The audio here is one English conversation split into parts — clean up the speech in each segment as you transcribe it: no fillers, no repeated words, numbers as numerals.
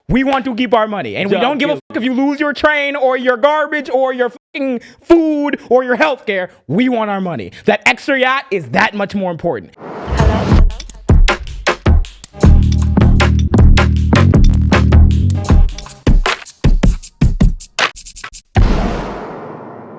We want to keep our money. And we don't give a fuck if you lose your train or your garbage or your fucking food or your health care. We want our money. That extra yacht is that much more important.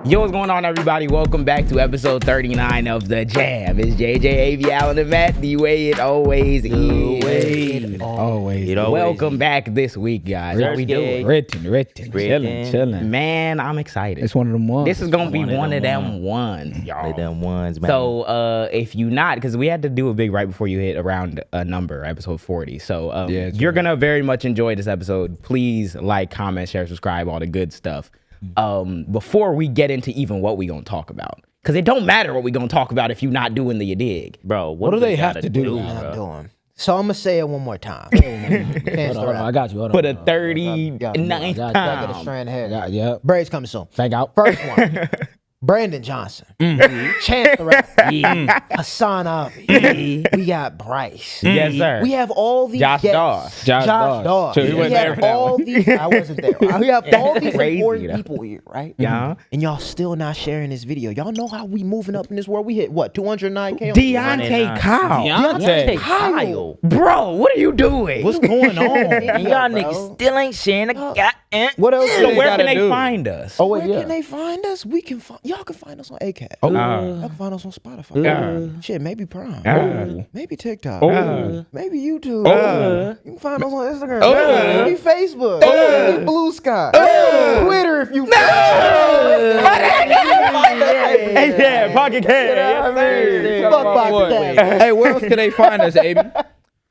Yo, what's going on, everybody? Welcome back to episode 39 of The Jam. It's JJ, AV, Allen, and Matt. The way it always is. Always. Welcome back this week, guys. How we doing? Written. Chilling. Man, I'm excited. It's one of them ones. This is going to be one of them ones, y'all. One of them ones, man. So, if you not, because we had to do a big right before you hit around a number, episode 40. So, you're going to very much enjoy this episode. Please like, comment, share, subscribe, all the good stuff. Before we get into even what we gonna talk about, because it don't matter what we gonna talk about if you not doing the you dig, bro. What do they have to do? So I'm gonna say it one more time. Hold on, I got you. Hold on. For the 39th time. I get a strand of hair. Yep. Braids coming soon. Thank out. First one. Brandon Johnson, Chance the Rapper, Hassan Avi, we got Bryce. Yes, sir. We have all these Josh guests. Dawes. Josh Dawes. So he wasn't there for that all one. these. I wasn't there. We have all these Crazy, important people here, right? Yeah. And y'all still not sharing this video. Y'all know how we moving up in this world. We hit what 209K. Deontay Kyle. Deontay Kyle. Bro, what are you doing? What's going on? And y'all niggas still ain't sharing a goddamn. What else? So where can gotta they do? find us? Oh Where wait, can they find us? We can find y'all can find us on ACAT. Oh. Y'all can find us on Spotify. Shit, maybe Prime. Maybe TikTok. Maybe YouTube. You can find us on Instagram. Maybe Facebook. Maybe Blue Sky. Twitter if you. Yeah, Pocket Cash. Fuck Pocket Cash. Hey, where else can they find us, AB?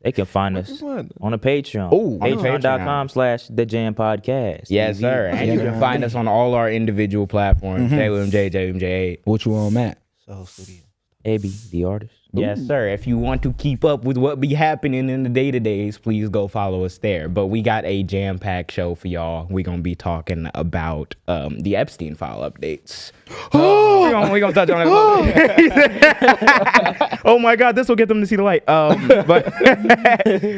They can find us on the Patreon. Ooh, on the Patreon.com/thejaampodcast. Yes, sir. And you can find us on all our individual platforms. JMJ, JMJ8. What you on, Matt? So studio. AB, the artist. Yes, sir. If you want to keep up with what be happening in the day-to-days, please go follow us there. But we got a jam-packed show for y'all. We're going to be talking about the Epstein file updates. We're going to touch on it a little bit. Oh, my God. This will get them to see the light. But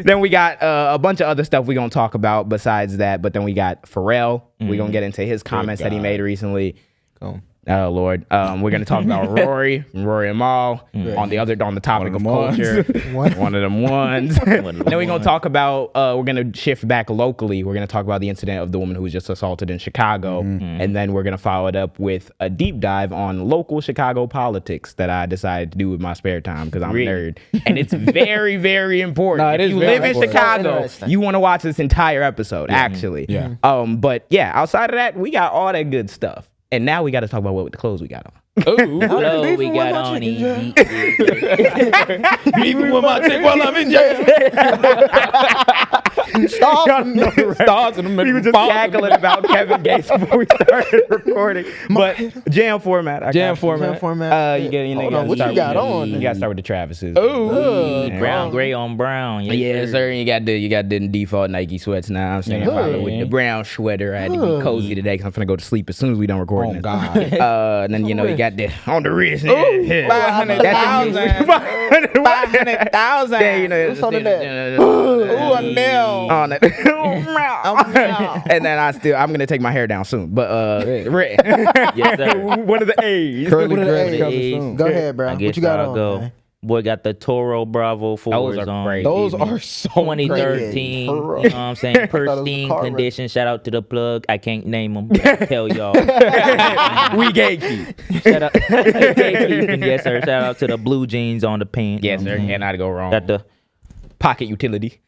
then we got a bunch of other stuff we're going to talk about besides that. But then we got Pharrell. We're going to get into his comments that he made recently. Oh Lord, we're gonna talk about Rory and Mal on the topic of culture. One of them ones. Then we're gonna talk about we're gonna shift back locally. We're gonna talk about the incident of the woman who was just assaulted in Chicago, and then we're gonna follow it up with a deep dive on local Chicago politics that I decided to do with my spare time because I'm a nerd, and it's very, very important. No, if you live in Chicago, you want to watch this entire episode. Actually, but yeah, outside of that, we got all that good stuff. And now we got to talk about what the clothes we got on. Hello, we got on Even with my chick while I'm in jail. Stars in the middle. We were just cackling about Kevin Gates before we started recording. But jam format. Jam format. What you got on? You got to start with the Travises. brown, gray on brown. Yes, sir. You got the default Nike sweats now. I'm saying with the brown sweater. I had to be cozy today because I'm finna go to sleep as soon as we done recording. Oh God. And then you got the on the wrist. 500,000. 500,000. What's on the net? Ooh, a nail. On it. And then I'm gonna take my hair down soon. But red. Yes, sir. One of the A's. Curly What are gray the coming A's? soon. Go ahead, bro. I guess What you got I'll on? go. Man? Boy got the Toro Bravo 4s are on. crazy. Those are so 2013. You know what I'm saying? Pristine condition. Shout out to the plug. I can't name them. But I tell y'all. We gatekeep. Shout out. Gatekeeping, yes, sir. Shout out to the blue jeans on the pants. Yes, sir. Cannot go wrong. Got the pocket utility.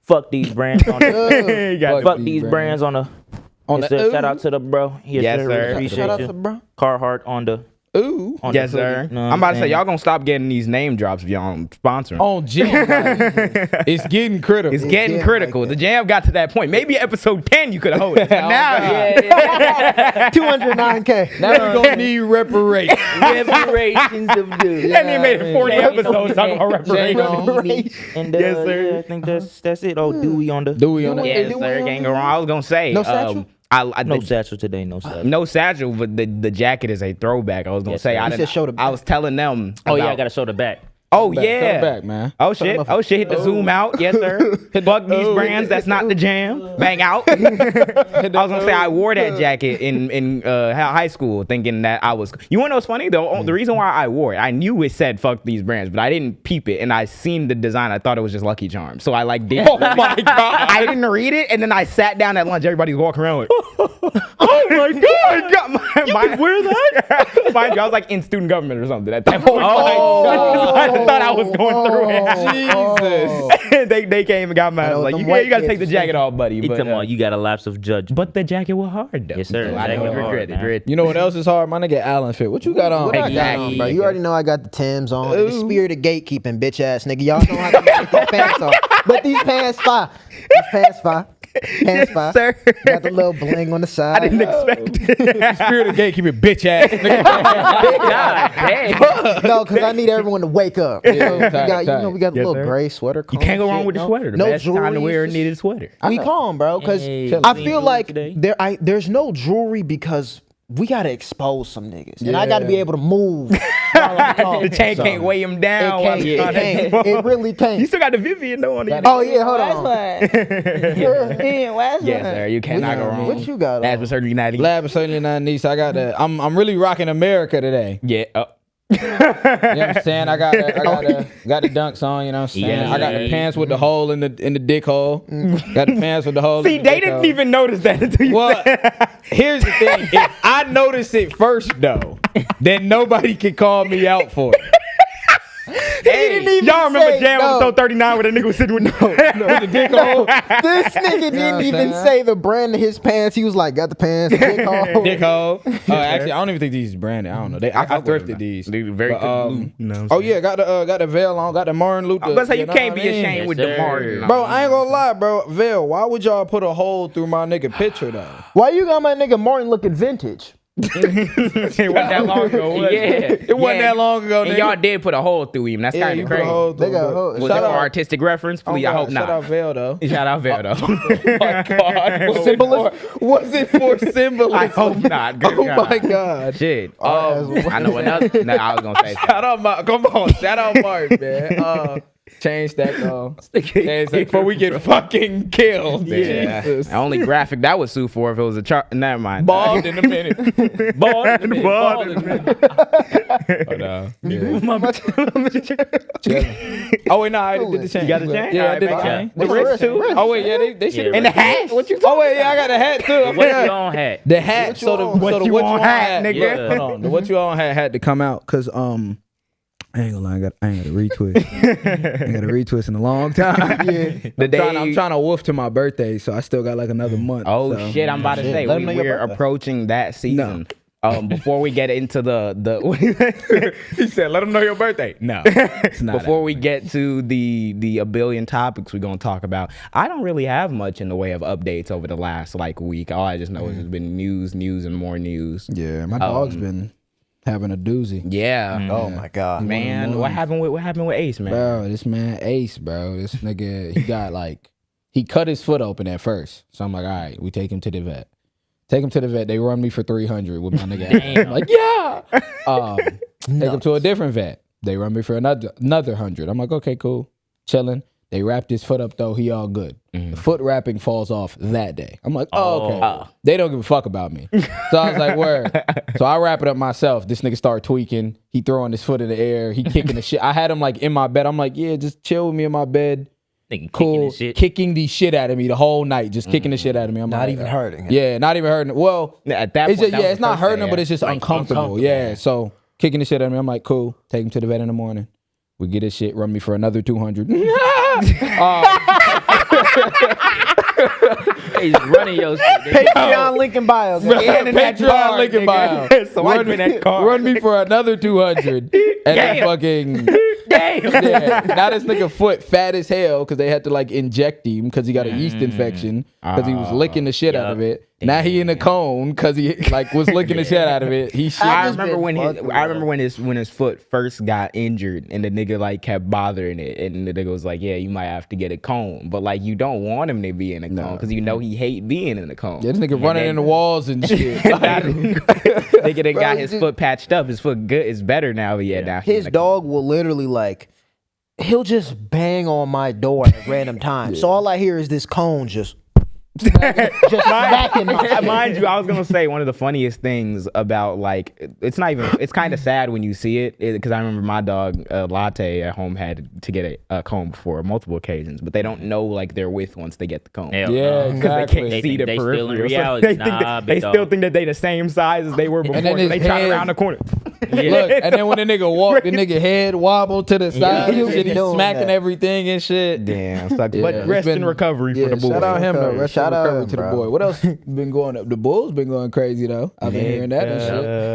fuck these brands on the. You got Fuck these brands on the. On Yes, the sir. Shout out to the bro. Yes, sir. Appreciate Shout out you. to bro. Carhartt on the. Ooh. On Yes, the sir. hoodie. Know what I'm about to say, saying? y'all gonna stop getting these name drops if y'all don't sponsor them. On Jam. It's getting critical. It's getting getting critical. like The that. Jam got to that point. Maybe episode 10 you could hold it. But now, 209K. Now we're gonna need reparations. Reparations of dude. and he made 40 episodes talking about reparations. And Yes, sir. yeah, I think that's it. Oh, Dewey on the. Dewey on that. Yes, sir. Can't go wrong. I was gonna say, No satchel? No satchel today. No satchel. No satchel, but the jacket is a throwback. I was gonna Yes, say sir. I He didn't. said show the I was telling them. Oh yeah, I about- gotta show the back. Oh Tell yeah. him back, man. Oh shit. Oh shit. Hit the zoom out. Yes sir. Fuck these brands. That's not the jam. Bang out. I was gonna say I wore that jacket in high school, thinking that I was. You wanna know what's funny though? The reason why I wore it, I knew it said "fuck these brands," but I didn't peep it, and I seen the design. I thought it was just Lucky Charms, so I like did. Oh my god! I didn't read it, and then I sat down at lunch. Everybody's walking around like, oh my god! You can wear that? Mind you, I was like in student government or something at that point. I thought I was going through it. Jesus. they came and got mad. Like, you gotta take the jacket off, buddy. He But, come on, you got a lapse of judgment. but the jacket was hard though. Yes, sir. So I Jacket don't was regret hard, it. You know what else is hard? My nigga Allen fit. What you got on? What I got Exactly. on, bro? You already know I got the Timbs on. The spirit of gatekeeping, bitch ass nigga. Y'all know how to take these pants off. But these pants fire. These pants fire. Pants fire. Sir. Got the little bling on the side. I didn't expect it. Spirit of gatekeeping, bitch ass. Nigga. God damn. No, because I need everyone to wake up. Yeah, So we tight, got, tight. we got the Yes, little sir. gray sweater. You can't go wrong with the sweater. The best time to wear a jewelry. needed sweater. We calm, bro, because Hey, I clean feel jewelry like today. there's no jewelry because we gotta expose some niggas, and I gotta be Yeah. able to move. while I'm talking. The chain can't weigh him down. while he's trying to It really You can't. still got the Vivian though on it. Oh yeah, hold on. Yes, sir. You cannot go wrong. What you got That's on? for certainly not. Lab is certainly not niece. I got the. I'm really rocking America today. Yeah. You know what I'm saying? I got the dunks on. You know what I'm saying? Yeah. I got the pants with the hole in the dick hole. Got the pants with the hole. See, in the they dick didn't hole. even notice that until you Well, said. here's the thing. If I notice it first, though, then nobody can call me out for it. Hey, y'all remember say Jam no. episode 39 where the nigga was sitting with With the dick hole. This nigga what didn't I'm even saying? say the brand of his pants. He was like, got the pants, dick hole. Dick hole. Actually, I don't even think these is branded. I don't know. I thrifted these. Dude, very But, good. Oh yeah, got the veil on. Got the Martin Luther. Let's say you know can't what be I mean? ashamed with Yes, the sir. Martin. Bro, I ain't gonna lie, bro. Veil, why would y'all put a hole through my nigga picture though? Why you got my nigga Martin looking vintage? It wasn't that long ago. Was Yeah. It wasn't that long ago, And nigga. y'all did put a hole through him. That's Yeah, kind you of put a crazy. hole through. They got but- hoes. Was Shout it for out- artistic reference? Oh, Please, I God, hope not. Shout out Veil though. Shout out Veil though. My God. Was it for symbolism? I hope not. Good Oh God. my God. Shit. I know another. No, I was gonna say. Shout out Mark. Come on. Shout out Mark, man. Change that though. Change that before we get fucking killed. Yeah. Jesus. The only graphic that would sue for if it was a chart. Never mind. Bald in a minute. Bald in a minute. Bald in a minute. Oh wait, no, I did the change. You got the chain? Yeah, I did the Alright, chain. The wrist too. Oh wait, yeah, they should. Yeah, And the hat. What you? Oh wait, yeah, I got the hat too. I What forgot. you on hat? The hat. So the What you on hat, nigga? Yeah. Hold on. The what you on hat had to come out because I ain't gonna lie, I ain't got a retwist. I ain't got a retwist in a long time. Yeah. I'm trying to wolf to my birthday, so I still got like another month. Oh so. shit! I'm about to say Let 'em know your we're birthday. approaching that season. Before we get into He said, "Let him know your birthday." No, it's not. before we get to the a billion topics we're gonna talk about, I don't really have much in the way of updates over the last like week. All I just know is there's been news, and more news. Yeah, my dog's been having a doozy. Yeah. Oh my God, Man, what happened with Ace, man? Bro, this man Ace, bro, this nigga, he got like, he cut his foot open at first. So I'm like, all right, we take him to the vet. Take him to the vet. They run me for 300 with my nigga. Damn. Like, yeah. Take him to a different vet. They run me for another 100. I'm like, okay, cool. Chilling. They wrapped his foot up though. He all good. The foot wrapping falls off that day. I'm like, oh, okay. They don't give a fuck about me. So I was like, word. So I wrap it up myself. This nigga start tweaking. He throwing his foot in the air. He kicking the shit. I had him like in my bed. I'm like, yeah, just chill with me in my bed. Nigga Cool. kicking and shit. Kicking the shit out of me the whole night. Just kicking the shit out of me. I'm not like, even hurting him. Yeah, not even hurting. Well, At that it's point, just, that was it's the not first hurting day, him, but it's just like, uncomfortable. Yeah. So kicking the shit out of me. I'm like, cool. Take him to the vet in the morning. We get his shit. Run me for another 200. He's running your shit. Patreon link in bio. guys. And in that Patreon car, link in nigga. bio. So I in that car. Run me for another 200. And then fucking. Damn. Yeah. Now this nigga foot fat as hell because they had to like inject him because he got a yeast infection because he was licking the shit out of it. Now he in a cone because he like was licking the shit out of it. He shit. I just remember been when fucking when his foot first got injured and the nigga like kept bothering it and the nigga was like, yeah, you might have to get a cone, but like you don't want him to be in a cone because you know he hate being in a cone. Yeah, this nigga running in the walls and shit. Nigga that got he his just- foot patched up. His foot good is better now. But yeah, now he's His in a dog will literally like he'll just bang on my door at random times. So all I hear is this cone just smacking my Mind you, I was gonna say one of the funniest things about like it's kind of sad when you see it because I remember my dog Latte at home had to get a comb for multiple occasions, but they don't know like they're with once they get the comb. Hell Yeah, no. exactly. They can't see the They still in peripheral. reality. They still think that they the same size as they were before. then So his they try head- around the corner. Look, and then when the nigga walk, the nigga head wobble to the side. he and shit, he's doing smacking that. everything and shit. Damn, sucks. Yeah, But it's rest in been- recovery for the boy. Shout out him though. Rest Shout in out recovery him, to the bro. boy. What else been going up? The Bulls been going crazy though. I've been hearing that and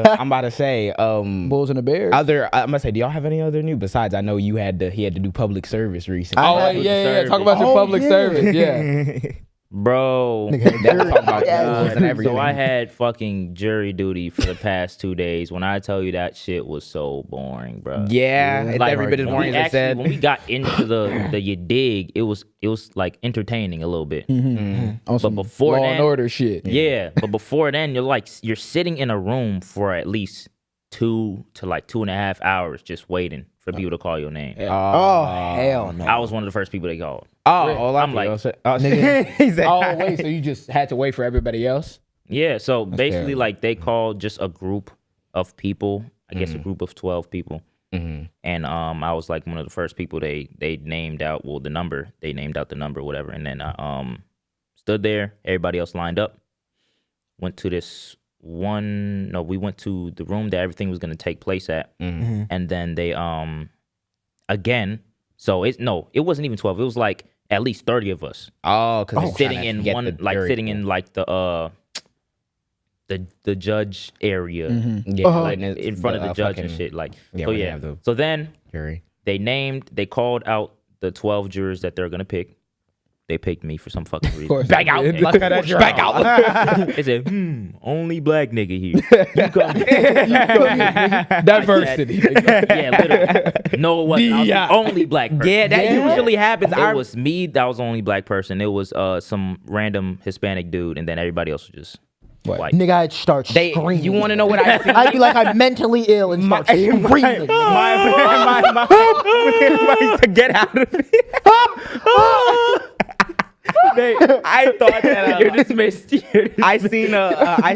shit. I'm about to say, Bulls and the Bears. I'm gonna say, do y'all have any other news besides? I know he had to do public service recently. Oh yeah. Talk about your public service. Yeah. Bro. That's talk about bulls and everything. So I had fucking jury duty for the past 2 days. When I tell you that shit was so boring, bro. Yeah, it's every bit as when boring we as I said. when we got into the you dig, it was like entertaining a little bit. On some before Law then- and Order shit. Yeah, but before then, you're sitting in a room for at least 2 to like 2.5 hours just waiting for people to call your name. Oh hell no! I was one of the first people they called. I'm like, he said, Oh wait, so you just had to wait for everybody else? Yeah, so basically, terrible. like they called just a group of people. I guess a group of 12 people. And I was like one of the first people they named out. Well, the number they named out the number, whatever. And then I stood there. Everybody else lined up. Went to this one. No, we went to the room that everything was going to take place at. And then they again. So it wasn't even 12. It was like at least 30 of us. because Sitting in one, like sitting in like the judge area, like in front of the judge and shit. Like, Yeah, so we yeah. have the So then jury. they called out the 12 jurors that they're gonna pick. They picked me for some fucking reason. Of course. Back out. Did. Look at that jury. Back out. They said, only black nigga here. You come Diversity. Yeah, literally. No, it wasn't. I was the only black person. Yeah, that usually happens. It was me. That was the only black person. It was some random Hispanic dude, and then everybody else was just white. Nigga, I'd start screaming. You want to know what I think? I'd be like, I'm mentally ill and start screaming. my to get out of it. I thought that You're dismissed. I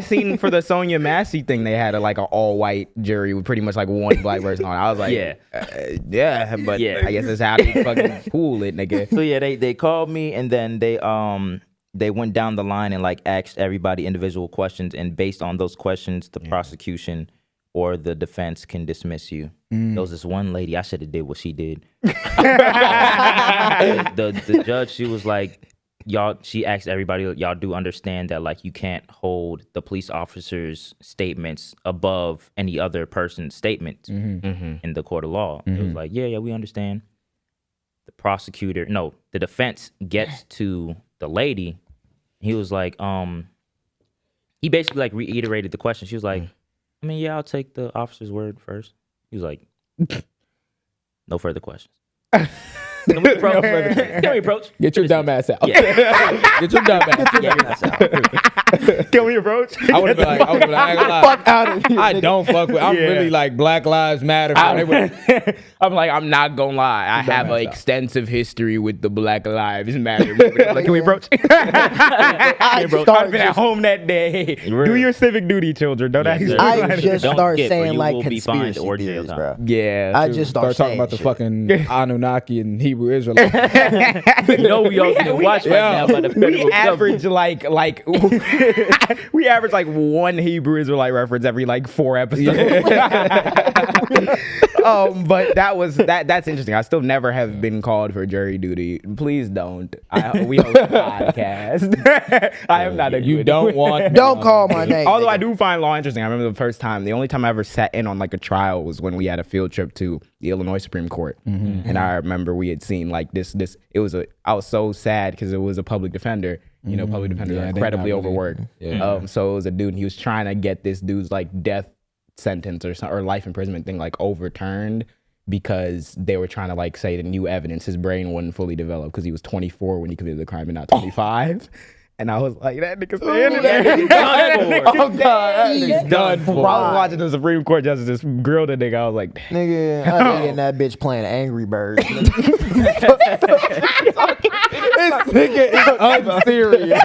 seen for the Sonia Massey thing they had an all white jury with pretty much like one black person on. I was like, Yeah. But Yeah. I guess that's how they fucking cool it, nigga. So yeah, they called me, and then they went down the line and like asked everybody individual questions, and based on those questions, the prosecution or the defense can dismiss you. There was this one lady, I should have did what she did. the judge, she was like, she asked everybody, y'all do understand that like you can't hold the police officer's statements above any other person's statement in the court of law. It was like, yeah, we understand. The defense gets to the lady. He was like, he basically like reiterated the question. She was like, I mean, yeah, I'll take the officer's word first. He was like, no further questions. Can we approach? Can we approach? Get your dumb ass out. Yeah. Get your dumb ass out. Can we approach? I would have been like, I ain't gonna lie. Fuck out of here. I don't fuck with. I'm really like Black Lives Matter. I'm like, I'm not gonna lie. I have an extensive history with the Black Lives Matter movement. Like, can we approach? I've been at home that day. Do your civic duty, children. Don't ask. I just Don't start skip or saying you like will be fined conspiracy or jail theories, time. bro. Yeah. I just Start talking about the shit. fucking Anunnaki and Hebrew Israelites. You know we all getting watched right now by the federal we average government. like we average like one Hebrew Israelite reference every like 4 episodes. But that's interesting. I still never have been called for jury duty. Please don't. We host a podcast. I am not a You good don't want. Don't call my name. Although nigga. I do find law interesting. I remember the only time I ever sat in on like a trial was when we had a field trip to the Illinois Supreme Court. And I remember we had seen like this, I was so sad because it was a public defender. You know, public defenders are incredibly overworked. So it was a dude, and he was trying to get this dude's like death sentence or life imprisonment thing like overturned because they were trying to like say the new evidence his brain wasn't fully developed because he was 24 when he committed the crime and not 25. And I was like, that nigga standing That there. nigga done for. Oh God, he's done for. I was watching the Supreme Court justice grill the nigga. I was like, Nigga, I nigga in that bitch playing Angry Birds. This nigga is unserious.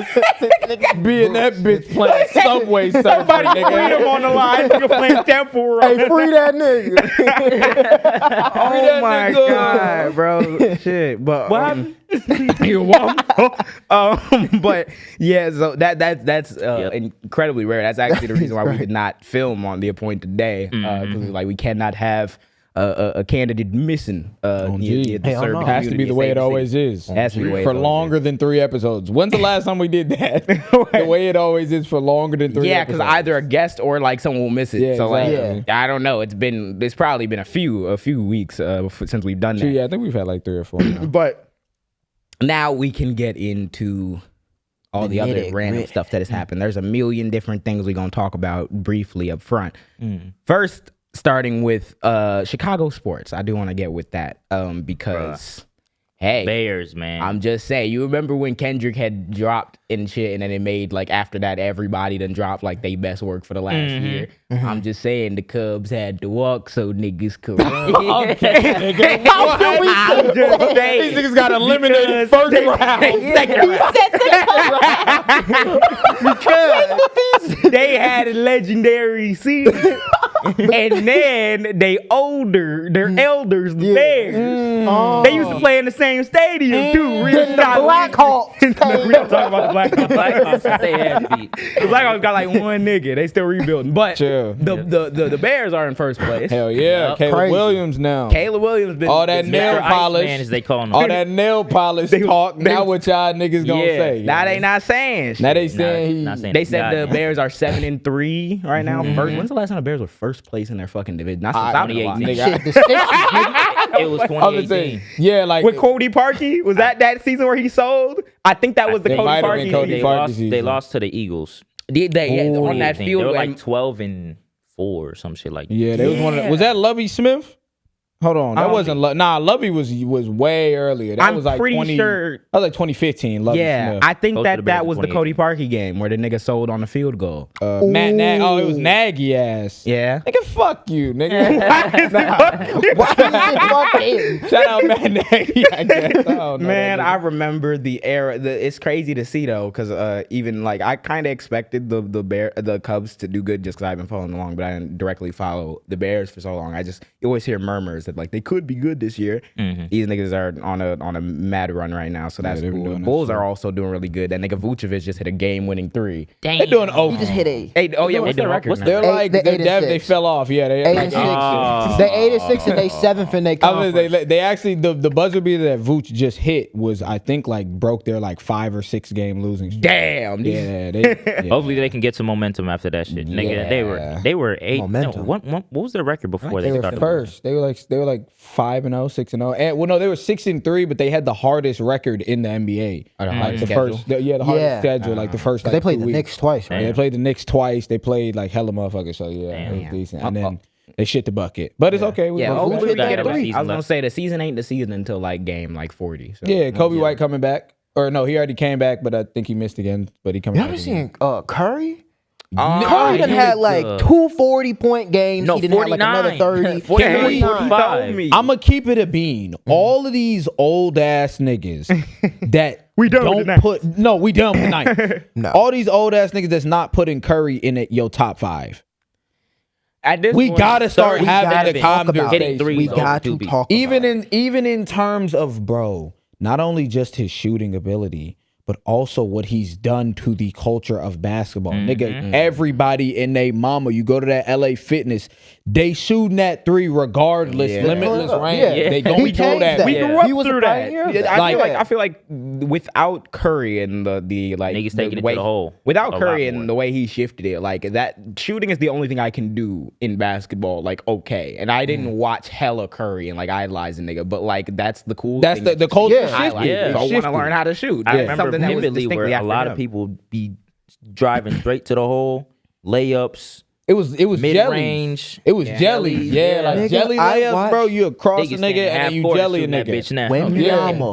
Being that bitch playing Subway Surfer, somebody put him nigga. on the line. Nigga playing Temple Run. Hey, free that nigga. Oh that my nigga. God, bro. Shit. But What? but yeah, so that's incredibly rare. That's actually the reason why we did not film on the appointed day. Because like we cannot have a candidate missing. Gee. the Hell no. serving Has to be community the way it safe to always see. is. Has to be the way it For always longer than 3 episodes. When's the last time we did that? The way it always is for longer than 3 Yeah, episodes. because either a guest or like someone will miss it. Yeah, so like, exactly. I don't know. It's probably been a few weeks since we've done that. Yeah, I think we've had like 3 or 4 now. But now we can get into all the other random stuff that has happened. There's a million different things we're going to talk about briefly up front. First, starting with Chicago sports. I do want to get with that because, hey, Bears, man. I'm just saying, you remember when Kendrick had dropped and shit, and then it made like after that everybody done dropped like they best work for the last year. I'm just saying the Cubs had to walk so niggas could run. I'm just saying. These niggas got eliminated first round. Second round. Because they had a legendary season. And then their elders, the Bears, they used to play in the same stadium too. Real Blackhawks. We don't talk about the Blackhawks. Blackhawks, they had to beat. The Blackhawks got like one nigga. They still rebuilding. But Chill. the Bears are in first place. Hell yeah. Yep. Caleb Crazy. Williams now. Caleb Williams been All that been- nail Mr. polish. Iceman, as they call him. All that nail polish talk. Now what y'all niggas gonna say? Now they not saying shit. Now they saying not he. saying They said the God. Bears are 7-3 right now. First, when's the last time the Bears were first place in their fucking division? Not since I've been alive. 2018. Nigga, Shit, the Sixers, nigga. It was I was saying, 2018. yeah, like With Cody Parkey, was that season where he sold? I think that was the It Cody might have been Parkey. Cody They season. Parkey lost. They season. lost to the Eagles. On that field, They were and- like 12-4 or some shit like that. yeah, they was one of the, was that Lovey Smith? Hold on, that don't wasn't Lovey was way earlier. That I'm was like pretty 20, sure- That was like 2015. Lovey yeah, Smith. I think Both of the Bears that in was the Cody 2018. Parkey game where the nigga sold on the field goal. Matt Nagy. Oh, it was Nagy ass. Yeah. Nigga, fuck you, nigga. Fuck him. Shout out Matt Nagy. I guess. I don't know Man, that I nigga. remember the era. It's crazy to see though, because even like I kind of expected the Cubs to do good just because I've been following along, but I didn't directly follow the Bears for so long. You always hear murmurs that like they could be good this year. These niggas are on a mad run right now, so that's they've been cool. doing that Bulls shit. are also doing really good. That nigga Vucevic just hit a game-winning 3. Damn. They doing He okay. just hit a. Oh yeah, what's doing- the record? what's now? They're like They they 8-6. they fell off. Yeah, they 8 and 6. They 8-6 and they 7th in their conference. They actually the buzzer beater that Vooch just hit was I think like broke their like 5 or 6 game losing streak. Damn. Yeah, yeah. Hopefully they can get some momentum after that shit. Nigga, they were 8. Momentum. No, what was their record before They they were started? first. They were like 5-0, 6-0. And well, no, they were 6-3, but they had the hardest record in the NBA. the Like hardest the schedule? first, the hardest Yeah. schedule. Like the first. Like, They played 2 the weeks. Knicks twice, right? Yeah, they played the Knicks twice. They played like hella motherfuckers. So yeah, it was decent. And then they shit the bucket, but it's okay. Yeah, But hopefully Vooch we hit can that get a three. three. I was gonna say the season ain't the season until like game like 40. So. Yeah, Kobe White coming back. Or no, he already came back, but I think he missed again. But he coming Y'all back ever again. seen Curry? Oh, Curry done he had was, like 2 40-point games. No, he didn't have like another 30. 49. 49. I'm gonna keep it a bean. All of these old ass niggas that We done with don't tonight. put no, we done with tonight. No. All these old ass niggas that's not putting Curry in it, your top 5. At this We point, gotta start We gotta having the talk about conversation. Hitting threes We over got to 2 beats. talk Even about in terms of bro, not only just his shooting ability, but also what he's done to the culture of basketball. Nigga, everybody and they mama, you go to that LA Fitness, they shooting that 3 regardless, Yeah. limitless Yeah. range. Yeah. They He gonna throw changed that. that. We Yeah. grew up He was a through pioneer of that. that. I feel like without Curry and the like Niggas the taking it to way, the hole without a Curry lot and more. the way he shifted it, like that shooting is the only thing I can do in basketball. Like okay, and I didn't watch hella Curry and like idolize the nigga, but like that's the cool. That's thing the culture Yeah. shifted. highlight. Yeah. So I want to Shifted. learn how to shoot. I It's remember something that was vividly distinctly where a after lot him. of people be driving straight to the hole, layups, It was jelly. Mid-range. It was jelly. Yeah, like Nigga, jelly I layups, watched- bro. You cross a Niggas nigga standing and half then you court jelly a shooting that nigga. bitch now.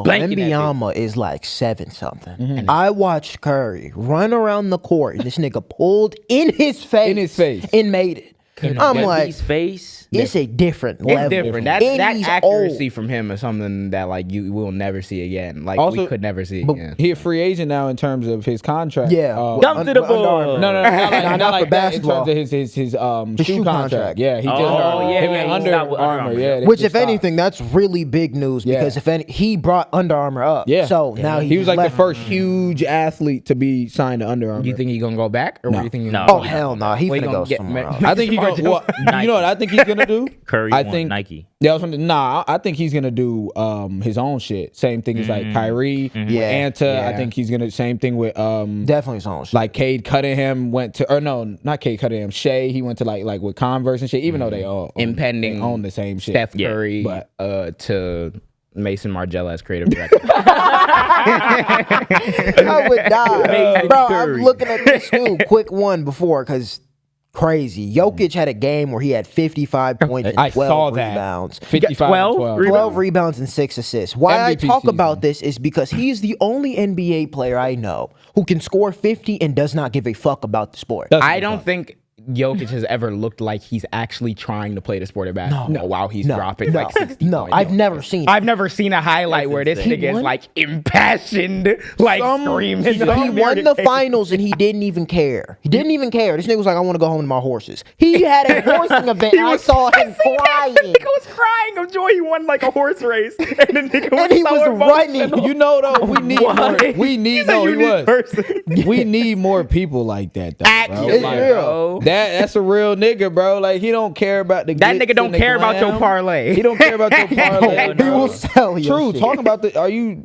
Wembyama is like 7-something. I watched Curry run around the court and this nigga pulled in his face. And made it. I'm like, his face. it's a different level. It's different. That And he's accuracy old. from him is something that like you will never see again. Like Also- we could never see But again. he a free agent now in terms of his contract. Yeah. Dump to the Under Armour. ball. No, not for like that in basketball. terms of his shoe shoe contract. contract. Yeah, he just Oh, yeah, him yeah, and he Under stopped with Under Armour. Armour. Yeah, they Which, just if stopped. anything, that's really big news because he brought Under Armour up. Yeah. So now he was like the left. first huge athlete to be signed to Under Armour. Do you think he's gonna go back, or No. what do you think? He's No. gonna Oh hell no, he Well, finna he go gonna get somewhere ma- else. I think he's gonna. Well, you know what I think he's gonna do? Curry I want think Nike. Yeah, I think he's gonna do his own shit. Same thing as like Kyrie, with Yeah. Anta. I Yeah. think he's gonna same thing with Definitely some shit. like Cade Cunningham went to, or no, not Cade Cunningham. Shea, he went to like with Converse and shit. Even though they all impending own the same shit. Steph Yeah. Curry But- to Mason Margiela as creative director. I would die, Amazing bro. I'm Curry. looking at this too. Quick one before because. Crazy. Jokic had a game where he had 55 points and I 12 saw that. rebounds. 55 12? 12. 12 rebounds and 6 assists. Why I MVP talk season. about this is because he's the only NBA player I know who can score 50 and does not give a fuck about the sport. I don't think Jokic has ever looked like he's actually trying to play the sport of basketball while he's dropping like 60 No, points. I've never seen it. I've never seen a highlight where this insane. nigga is like impassioned, like screaming. He won the finals and he didn't even care. He didn't even care. This nigga was like, I want to go home to my horses. He had a horsing event and I saw him crying. Nigga was crying of joy. He won like a horse race, and the nigga was And he so was emotional. running. You know though, we need more. Why? We need He's a no. He unique was. person. We need more people like that. Though, bro. Actually, It's Like, real. bro. that's a real nigga, bro. Like he don't care about the. That glitz nigga don't and the care about your glam. parlay. He don't care about your parlay. He will sell you. True. Talking about the.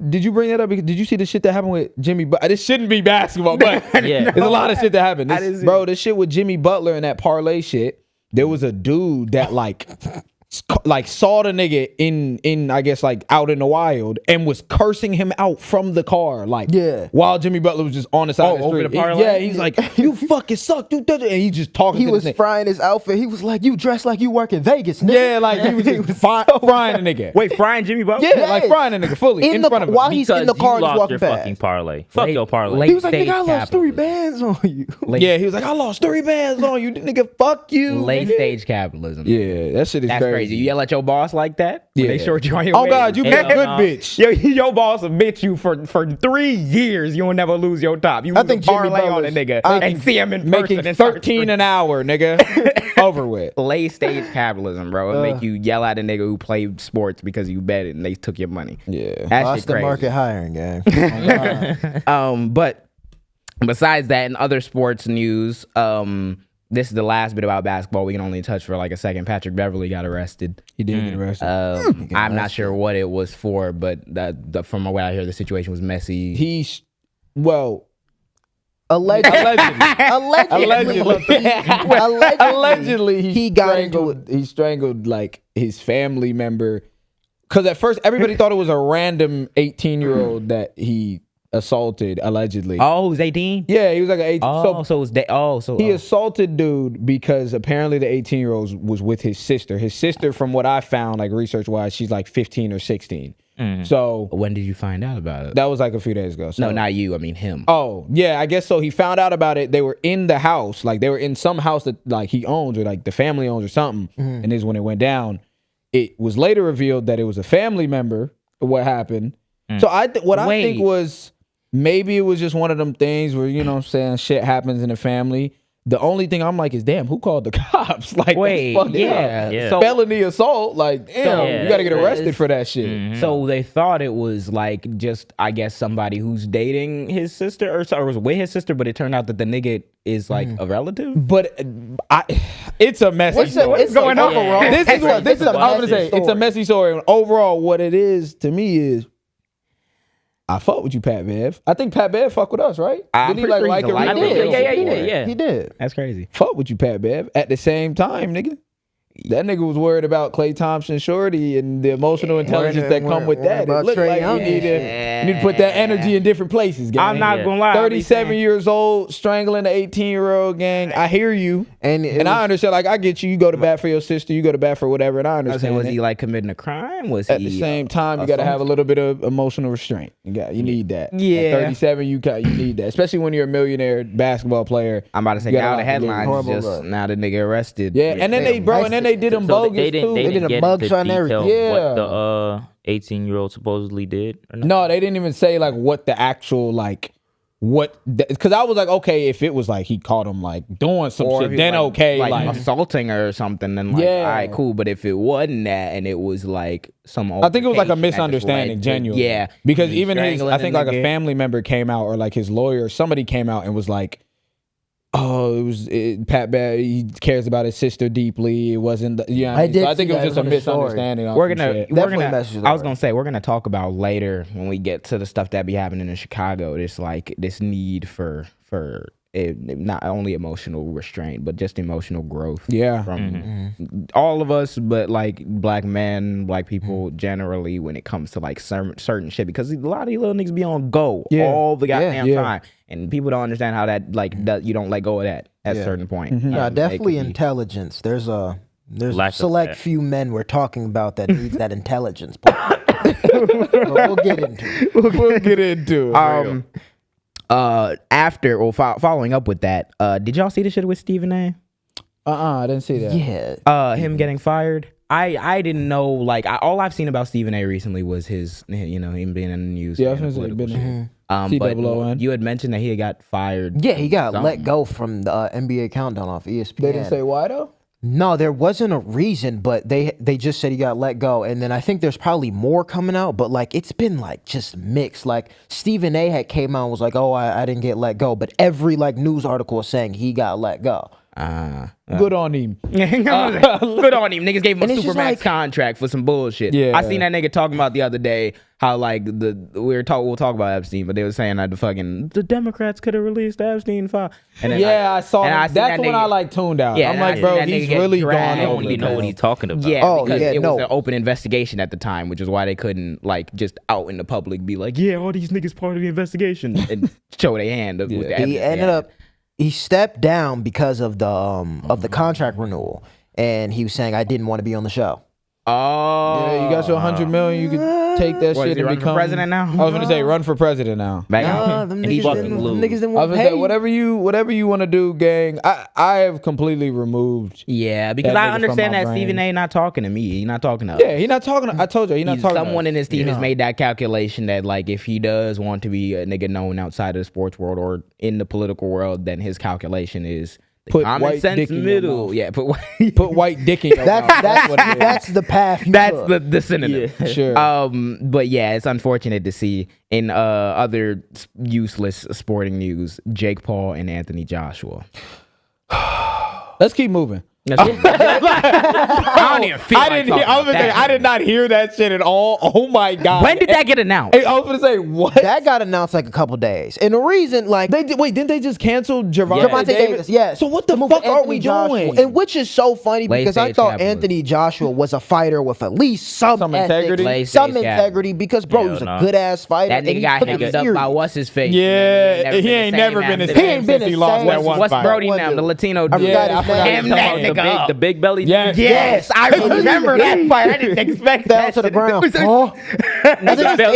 Did you bring that up? Because did you see the shit that happened with Jimmy? This shouldn't be basketball, but Yeah. there's a lot of shit that happened. I didn't see Bro, this shit with Jimmy Butler and that parlay shit. There was a dude that like saw the nigga in I guess like out in the wild and was cursing him out from the car, like while Jimmy Butler was just on the side of the over street. the parlay? Yeah, he's like, you fucking suck, dude. And he's just talking. He to was this nigga. frying his outfit. He was like, you dress like you work in Vegas, nigga. Yeah, like he was just frying the nigga. Wait, frying Jimmy Butler? Yeah, like frying the nigga fully in front of him. while he's in the Because car you and he's lost walking your past. fucking parlay. Fuck your parlay. He was like, Late nigga, I lost 3 capitalism. bands on you. Yeah, he was like, I lost 3 bands on you, nigga. Fuck you. Late nigga. stage capitalism. Yeah, that shit is That's crazy. You yell at your boss like that? When they short you on your Oh wage? God, you be Hell a good no. bitch. Yo, your boss will bitch you for 3 years. You'll never lose your top. You I lose think a Jimmy parlay on a Butler's- nigga I and think see him in Making person. and start 13 an hour, nigga. Over with. late stage capitalism, bro. It'll make you yell at a nigga who played sports because you bet it and they took your money. Yeah. That Lost shit the crazy. market hiring game. But besides that, in other sports news, this is the last bit about basketball. We can only touch for like a second. Patrick Beverley got arrested. He did get arrested. I'm not sure what it was for, but from what I hear, the situation was messy. He's, well, Allegedly. Allegedly, he got into it. He strangled like his family member. Because at first, everybody thought it was a random 18-year-old that he assaulted, allegedly. Oh, he was 18? Yeah, he was like an 18. Oh, so it was He assaulted dude because apparently the 18-year-old was with his sister. His sister, from what I found, like research-wise, she's like 15 or 16. So when did you find out about it? that was like a few days ago. So. No, not you. I mean him. Oh, yeah, I guess so. He found out about it. They were in the house. Like, they were in some house that, like, he owns or, like, the family owns or something. And this is when it went down. It was later revealed that it was a family member, what happened. So I think was maybe it was just one of them things where, you know what I'm saying, shit happens in the family. The only thing I'm like is, damn, who called the cops? Like, Wait, that's fucked yeah. up. Yeah. So, Felony assault, like, damn, you got to get arrested for that shit. so they thought it was like just, I guess, somebody who's dating his sister or was with his sister, but it turned out that the nigga is like a relative. But it's a messy story. What's going on? This is what this is. It's a I'm gonna say messy it's a messy story. And overall, what it is to me is, I fuck with you, Pat Bev. I think Pat Bev fuck with us, right? I'm Did he pretty like sure he's like a it? liker. Yeah, he did. Yeah. He did. That's crazy. Fuck with you, Pat Bev. At the same time, nigga, That nigga was worried about Klay Thompson shorty and the emotional intelligence that come with that. It looked like you need to put that energy in different places, gang. I'm not gonna lie. 37 years old, strangling an 18-year-old, gang. I hear you. And I understand, like, I get you. You go to bat for your sister. You go to bat for whatever, and I understand. Was he like committing a crime? Was at he the same time, you got to have a little bit of emotional restraint. You need that. Yeah. At 37, you need that, especially when you're a millionaire basketball player. I'm about to say now the headlines is just now the nigga arrested. Yeah, and then they did him bogus too. They did a mugshot and everything. Yeah. What the 18-year-old supposedly did? Or not? No, they didn't even say like what the actual like what, because I was like, okay, if it was like he caught him like doing some Or shit, if then like, okay, like assaulting her or something, then like, all right, cool. But if it wasn't that, and it was like some, I think it was like a misunderstanding, genuinely. Yeah, because even his, strangling I think the like a nigga. family member came out, or like his lawyer, somebody came out and was like, oh, Pat Bev, he cares about his sister deeply. It wasn't, you know what I mean? So I think it was just a misunderstanding. We're gonna I was gonna say we're gonna talk about later when we get to the stuff that be happening in Chicago. This like this need for not only emotional restraint but just emotional growth. Yeah, from all of us, but like black men, black people generally when it comes to like certain shit, because a lot of these little niggas be on go all the goddamn time, and people don't understand how that like you don't let go of that at a certain point. Yeah, definitely intelligence. There's select few men we're talking about that needs that intelligence. But we'll get into it. We'll get into it. After or following up with that, did y'all see the shit with Stephen A? I didn't see that. Yeah. Him getting fired. I didn't know, like all I've seen about Stephen A recently was his, him being in the news. Yeah, I was gonna say, but you had mentioned that he had got fired. Yeah, he got let go from the NBA Countdown off ESPN. They didn't say why though? No, there wasn't a reason, but they just said he got let go. And then I think there's probably more coming out, but like it's been like just mixed. Like Stephen A had came out and was like, oh, I didn't get let go. But every like news article is saying he got let go. Good on him. Good on him. Niggas gave him a Supermax like, contract for some bullshit. Yeah. I seen that nigga talking about the other day how like we'll talk about Epstein, but they were saying that the Democrats could have released the Epstein file. And then, I saw that. That's when nigga, I like tuned out. Yeah, I'm like, bro, he's really gone. I don't even know what he's talking about. Yeah, because it was an open investigation at the time, which is why they couldn't like just out in the public be like, yeah, all these niggas part of the investigation and show their hand. With the he ended up. He stepped down because of the contract renewal, and he was saying, "I didn't want to be on the show." Oh, yeah, you got your $100 million. You could take that shit and become president now. I was gonna say run for president now. Them niggas didn't want to pay. Say, whatever you want to do, gang. I have completely removed. Yeah, because I understand that Stephen A. not talking to me. He's not talking to us. Yeah, he's not talking. I told you, he's not talking. Someone to in his team has made that calculation that like if he does want to be a nigga known outside of the sports world or in the political world, then his calculation is put common white sense dick in middle. your Yeah, put white dick in your mouth. That's the path. That's the synonym. Yeah, sure. But yeah, it's unfortunate to see in other useless sporting news, Jake Paul and Anthony Joshua. Let's keep moving. I don't even feel I did not hear that shit at all. Oh my god! When did that get announced? I was gonna say what? That got announced like a couple days, and the reason like didn't they just cancel Javante Davis? Yes. So what the fuck are we doing? And which is so funny because I thought Anthony Joshua was a fighter with at least some integrity, integrity. Because bro, he was a good ass fighter. That nigga got hit up by what's his face? Yeah, he ain't never been the same since he lost that one fight. What's Brody now? The Latino dude. I forgot his name. The big belly. Yes, I remember that fight. I didn't expect that. Fell to the ground. They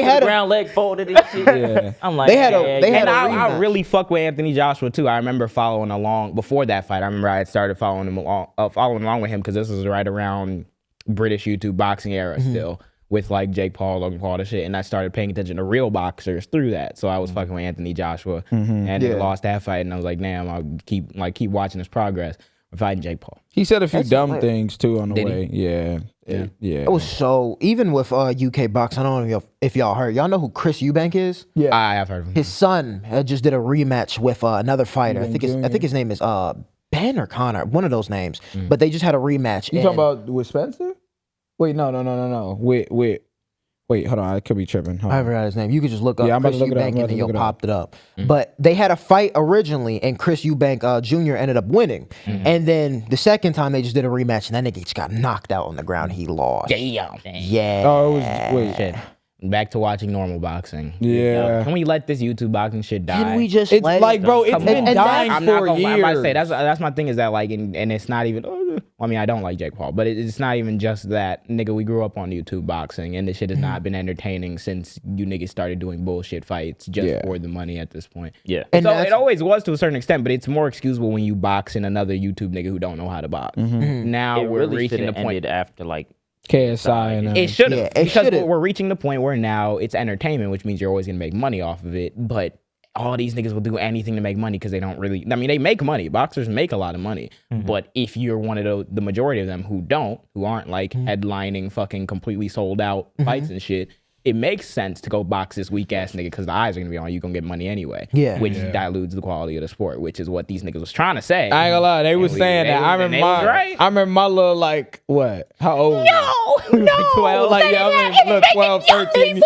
had the ground, leg folded and shit. Yeah. I'm like, I really fuck with Anthony Joshua too. I remember following along before that fight. I remember I had started following along with him because this was right around British YouTube boxing era still. With like Jake Paul, Logan Paul, and shit, and I started paying attention to real boxers through that. So I was fucking with Anthony Joshua, and he lost that fight, and I was like, damn, I'll keep watching his progress. We're fighting Jake Paul. He said a few dumb things too on the way. Yeah. It was so even with UK box. I don't know if y'all heard. Y'all know who Chris Eubank is? Yeah, I have heard of him. His son just did a rematch with another fighter. I think his name is Ben or Connor, one of those names. But they just had a rematch. You talking about with Spencer? Wait, no. With Wait, hold on. I could be tripping. Hold I on. forgot his name. You could just look up Yeah, I'm about Chris to look it up. Eubank I'm about and to then you'll look it pop it up. But they had a fight originally, and Chris Eubank Jr. ended up winning. And then the second time they just did a rematch, and that nigga just got knocked out on the ground. He lost. Damn. Yeah. Oh, it was, wait. Shit. Back to watching normal boxing. Yeah. Can we let this YouTube boxing shit die? Can we just It's let like, it bro, die? it's been And dying I'm not for gonna lie, I'm about to say years. that's my thing is that like and it's not even I mean I don't like Jake Paul, but it's not even just that, nigga, we grew up on YouTube boxing and this shit has not been entertaining since you niggas started doing bullshit fights just for the money at this point. Yeah. And So that's- it always was to a certain extent, but it's more excusable when you box in another YouTube nigga who don't know how to box. Now It we're really reaching should the have point. ended after like KSI and It should have, Yeah, it because should've. we're reaching the point where now it's entertainment, which means you're always gonna make money off of it. But all these niggas will do anything to make money because they don't really. I mean, they make money. Boxers make a lot of money. But if you're one of the majority of them who aren't like headlining fucking completely sold out fights and shit, it makes sense to go box this weak ass nigga because the eyes are gonna be on you. Gonna get money anyway. Yeah. which dilutes the quality of the sport, which is what these niggas was trying to say. I ain't gonna lie, they was saying that. I remember my little like what? How old? No, 12. Like yeah, I mean, look, 12, 13.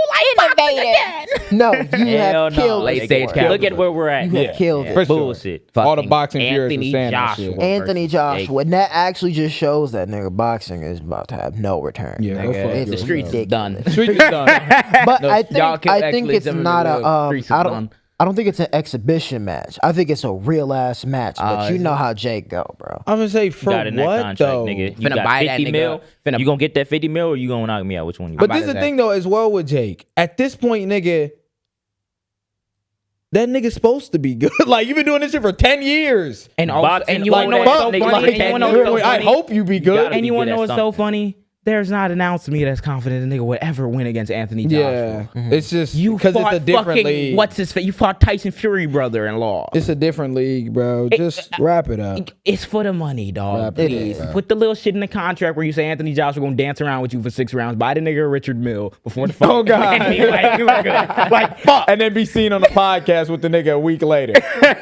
No, you hell have killed Late the stage sport. Look at where we're at. You have killed it. For sure. Bullshit. All the Fucking boxing purists Anthony was saying that Joshua. shit. Anthony versus Joshua, and that actually just shows that nigga boxing is about to have no return. Yeah, go Nigga, fuck the yourself. streets is done. Street is done. But No, y'all kill I think it's Capitalism, not the streets is I done. don't think it's an exhibition match. I think it's a real ass match. But you know how Jake go, bro. I'm gonna say for Got in that what contract, though? nigga. You Finna got buy that 50 nigga. mil. Finna- You gonna get that 50 mil or you gonna knock me out? Which one you But want? this is the say. thing though, as well with Jake. At this point, nigga, that nigga's supposed to be good. Like you've been doing this shit for 10 years. And also, Boxing, and you like wanna know that, what's so nigga, funny? like And you that wanna know nigga. what's so I funny? hope you be good. gotta And be you want good to know at what's so something. funny? There's not an ounce of me that's confident a nigga would ever win against Anthony Yeah, Joshua. it's just You because fought it's a different fucking, league. what's his face? You fought Tyson Fury brother-in-law. It's a different league, bro. Just wrap it up. It's for the money, dog. Wrap it Please up. put the little shit in the contract where you say Anthony Joshua gonna dance around with you for 6 rounds. Buy the nigga a Richard Mill before the fight. Oh, God. And be like, you were good. Like, fuck. And then be seen on the podcast with the nigga a week later.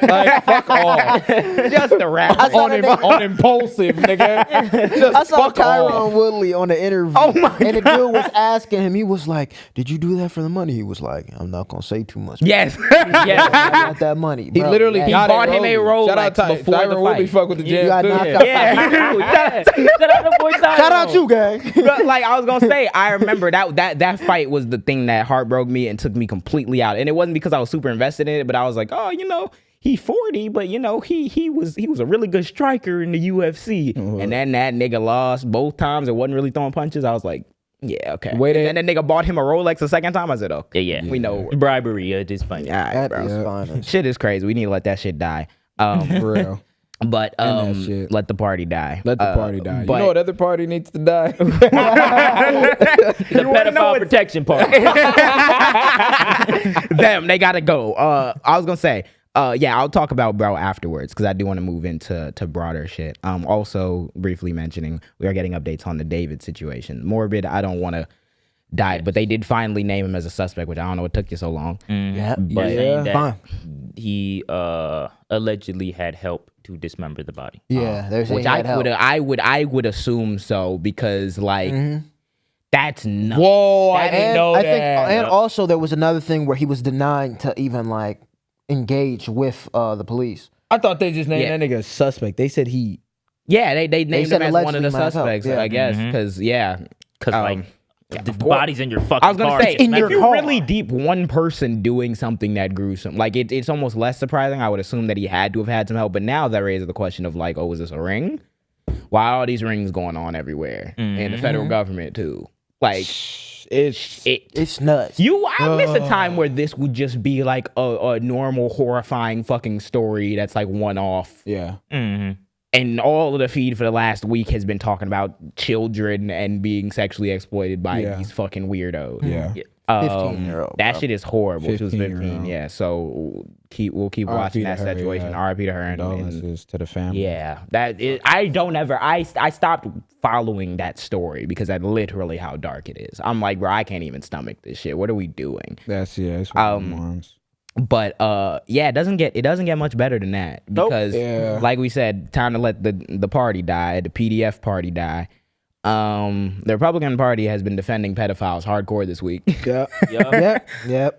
Like, fuck off. Just a rap. saw on, that nigga- on impulsive, nigga. Just I saw fuck Tyron off. Woodley on the interview. Oh my And the dude was asking him, he was like, "Did you do that for the money?" He was like, "I'm not gonna say too much." Yes. I yes. got that money. He bro. literally Yeah. got bought it him a rolling. Shout Rolex out to before the Tyron Woodley. fight. Fuck with the You jam got too. knocked out. Yeah. Shout out to boy Tyron. Shout out you, gang. But, like I was gonna say, I remember that fight was the thing that heartbroke me and took me completely out. And it wasn't because I was super invested in it, but I was like, oh, you know, he 40, but you know, he was a really good striker in the UFC. And then that nigga lost both times and wasn't really throwing punches. I was like, yeah, okay. Wait, and then that nigga bought him a Rolex the second time. I said, oh, Yeah. we know. Bribery at this point. All right, That bro. is fine. Shit is crazy. We need to let that shit die. For real. But that shit. let the party die. Let the party die. You but- know what other party needs to die? The wanna know pedophile what's- protection part. Them, they gotta go. I was gonna say, yeah, I'll talk about bro afterwards because I do want to move into broader shit. Also briefly mentioning we are getting updates on the David situation. Morbid, I don't want to dive, but they did finally name him as a suspect, which I don't know what took you so long. Yeah, But saying that fine. he allegedly had help to dismember the body. Yeah, they're saying Which he had help. I would assume so because like that's nuts. Whoa, I didn't And know I that. think, and also there was another thing where he was denying to even like engage with the police. I thought they just named Yeah. that nigga a suspect. They said he. Yeah, they named said him as one of the allegedly might help, suspects, yeah. I guess, because Because like the body's in your fucking I was gonna car. say, in if your you're car. really deep, one person doing something that gruesome, like it's almost less surprising. I would assume that he had to have had some help, but now that raises the question of like, oh, is this a ring? Why are all these rings going on everywhere in the federal government too? Like, It's nuts. I miss a time where this would just be like a normal horrifying fucking story that's like one off. Yeah. And all of the feed for the last week has been talking about children and being sexually exploited by Yeah. these fucking weirdos. Yeah. 15-year-old, That bro. shit is horrible. She was 15. 15-year-old. Yeah. So we'll keep R.I.P. watching to that her, situation. yeah. R.I.P. to her. And Condolences to the family. yeah, I stopped following that story because that's literally how dark it is. I'm like, bro, I can't even stomach this shit. What are we doing? It's one moms. But yeah, it doesn't get much better than that because Yeah. like we said, time to let the party die, the PDF party die. The Republican Party has been defending pedophiles hardcore this week. Yep.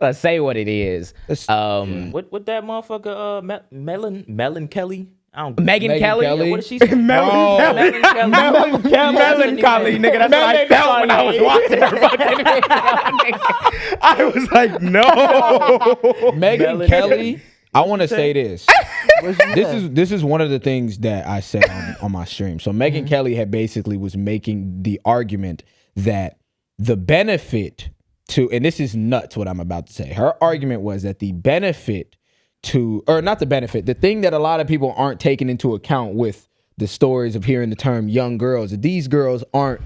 Let's say what it is. What that motherfucker? Melon Kelly. I don't. Megyn Kelly. Yeah, what did she say? Melancholy, nigga. That's what I felt when I was watching her fucking video. I was like, no. Megyn Kelly. I want to say this. This is one of the things that I said on my stream. So Megyn Kelly had basically was making the argument that the benefit to, and this is nuts what I'm about to say. Her argument was that the benefit to, or not the benefit, the thing that a lot of people aren't taking into account with the stories of hearing the term young girls, that these girls aren't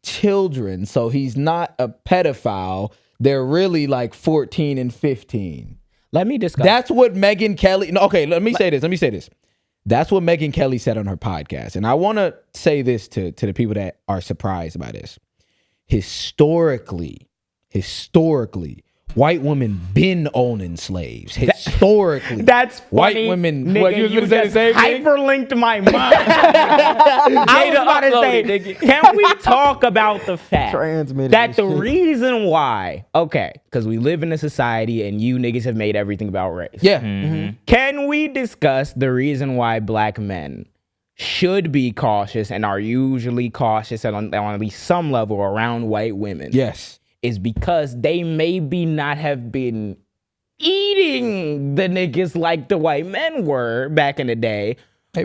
children. So he's not a pedophile. They're really like 14 and 15. Let me discuss. That's what Megyn Kelly. No, okay, let me say this. That's what Megyn Kelly said on her podcast. And I want to say this to the people that are surprised by this. Historically, white women been owning slaves. Historically. That's funny, white women. Nigga, What, you was you gonna say the just same thing? hyperlinked my mind. I was about to say, can we talk about the fact Transmitted that the shit. reason why, because we live in a society and you niggas have made everything about race. Yeah. Can we discuss the reason why black men should be cautious and are usually cautious on at least some level around white women? Yes. Is because they maybe not have been eating the niggas like the white men were back in the day.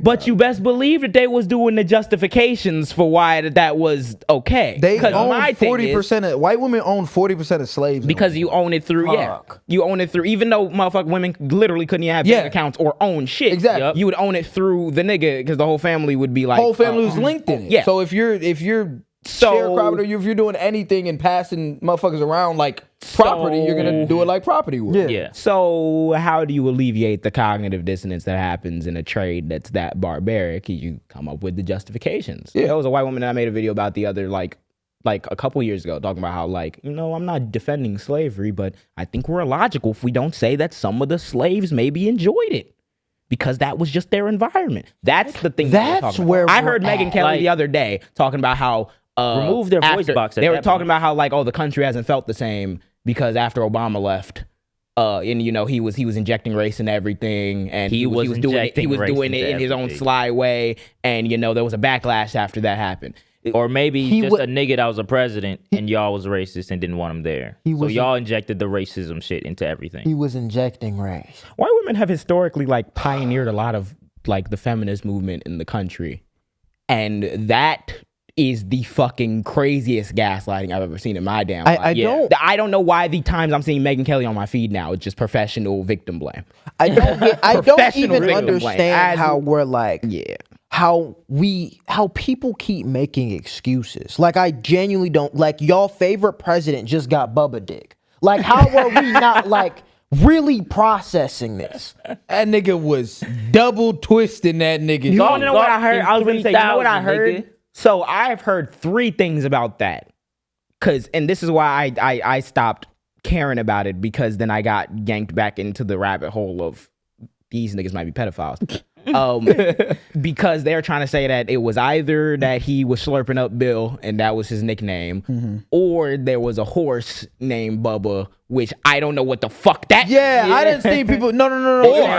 But you best believe that they was doing the justifications for why that was okay. They own my thing 40% of white women own 40% of slaves. because you own it through you own it through, even though motherfucking women literally couldn't even have bank accounts or own shit. Exactly. You would own it through the nigga because the whole family would be like Whole family was linked in it. Yeah. So if you're sharecropping, or if you're doing anything and passing motherfuckers around like property, you're gonna do it like property would. Yeah. So how do you alleviate the cognitive dissonance that happens in a trade that's that barbaric? You come up with the justifications. Yeah. There was a white woman that I made a video about the other like a couple years ago talking about how I'm not defending slavery, but I think we're illogical if we don't say that some of the slaves maybe enjoyed it because that was just their environment. That's the thing. That's where I heard we're Megyn at. Kelly the other day talking about how Remove their voice box at They were that talking point. about how the country hasn't felt the same because after Obama left, and he was injecting race in everything, and he was doing it in his own everything. sly way, and there was a backlash after that happened. Or maybe He just wa- a nigga that was a president and y'all was racist and didn't want him there. So was- y'all injected the racism shit into everything. He was injecting race. White women have historically pioneered a lot of the feminist movement in the country, and that is the fucking craziest gaslighting I've ever seen in my damn life. I don't know why the times I'm seeing Megyn Kelly on my feed now it's just professional victim blame. I don't Professional even victim blame. understand how we're Yeah. how people keep making excuses. I genuinely don't. Y'all favorite president just got Bubba dick. How are we not really processing this? That nigga was double twisting that nigga. You want to know what I heard? I was going to say, you know what I 3,000, heard? nigga. So I've heard three things about that. And this is why I stopped caring about it, because then I got yanked back into the rabbit hole of these niggas might be pedophiles. Because they're trying to say that it was either that he was slurping up Bill and that was his nickname, or there was a horse named Bubba, which I don't know what the fuck that I didn't see people. No.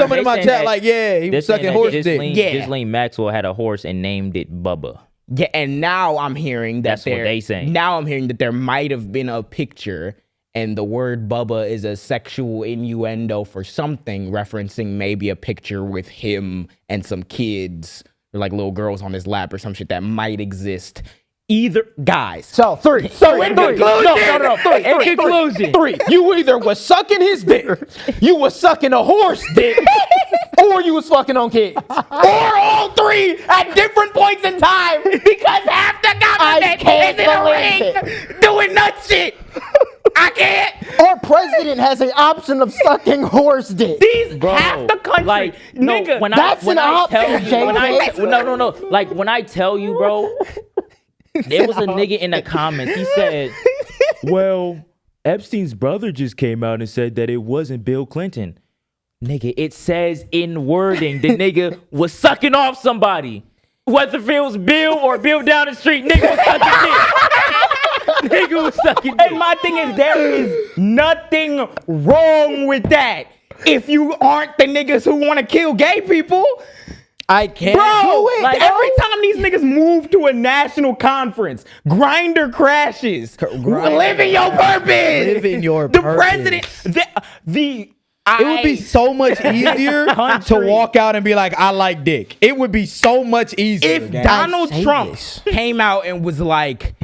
Somebody in my chat he was sucking horse dick. Ghislaine Maxwell had a horse and named it Bubba. Yeah, and now I'm hearing that That's what they saying. Now I'm hearing that there might have been a picture, and the word Bubba is a sexual innuendo for something, referencing maybe a picture with him and some kids, or little girls on his lap or some shit that might exist. Either guys. So three. In conclusion, Three. You either was sucking his dick, you was sucking a horse dick, or you was fucking on kids. or all three at different points in time, because half the government is in a ring doing nut shit. I can't. Our president has an option of sucking horse dick. Half the country, nigga. When that's when an I option, tell you, when I JK. no. When I tell you, bro, there was a nigga in the comments. He said, "Well, Epstein's brother just came out and said that it wasn't Bill Clinton." Nigga, it says in wording the nigga was sucking off somebody. Weatherfield's Bill or Bill down the street, nigga was sucking dick. Nigga was sucking dick. And my thing is, there is nothing wrong with that. If you aren't the niggas who want to kill gay people, I can't bro, do it. like every time these niggas move to a national conference, Grindr crashes. Living your purpose. Living your the purpose. president, It would be so much easier to walk out and be like, I like dick. It would be so much easier. if gang. Donald say Trump this. came out and was like,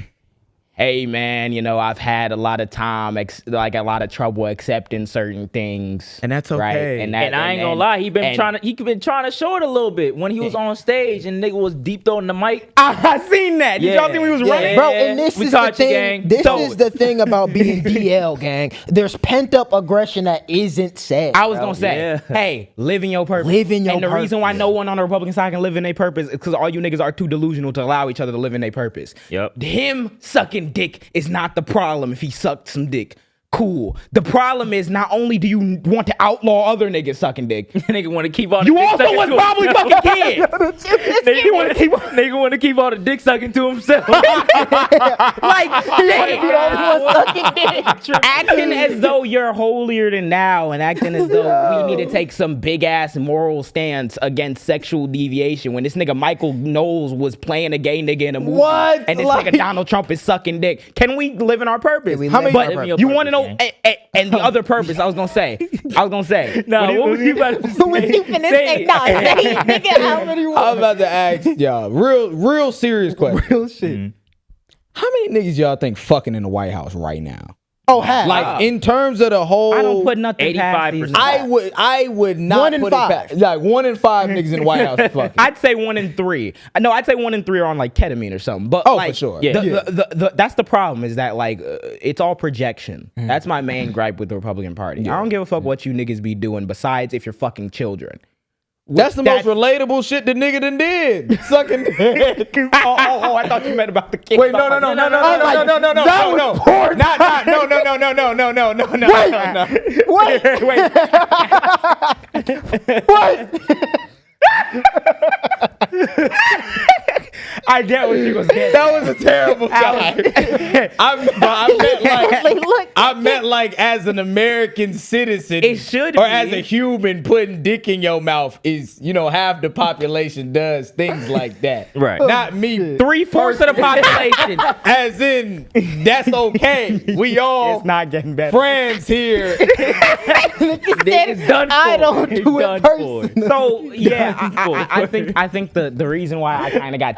hey man, you know, I've had a lot of time, like a lot of trouble accepting certain things, And that's okay. right? And I ain't gonna lie, he been trying to show it a little bit when he was on stage and nigga was deep throwing the mic. I seen that. Did y'all see when he was running? Bro, and this We is the caught you, thing. gang. This So- is the thing about being DL, gang. There's pent up aggression that isn't said. I was gonna say, yeah. hey, live in your purpose. Live in your And the reason why purpose. no one on the Republican side can live in their purpose is because all you niggas are too delusional to allow each other to live in their purpose. Yep. Him sucking dick is not the problem if he sucked some dick. Cool. The problem is not only do you want to outlaw other niggas sucking dick, Nigga want to keep all the you dick also sucking was to him. probably fucking kids. Nigga want to keep nigga want to keep all the dick sucking to himself. Like, True. acting as though you're holier than thou and acting as though we need to take some big ass moral stance against sexual deviation when this nigga Michael Knowles was playing a gay nigga in a movie. What? And this Like- nigga Donald Trump is sucking dick. Can we live in our purpose? we How live many- in our But purpose. you want to know, gang. and the other purpose, I was gonna say. No, what was you about to say? What you finna say? No, say it, nigga. How many I'm about to ask y'all real serious question. Real shit. How many niggas y'all think fucking in the White House right now? Oh, half. Like in terms of the whole, I don't put nothing past 85%. these. I would not 1 in put 5. it past. Like 1 in 5 niggas in the White House fucking. I'd say 1 in 3. No, I'd say 1 in 3 are on like ketamine or something. But Oh, like, for sure. Yeah. that's the problem is that like it's all projection. That's my main gripe with the Republican Party. I don't give a fuck what you niggas be doing besides if you're fucking children. That's the most relatable shit the nigga done did. Sucking dick. Oh, I thought you meant about the kids. Wait, no. Not, I get what you was getting. That was a terrible time. I meant like as an American citizen, It should or be. as a human, putting dick in your mouth is, half the population does things like that. Right. Not me. 3/4 of the population. As in, that's okay. We all It's not getting better. friends here. It's done for. I don't It's do it done personally. for. So yeah, I think the reason why I kind of got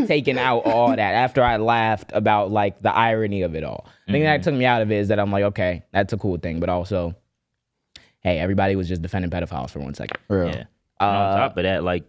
taken out of all that after I laughed about like the irony of it all. The thing that took me out of it is that I'm like, okay, that's a cool thing, but also, hey, everybody was just defending pedophiles for 1 second. Real. Yeah. And on top of that, like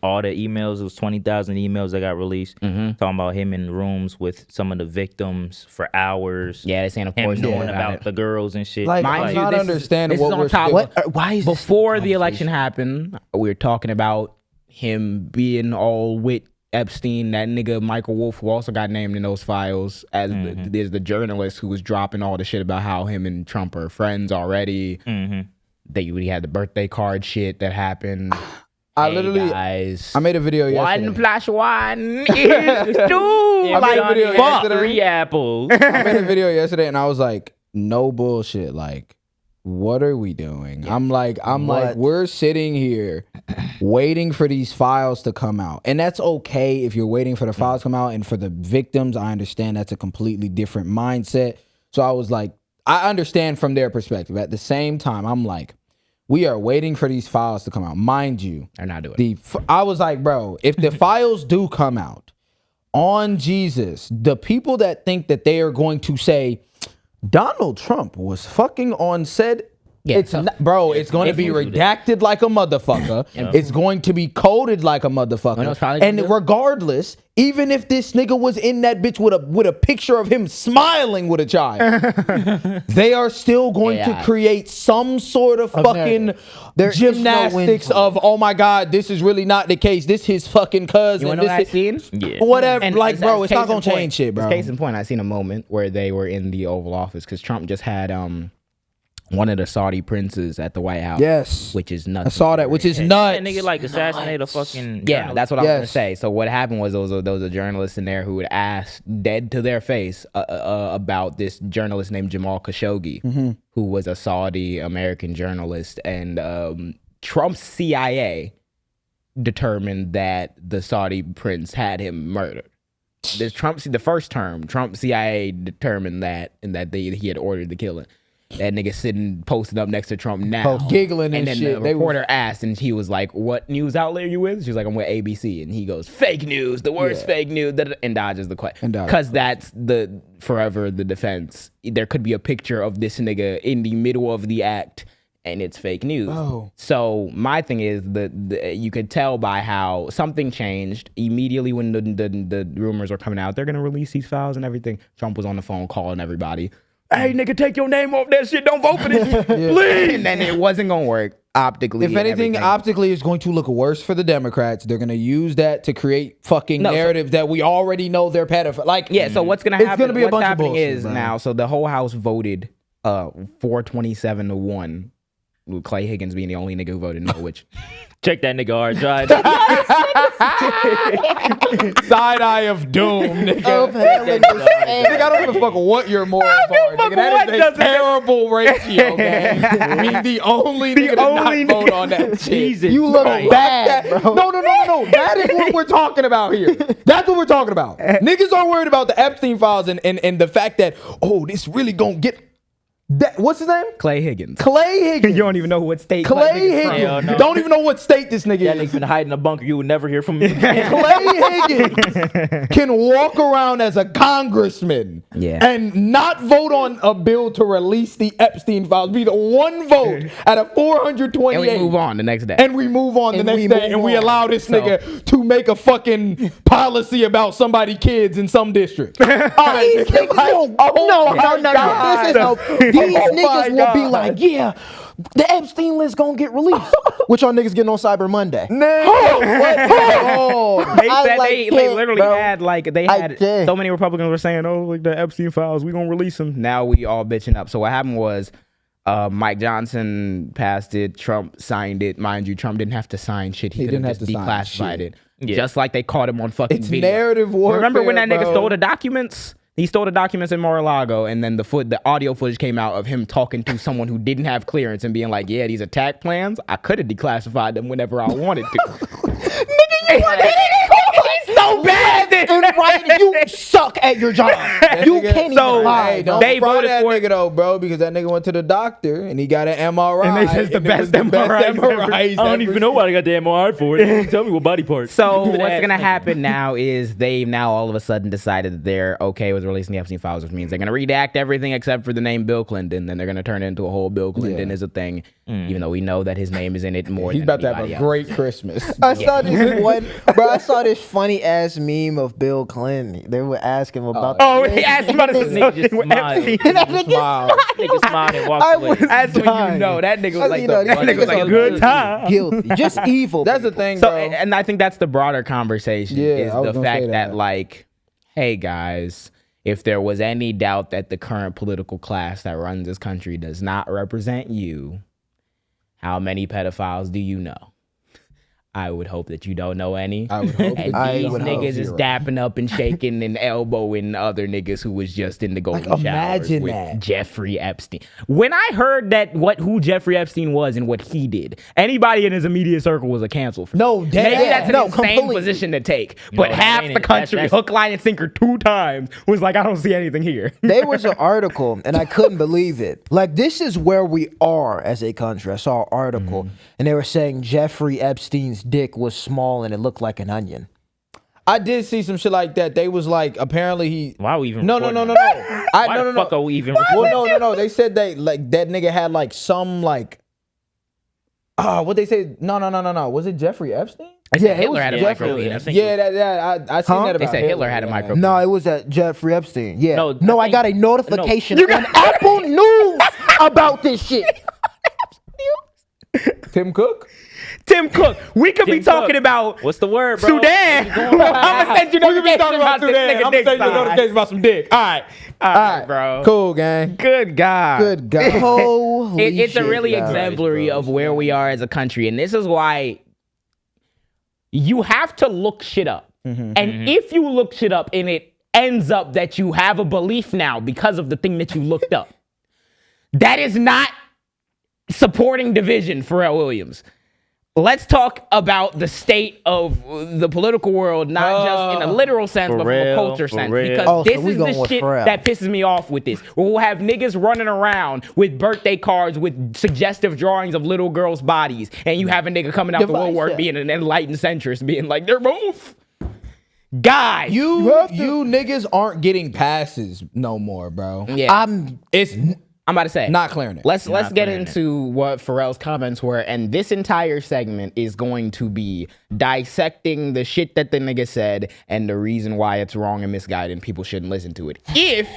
all the emails, it was 20,000 emails that got released talking about him in rooms with some of the victims for hours. Yeah, they're saying of Him course knowing about about it. the girls and shit. Like, Mind I'm you, not this is- understanding this is what on we're top still- of- Why is this Before the election happened, we were talking about him being all with Epstein, that nigga Michael Wolff, who also got named in those files as there's the journalist who was dropping all the shit about how him and Trump are friends already. We had the birthday card shit that happened. I Hey, literally, guys, I made a video yesterday. 1 plus 1 is 2. I made a video fuck yesterday. 3 apples. I made a video yesterday and I was like, no bullshit. Like, what are we doing? I'm like, we're sitting here waiting for these files to come out. And that's okay if you're waiting for the files to come out. And for the victims, I understand that's a completely different mindset. So I was like, I understand from their perspective. At the same time, I'm like, we are waiting for these files to come out. Mind you, They're not doing it. I was like, bro, if the files do come out on Jesus, the people that think that they are going to say Donald Trump was fucking on said, Yeah, it's so- not, bro, it's going to be redacted like a motherfucker. It's going to be coded like a motherfucker. know what's probably gonna And do? regardless, even if this nigga was in that bitch with a picture of him smiling with a child, they are still going to AI. create some sort of fucking There is no gymnastics win of, oh my God, this is really not the case. This his fucking cousin. You wanna know This what I is- seen? Yeah. Whatever. And Like, as bro, it's case not in gonna point- change shit, bro. as case in point, I seen a moment where they were in the Oval Office because Trump just had one of the Saudi princes at the White House. Yes. Which is nuts. I saw that, which is nuts. That nigga like assassinate a fucking. Yeah, that's what I was gonna Yes. say. So what happened was there was a journalist in there who would ask, dead to their face, about this journalist named Jamal Khashoggi, who was a Saudi American journalist, and Trump's CIA determined that the Saudi prince had him murdered. The first term, Trump CIA determined that, and that he had ordered the killing. That nigga sitting posted up next to Trump now, giggling and then shit. the reporter asked, and he was like, "What news outlet are you with?" She was like, "I'm with ABC," and he goes, "Fake news, the worst fake news," and dodges the question because that's forever the defense. There could be a picture of this nigga in the middle of the act, and it's fake news. Oh. So my thing is you could tell by how something changed immediately when the rumors were coming out. They're gonna release these files and everything. Trump was on the phone calling everybody. Hey, nigga, take your name off that shit. Don't vote for this shit, please. And then it wasn't gonna work optically. If anything, optically is going to look worse for the Democrats. They're going to use that to create fucking narratives that we already know they're pedophile. Like, yeah. So what's gonna happen? It's gonna be a bunch of bullshit, is now. So the whole House voted 427-1. With Clay Higgins being the only nigga who voted no, which Check that nigga hard drive. side eye of doom, nigga. Of hell in this air. Nigga, I don't give a fuck what your moral are, nigga. That is a terrible ratio, man. Being the only nigga to not vote on that shit. Jesus. You look Christ. bad, bro. No. That is what we're talking about here. That's what we're talking about. Niggas are worried about the Epstein files and the fact that, oh, this really gonna get... what's his name? Clay Higgins. Clay Higgins. You don't even know what state Clay Higgins from. Higgins. no. Don't even know what state this nigga That is. nigga's been hiding in a bunker. You would never hear from him. Clay Higgins can walk around as a congressman and not vote on a bill to release the Epstein files. Be the one vote out of 428. And we move on the next day. And we move on the next day, and we allow this nigga to make a fucking policy about somebody's kids in some district. All right, These niggas no. These niggas will be like, yeah, the Epstein list gonna get released. Which y'all niggas getting on Cyber Monday? They said they literally bro. had so many Republicans were saying, oh, like the Epstein files, we gonna release them. Now we all bitching up. So what happened was Mike Johnson passed it, Trump signed it. Mind you, Trump didn't have to sign shit. He could have just declassified it. Yeah. Just like they caught him on fucking It's video. narrative warfare. Remember when that nigga bro. stole the documents? He stole the documents in Mar-a-Lago, and then the audio footage came out of him talking to someone who didn't have clearance and being like, yeah, these attack plans, I could have declassified them whenever I wanted to. He's so bad. You suck at your job. You can't even lie. Hey, don't They fry voted that for nigga though, bro, because that nigga went to the doctor and he got an MRI. And they said it's the best MRI I don't even know why I got the MRI for it. Tell me what body part. So what's going to happen now is they've now all of a sudden decided that they're okay with releasing the Epstein files, which means they're going to redact everything except for the name Bill Clinton. Then they're going to turn it into a whole Bill Clinton is a thing, even though we know that his name is in it more He's than about to have anybody a else. great Christmas. I saw this one, bro. I saw this funny ass meme of Bill Clinton. They were asking him about. He asked him about his Nigga just association with smiled. Epstein. Nigga smiled and walked away. That's when you know that nigga was like, You know, that nigga was like, good time. guilty, just evil. That's the thing, So, bro. and I think that's the broader conversation is I was the gonna fact say that, like, hey guys, if there was any doubt that the current political class that runs this country does not represent you, how many pedophiles do you know? I would hope that you don't know any. I would hope And that these you don't know niggas is zero. dapping up and shaking and elbowing other niggas who was just in the golden showers imagine with that. Jeffrey Epstein. When I heard that who Jeffrey Epstein was and what he did, anybody in his immediate circle was a cancel for No, maybe dead that's an ass. insane completely. position to take. But No, half that the ain't- country, that's- hook, line, and sinker 2 times, was like, I don't see anything here. There was an article, and I couldn't believe it. Like, this is where we are as a country. I saw an article, and they were saying Jeffrey Epstein's dick was small and it looked like an onion. I did see some shit like that. They was like, apparently he. Why are we even No. recording Why the fuck are we even Well, recording? no. They said they like that nigga had like some like. What they say? No. Was it Jeffrey Epstein? I said Hitler had a Jeffrey. micropenis. I think Yeah, I seen that They about said Hitler had a yeah. micropenis. No, it was at Jeffrey Epstein. Yeah. No, I got a notification You got- on Apple News about this shit. Tim Cook. Tim Cook. We could be Tim talking Cook. about What's the word, bro? Sudan. I'm gonna send you notification about this nigga I'm dick gonna send you size. notifications about some dick. All right, bro. Cool, gang. Good God. Good God. Holy It's a shit, really guys. exemplary of where we are as a country, and this is why you have to look shit up. And if you look shit up and it ends up that you have a belief now because of the thing that you looked up, that is not supporting division, Pharrell Williams. Let's talk about the state of the political world, not just in a literal sense, but from a culture sense. Because this we is going the with shit Pharrell. that pisses me off with this. We'll have niggas running around with birthday cards with suggestive drawings of little girls' bodies, and you have a nigga coming out the woodwork being an enlightened centrist, being like, they're both. Guys. You niggas aren't getting passes no more, bro. Yeah. I'm about to say. Not clearing it. Let's get into what Pharrell's comments were, and this entire segment is going to be dissecting the shit that the nigga said and the reason why it's wrong and misguided and people shouldn't listen to it. If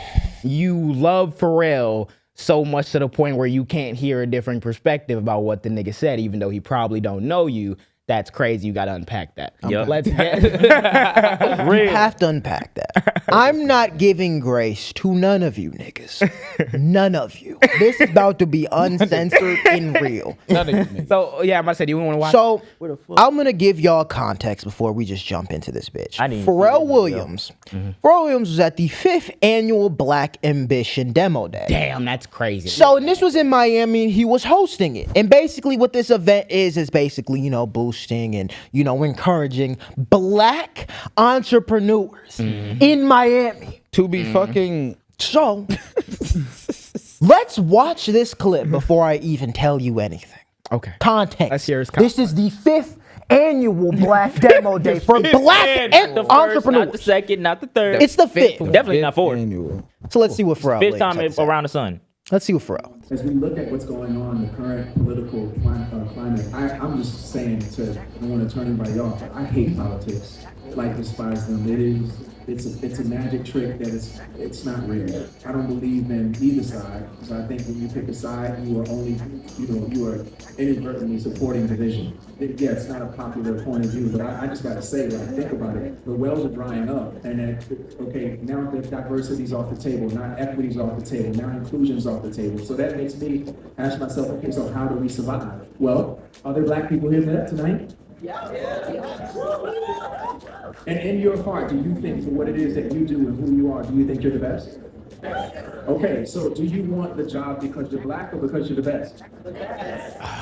you love Pharrell so much to the point where you can't hear a different perspective about what the nigga said, even though he probably don't know you, that's crazy. You got to unpack that. Let's get You have to unpack that. I'm not giving grace to none of you niggas. None of you. This is about to be uncensored and real. None of you niggas. So, yeah, I'm about to say, do you want to watch? So, I'm going to give y'all context before we just jump into this bitch. Pharrell Williams. Pharrell Williams was at the 5th annual Black Ambition Demo Day. Damn, that's crazy. So, and this was in Miami, and he was hosting it. And basically what this event is basically, boosting and, encouraging Black entrepreneurs in Miami. To be fucking... So, let's watch this clip before I even tell you anything. Okay. Context. Let's hear his This is the 5th annual Black Demo Day for Black entrepreneurs. Not the second, not the third. It's the 5th. Definitely not fourth. Annual. So let's see what Pharrell Fifth time Williams had to say. around the sun. Let's see what Pharrell. As we look at what's going on in the current political climate, I'm just saying I don't want to turn anybody off, but I hate politics. Like despise them. It's a magic trick that it's not real. I don't believe in either side, because I think when you pick a side, you are only, you are inadvertently supporting division. Yeah, it's not a popular point of view, but I just gotta say, think about it. The wells are drying up, and now the diversity's off the table, now equity's off the table, now inclusion's off the table. So that makes me ask myself, okay, so how do we survive? Well, are there Black people here tonight? And in your heart, do you think for what it is that you do and who you are, do you think you're the best? Okay, so do you want the job because you're Black or because you're the best?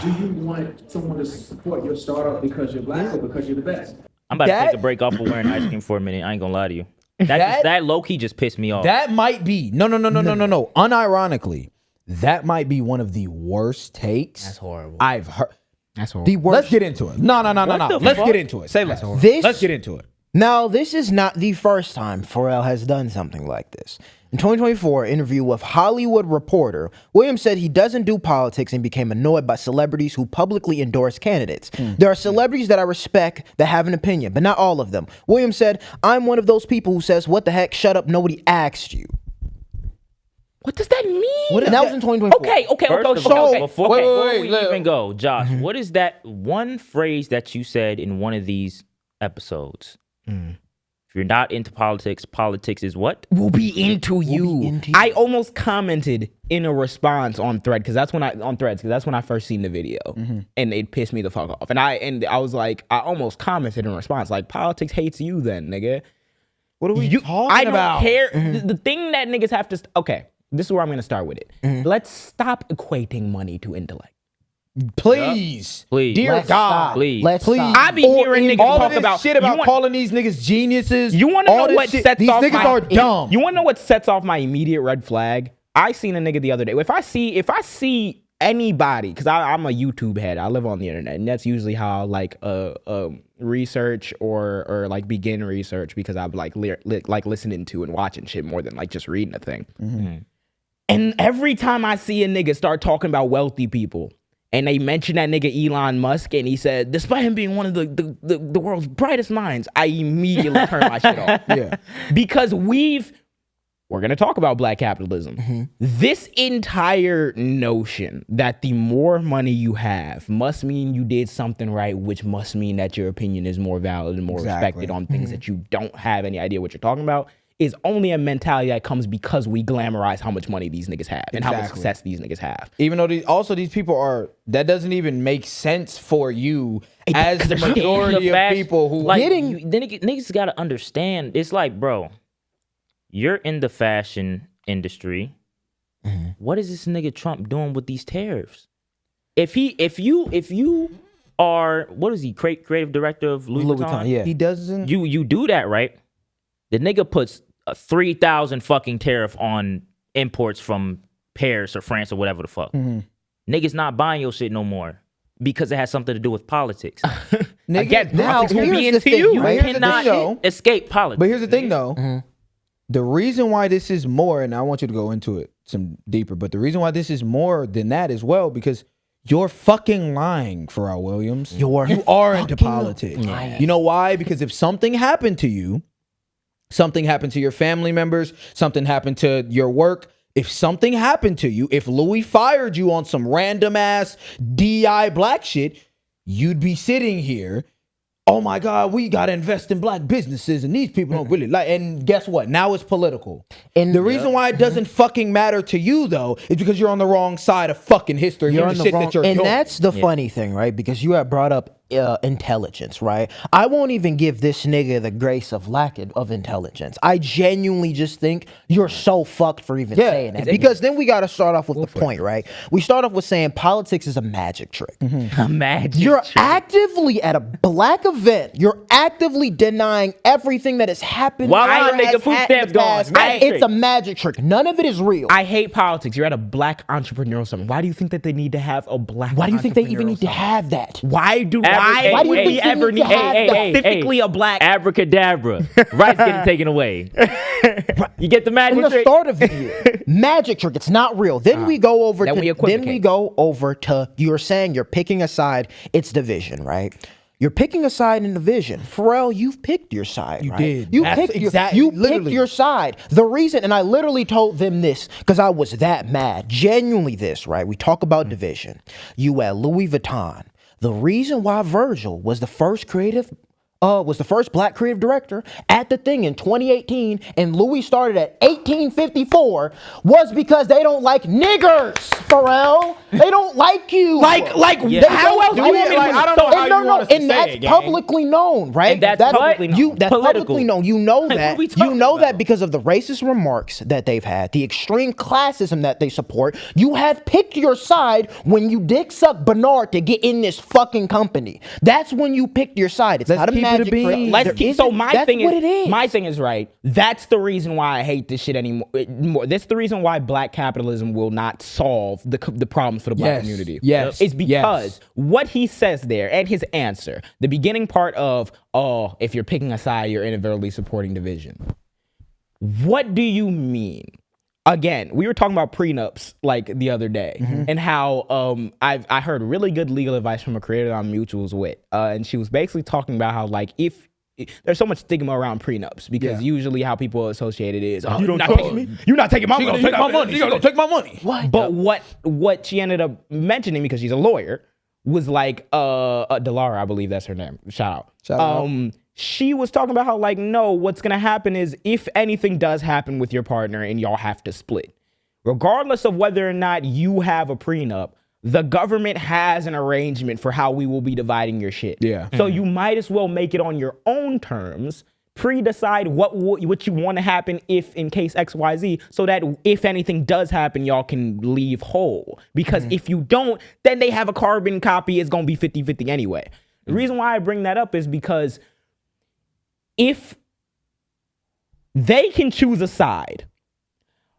Do you want someone to support your startup because you're Black or because you're the best? I'm about to take a break off of wearing ice cream for a minute. I ain't gonna lie to you. That low-key just pissed me off. That might be... No. Unironically, that might be one of the worst takes That's horrible. I've heard. That's horrible. The worst. Let's get into it. No. Let's get into it. Say less. Let's get into it. Now, this is not the first time Pharrell has done something like this. In 2024 interview with Hollywood Reporter, Williams said he doesn't do politics and became annoyed by celebrities who publicly endorse candidates. There are celebrities that I respect that have an opinion, but not all of them. Williams said, I'm one of those people who says, what the heck, shut up, nobody asked you. What does that mean? And that was in 2024. Okay. Before wait, we even go, Josh, what is that one phrase that you said in one of these episodes? If you're not into politics, politics is what? Will be into you. I almost commented in a response on Thread because that's when I first seen the video, and it pissed me the fuck off. And I was like, I almost commented in response like, politics hates you, then, nigga. What are we talking I don't about? care. The thing that niggas have to. Okay, this is where I'm gonna start with it. Let's stop equating money to intellect. Please. Please. Dear God. Please. Please. I be hearing niggas all talk of this about shit about calling these niggas geniuses. You want to know what sets these off niggas are dumb. You want to know what sets off my immediate red flag? I seen a nigga the other day. If I see anybody, because I'm a YouTube head, I live on the internet, and that's usually how I like research or like begin research, because I'm like listening to and watching shit more than like just reading a thing. And every time I see a nigga start talking about wealthy people, and they mention that nigga Elon Musk, and he said, despite him being one of the world's brightest minds, I immediately turn my shit off. Yeah. Because we're going to talk about black capitalism. Mm-hmm. This entire notion that the more money you have must mean you did something right, which must mean that your opinion is more valid and more respected on things that you don't have any idea what you're talking about, is only a mentality that comes because we glamorize how much money these niggas have and how much success these niggas have. Even though these people are, that doesn't even make sense for you as the majority of people who like, niggas got to understand. It's like, bro, you're in the fashion industry. What is this nigga Trump doing with these tariffs? If you are, what is he, creative director of Louis Vuitton? Yeah, he doesn't. You do that, right? The nigga puts a 3,000 fucking tariff on imports from Paris or France or whatever the fuck. Niggas not buying your shit no more because it has something to do with politics. Again, now, politics will be here's the into you. thing, You right? cannot escape politics. But here's the thing, though. The reason why this is more, and I want you to go into it some deeper, but the reason why this is more than that as well, because you're fucking lying, Pharrell Williams. You are into politics. You know why? Because if something happened to you, something happened to your family members, something happened to your work, if something happened to you, if Louis fired you on some random ass DI black shit, you'd be sitting here, oh my God, we got to invest in black businesses and these people don't really like, and guess what? Now it's political. And the reason why it doesn't fucking matter to you though, is because you're on the wrong side of fucking history. You're on the wrong, and doing. that's the funny thing, right? Because you have brought up intelligence, right? I won't even give this nigga the grace of lack of intelligence. I genuinely just think you're so fucked for even saying that. Because then we got to start off with the point, right? We start off with saying politics is a magic trick. A magic You're trick. actively at a black event. You're actively denying everything that has happened. Why nigga food stamps gone? It's a magic trick. None of it is real. I hate politics. You're at a black entrepreneurial summit. Why do you think that they need to have a black? Why do you think they even need to have that? Why do Why do you think we they ever need need to have specifically a black? Abracadabra. Rights getting taken away. You get the In magic the trick? start of the year, magic trick. It's not real. Then we go over to. You're saying you're picking a side. It's division, right? You're picking a side in division. Pharrell, you've picked your side. You did. You That's picked exactly- you literally. picked your side. The reason, and I literally told them this because I was that mad. Genuinely, this right. We talk about division. You at Louis Vuitton. The reason why Virgil was the first black creative director at the thing in 2018 and Louis started at 1854 was because they don't like niggers, Pharrell. They don't like you. How else do you want me to I don't know how you want us to and say that's it, gang. publicly known, right? And that's publicly known. That's Political. publicly known. You know Like, what that. are we talking You know that about? because of the racist remarks that they've had, the extreme classism that they support. You have picked your side when you dick suck Bernard to get in this fucking company. That's when you picked your side. It's not a keep it a magic bean. trick. Let's There keep. isn't- So my that's thing what it is. My thing is right. That's the reason why I hate this shit anymore. That's the reason why black capitalism will not solve the problems for the black Yes. community. Yes. It's because Yes. what he says there and his answer, the beginning part of, oh, if you're picking a side, you're inadvertently supporting division. What do you mean? Again, we were talking about prenups like the other day and how I heard really good legal advice from a creator I'm mutuals with. And she was basically talking about how like if there's so much stigma around prenups because usually how people associate it is, oh, you're not taking me. You're not taking my money. Take my money. She's gonna take my money. But what she ended up mentioning, because she's a lawyer, was like Delara, I believe that's her name. Shout out. She was talking about how like, no, what's gonna happen is if anything does happen with your partner and y'all have to split, regardless of whether or not you have a prenup, the government has an arrangement for how we will be dividing your shit. Yeah. So you might as well make it on your own terms, pre-decide what you want to happen if in case XYZ, so that if anything does happen, y'all can leave whole. Because if you don't, then they have a carbon copy. It's going to be 50-50 anyway. The reason why I bring that up is because if they can choose a side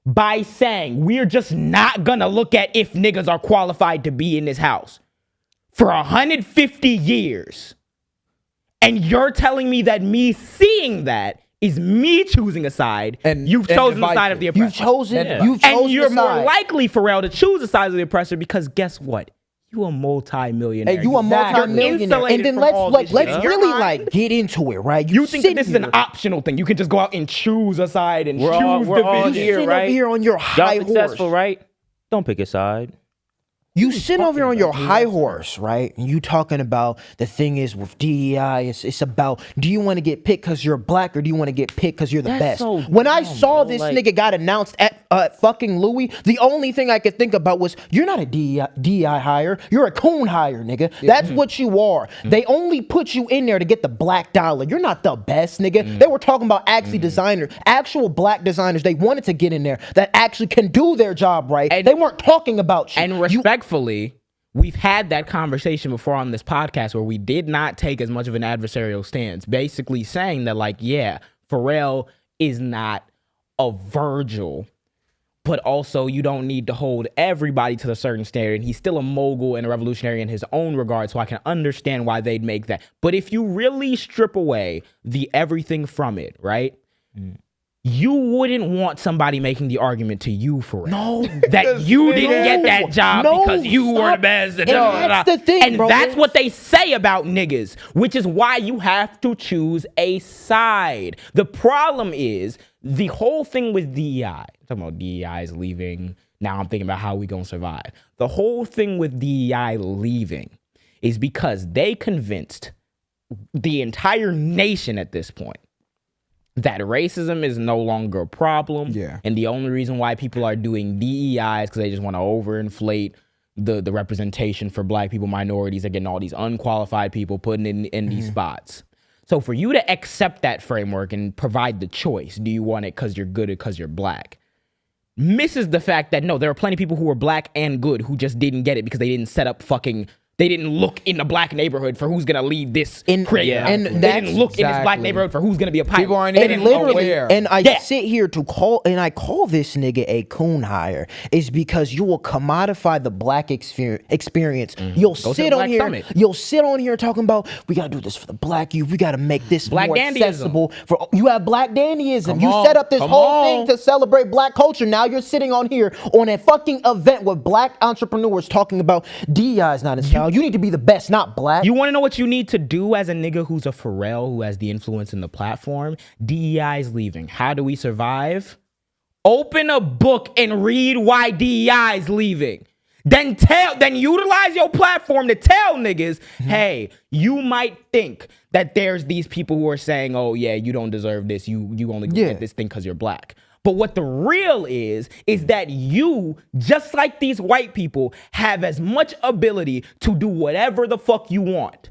by saying we're just not gonna look at if niggas are qualified to be in this house for 150 years, and you're telling me that me seeing that is me choosing a side, and you've chosen the side of the oppressor. You've chosen and you're the more side. likely, Pharrell, to choose the side of the oppressor because guess what? You a multi-millionaire. Hey, you a multi-millionaire, insulated and then from let's all like this let's shit. really You're like get into it, right? You think that this is an here. optional thing? You can just go out and choose a side and We're choose all division. here, sitting right? over here on your Y'all high successful, horse. right? Don't pick a side. You sitting over here on your high horse, right? And you talking about the thing is with DEI, it's about, do you want to get picked because you're black or do you want to get picked because you're the That's best? so When I dumb, saw bro. this Like- nigga got announced at fucking Louis, the only thing I could think about was, you're not a DEI hire, you're a coon hire, nigga. That's what you are. They only put you in there to get the black dollar. You're not the best, nigga. They were talking about actually designers, actual black designers they wanted to get in there that actually can do their job right. And- they weren't talking about you. And respectfully, we've had that conversation before on this podcast where we did not take as much of an adversarial stance, basically saying that, like, yeah, Pharrell is not a Virgil, but also you don't need to hold everybody to a certain standard. He's still a mogul and a revolutionary in his own regard, so I can understand why they'd make that. But if you really strip away the everything from it, right? You wouldn't want somebody making the argument to you for it. No. That you didn't get that job No, because you were the stop. best. And that's the thing, and bro. that's what they say about niggas, which is why you have to choose a side. The problem is the whole thing with DEI. I'm talking about DEI is leaving. Now I'm thinking about how we gonna survive. The whole thing with DEI leaving is because they convinced the entire nation at this point that racism is no longer a problem. Yeah. And the only reason why people are doing DEI is because they just want to overinflate the representation for black people, minorities. They're getting all these unqualified people putting in these spots. So for you to accept that framework and provide the choice, do you want it because you're good or because you're black, misses the fact that no, there are plenty of people who are black and good who just didn't get it because they didn't set up they didn't look in the black neighborhood for who's gonna lead this creative. and They that's didn't look in this black exactly. neighborhood for who's gonna be a pilot. People aren't They even didn't look in literally, aware. and I Yeah. sit here to call this nigga a coon hire is because you will commodify the black experience. You'll to sit the on Black here. Summit. You'll sit on here talking about we gotta do this for the black youth. We gotta make this Black more dandyism. accessible. For you have black dandyism. Come You on, set up this come whole thing on. to celebrate black culture. Now you're sitting on here on a fucking event with black entrepreneurs talking about DEI is not a style. You need to be the best, not black. You want to know what you need to do as a nigga who's a Pharrell, who has the influence in the platform? DEI is leaving. How do we survive? Open a book and read why DEI is leaving. Then utilize your platform to tell niggas, hey, you might think that there's these people who are saying, oh yeah, you don't deserve this. You only get this thing because you're black. But what the real is that you, just like these white people, have as much ability to do whatever the fuck you want.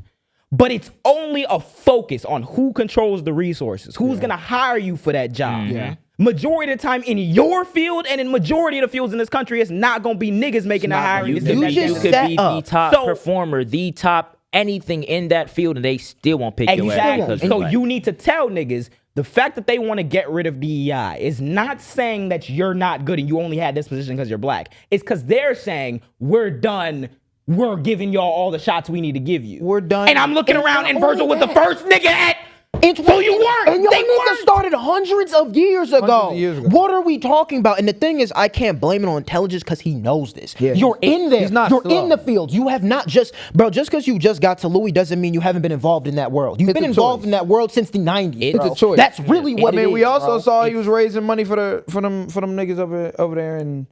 But it's only a focus on who controls the resources, who's gonna hire you for that job. Yeah. Majority of the time in your field and in majority of the fields in this country, it's not gonna be niggas making the hiring. You decisions. just could set be up. the top So- performer, the top anything in that field, and they still won't pick your ass. Exactly. because So black. you need to tell niggas the fact that they want to get rid of DEI is not saying that you're not good and you only had this position because you're black. It's because they're saying we're done. We're giving y'all all the shots we need to give you. We're done. And I'm looking It's around not and Virgil only was the that. first nigga at. So you weren't. And your They niggas weren't. started hundreds of years ago. of years ago. What are we talking about? And the thing is, I can't blame it on intelligence because he knows this. Yeah. You're in there. He's not You're slow. in the field. You have not just because you just got to Louis doesn't mean you haven't been involved in that world. You've It's been a involved choice. in that world since the 90s. It's bro. a choice. That's really what I mean, it we is, also bro. saw he was raising money for them niggas over there in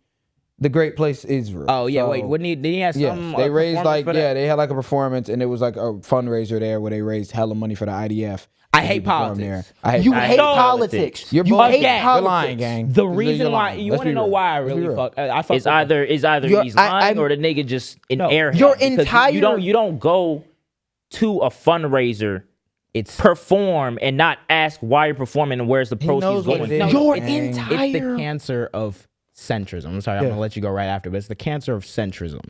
the great place Israel. Oh yeah, So, wait. Did he have Yeah, some? they raised performance for that? they had like a performance, and it was like a fundraiser there where they raised hella money for the IDF. I And hate he performed politics. there. I hate You politics. hate So- politics. You're you bullshit. hate Again, You're politics. lying, gang. The You're reason why lying. you Let's want to be know real. why I Let's be really real. fuck. I fuck It's with either he's lying or the nigga just an airhead. Your Because entire- you don't go to a fundraiser, It's perform and not ask why you're performing and where's the proceeds knows what going. it is. Your Gang. entire It's the cancer of centrism. I'm sorry, I'm gonna let you go right after, but it's the cancer of centrism.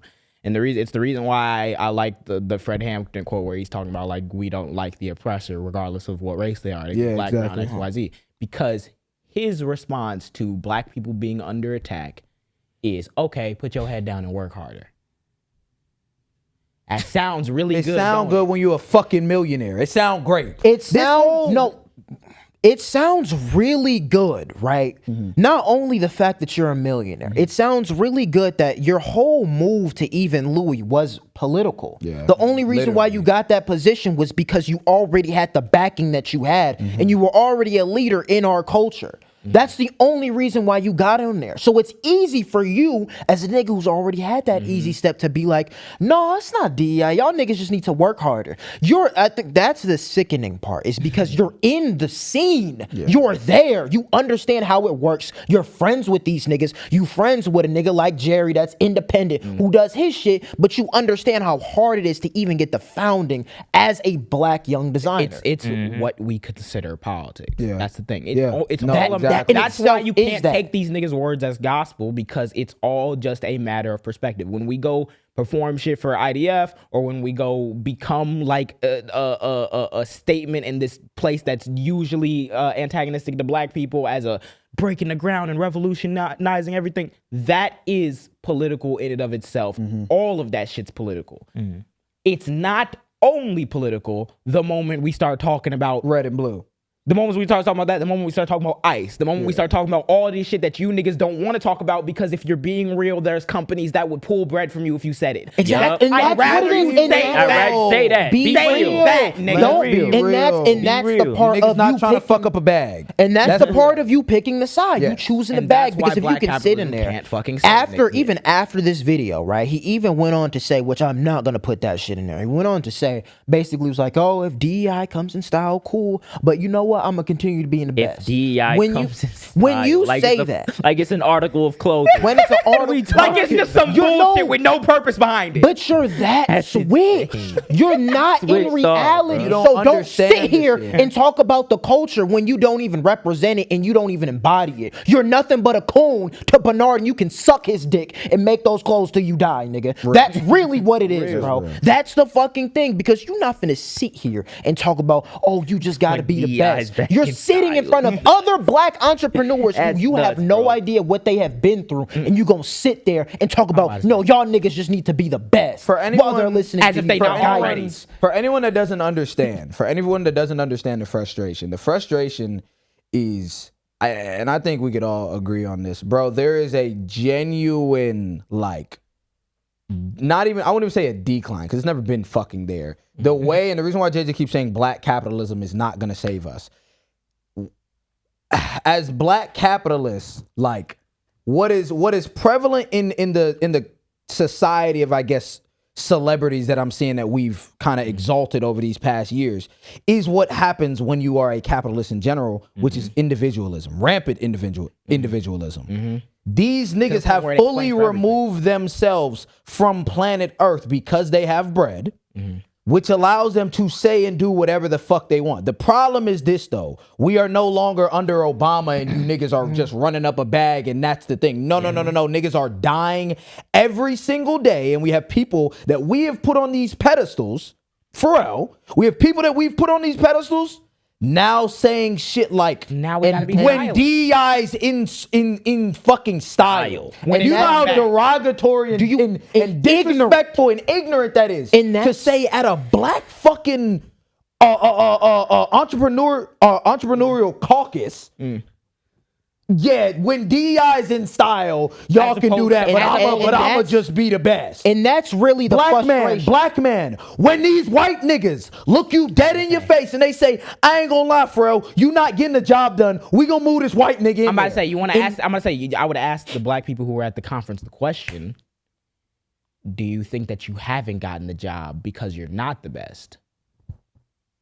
And it's the reason why I like the Fred Hampton quote where he's talking about like we don't like the oppressor regardless of what race they are. They Yeah, black, exactly. brown, X, Y, Z. Because his response to black people being under attack is okay, put your head down and work harder. That sounds really It good. sound don't good when you're a fucking millionaire. It sound great. It's now no. it sounds really good, right? Not only the fact that you're a millionaire, it sounds really good that your whole move to even Louis was political. Yeah, the only reason why you got that position was because you already had the backing that you had, and you were already a leader in our culture. That's the only reason why you got on there. So it's easy for you as a nigga who's already had that easy step to be like, no, it's not DEI. Y'all niggas just need to work harder. I think that's the sickening part, is because you're in the scene. You're there. You understand how it works. You're friends with these niggas. You friends with a nigga like Jerry that's independent, who does his shit, but you understand how hard it is to even get the founding as a black young designer. It's what we consider politics. Yeah. That's the thing. Exactly. That's why you can't take these niggas' words as gospel, because it's all just a matter of perspective. When we go perform shit for IDF, or when we go become like a statement in this place that's usually antagonistic to black people as a breaking the ground and revolutionizing everything, that is political in and of itself. All of that shit's political. It's not only political the moment we start talking about red and blue. The moment we start talking about that, the moment we start talking about ICE, the moment we start talking about all this shit that you niggas don't want to talk about, because if you're being real, there's companies that would pull bread from you if you said it. Exactly. And I'd that's what rather it you is. say that. Be real. That, nigga. Don't Be and that's the part Niggas of not you trying to picking, fuck up a bag. and that's the part of you picking the side. Yeah. You choosing And the bag, that's why because if you black can sit in capitalism there can't fucking say after nigga. even after this video, right? He even went on to say, which I'm not gonna put that shit in there. He went on to say, basically was like, oh, if DEI comes in style, cool, but you know what? I'm gonna continue to be in the best. If DEI comes in style, when you like say it's that, like it's an article of clothing. when it's an article, Like it's just some bullshit with no purpose behind it. but you're that switch. You're not in Switched off, reality. bro. So don't understand sit here this shit. and talk about the culture when you don't even represent it and you don't even embody it. You're nothing but a coon to Bernard, and you can suck his dick and make those clothes till you die, nigga. That's really what it is, bro. That's the fucking thing, because you're not finna sit here and talk about, oh, you just gotta be the DEI is best. back You're in sitting in style. front of other black entrepreneurs who That's you have nuts, no bro. idea what they have been through, and you gonna sit there and talk about, no, y'all niggas just need to be the best For anyone- while they're listening as to if they you not for already. guidance. For anyone that doesn't understand, the frustration is, and I think we could all agree on this, bro. There is a genuine, like, not even, I wouldn't even say a decline, because it's never been fucking there. The way, and the reason why JJ keeps saying black capitalism is not gonna save us. As black capitalists, like, what is prevalent in the society of, I guess, celebrities that I'm seeing that we've kind of exalted over these past years, is what happens when you are a capitalist in general, which is individualism, rampant individualism. These niggas have where it fully explains removed themselves from planet Earth because they have bread, which allows them to say and do whatever the fuck they want. The problem is this, though. We are no longer under Obama and you niggas are just running up a bag, and that's the thing. No. Niggas are dying every single day, and we have people that we have put on these pedestals. Pharrell, we have people that we've put on these pedestals now saying shit like, Now we gotta be when silent. DEI's in fucking style. When And you know it's how back. derogatory and disrespectful and ignorant that is to say at a black fucking entrepreneurial caucus. Yeah, when DEI's in style, y'all can do that, but I'ma just be the best. And that's really the frustration. Black man, when these white niggas look you dead in your face and they say, I ain't gonna lie, Pharrell, you not getting the job done, we gonna move this white nigga in I'm about there. to say, you want to ask? I'm gonna say, I would ask the black people who were at the conference the question: do you think that you haven't gotten the job because you're not the best?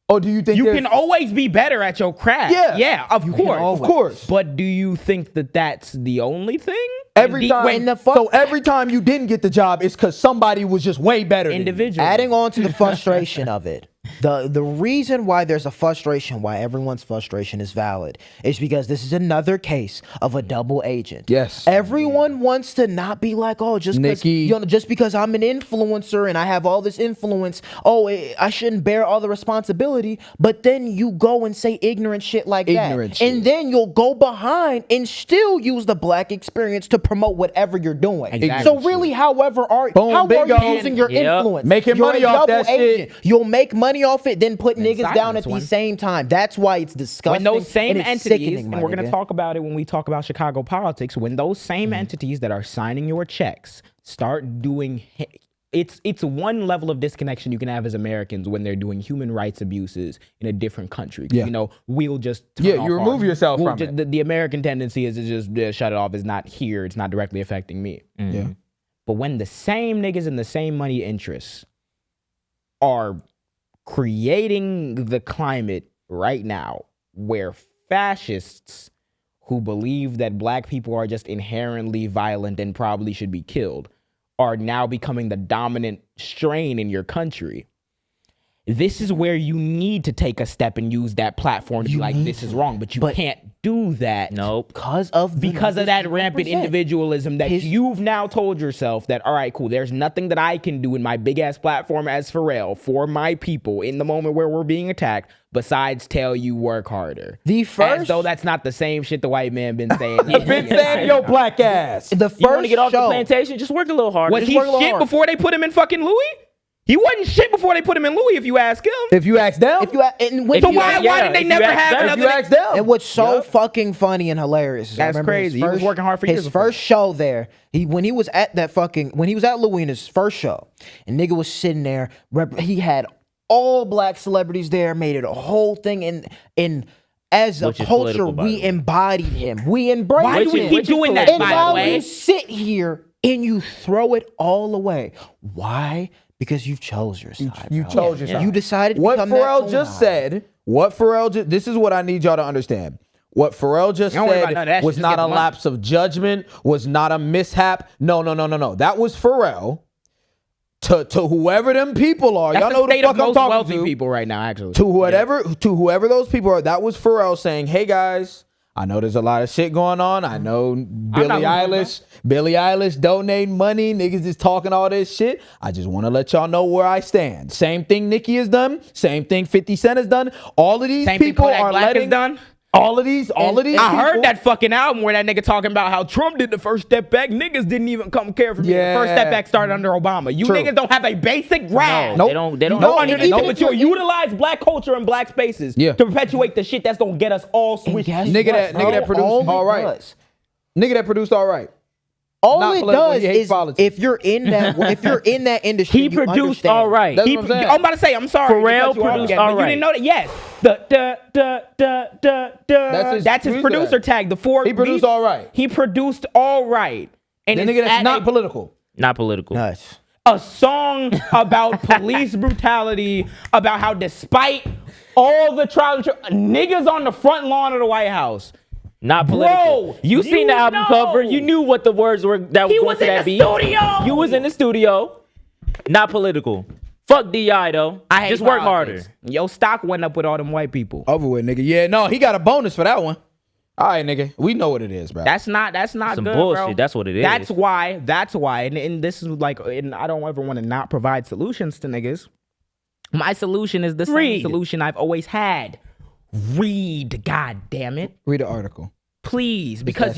Or do you think You can always be better at your craft? Yeah. of course, Of course. But do you think that that's the only thing? Every time you didn't get the job, it's because somebody was just way better than you. Individual. Adding on to the frustration of it, the reason why there's a frustration, why everyone's frustration is valid, is because this is another case of a double agent. Yes. Everyone wants to not be like, oh, just because I'm an influencer and I have all this influence, I shouldn't bear all the responsibility. But then you go and say ignorant shit like that. And then you'll go behind and still use the black experience to promote whatever you're doing. Exactly. So really, how are you using your influence? Making You're money a off double that shit. agent. You'll make money money off it, then put niggas down at silence one. the same time. That's why it's disgusting. When those same and it's entities, sickening, and my we're going to nigga. talk about it when we talk about Chicago politics, when those same entities that are signing your checks start doing, it's one level of disconnection you can have as Americans when they're doing human rights abuses in a different country. Yeah. You know, we'll just turn Yeah, off you remove yourself we'll from just, it. The American tendency is to just shut it off. It's not here. It's not directly affecting me. Yeah. But when the same niggas and the same money interests are creating the climate right now where fascists who believe that black people are just inherently violent and probably should be killed are now becoming the dominant strain in your country, this is where you need to take a step and use that platform to be like, this is wrong, but you can't do that. Nope. Because of That rampant individualism that you've now told yourself that, all right, cool, there's nothing that I can do in my big ass platform as Pharrell for my people in the moment where we're being attacked besides tell you work harder. The first, As though that's not the same shit the white man been saying. Been saying your black ass. the You want first to get off the show, plantation? Just work a little harder. Was Just he work a little shit harder. before they put him in fucking Louis? He wasn't shit before they put him in Louis, if you ask him. If you ask them, if you and when So you why yeah, did they if never you ask have them, another? if you ask them, And what's so fucking funny and hilarious is I That's remember crazy. his He was working hard for years His before. first show there, when he was at Louis in his first show, and nigga was sitting there. He had all black celebrities there, made it a whole thing, and as a Which is culture, political, by the we way. embodied him. We embraced Why do we him. keep doing that, And by while the way? you sit here and you throw it all away, why? Because you chose your side. you bro. chose your side. You decided to what become that Pharrell just tone-high. said. This is what I need y'all to understand. What Pharrell just Don't worry about none of that said shit, was just not get a the money. lapse of judgment, was not a mishap. No. That was Pharrell to whoever them people are. That's Y'all the know who the state of fuck I'm most talking wealthy to. people right now, actually. To whoever those people are, that was Pharrell saying, "Hey guys, I know there's a lot of shit going on. I know Billie Eilish donating money. Niggas is talking all this shit. I just want to let y'all know where I stand. Same thing Nicki has done. Same thing 50 Cent has done. All of these Same thing people Kodak are Black has letting done. all of these. I people, heard that fucking album where that nigga talking about how Trump did the first step back. Niggas didn't even come care for me. Yeah. The first step back started under Obama. You True. niggas don't have a basic rag. Nope. They don't. No, have anything. but you'll utilize black culture and black spaces Yeah. to perpetuate the shit that's gonna get us all switched. Nigga that produced all right. Nigga that produced all right. All Not it political, does he hates is politics. if you're in that industry, He you produced understand. all right. That's what I'm saying. I'm about to say, I'm sorry. Pharrell to cut you off produced again, all but you right. didn't know that? Yes. That's his producer tag. The four. He produced all right. He produced all right. And The it's nigga that's at not a- political. Not political. Nuts. a song about police brutality, about how despite all the trial and niggas on the front lawn of the White House. Not political. Bro, you seen the album know. cover. You knew what the words were that He was was going to in that the beat. studio. You was in the studio. Not political. Fuck DI though. I hate Just work politics. harder. Your stock went up with all them white people. Over with, nigga. Yeah, no, he got a bonus for that one. All right, nigga. We know what it is, bro. That's not Some good, bullshit. bro. That's what it is. That's why, and this is like, and I don't ever want to not provide solutions to niggas. My solution is the same Read. solution I've always had. Read, god damn it. Read the article. Please, because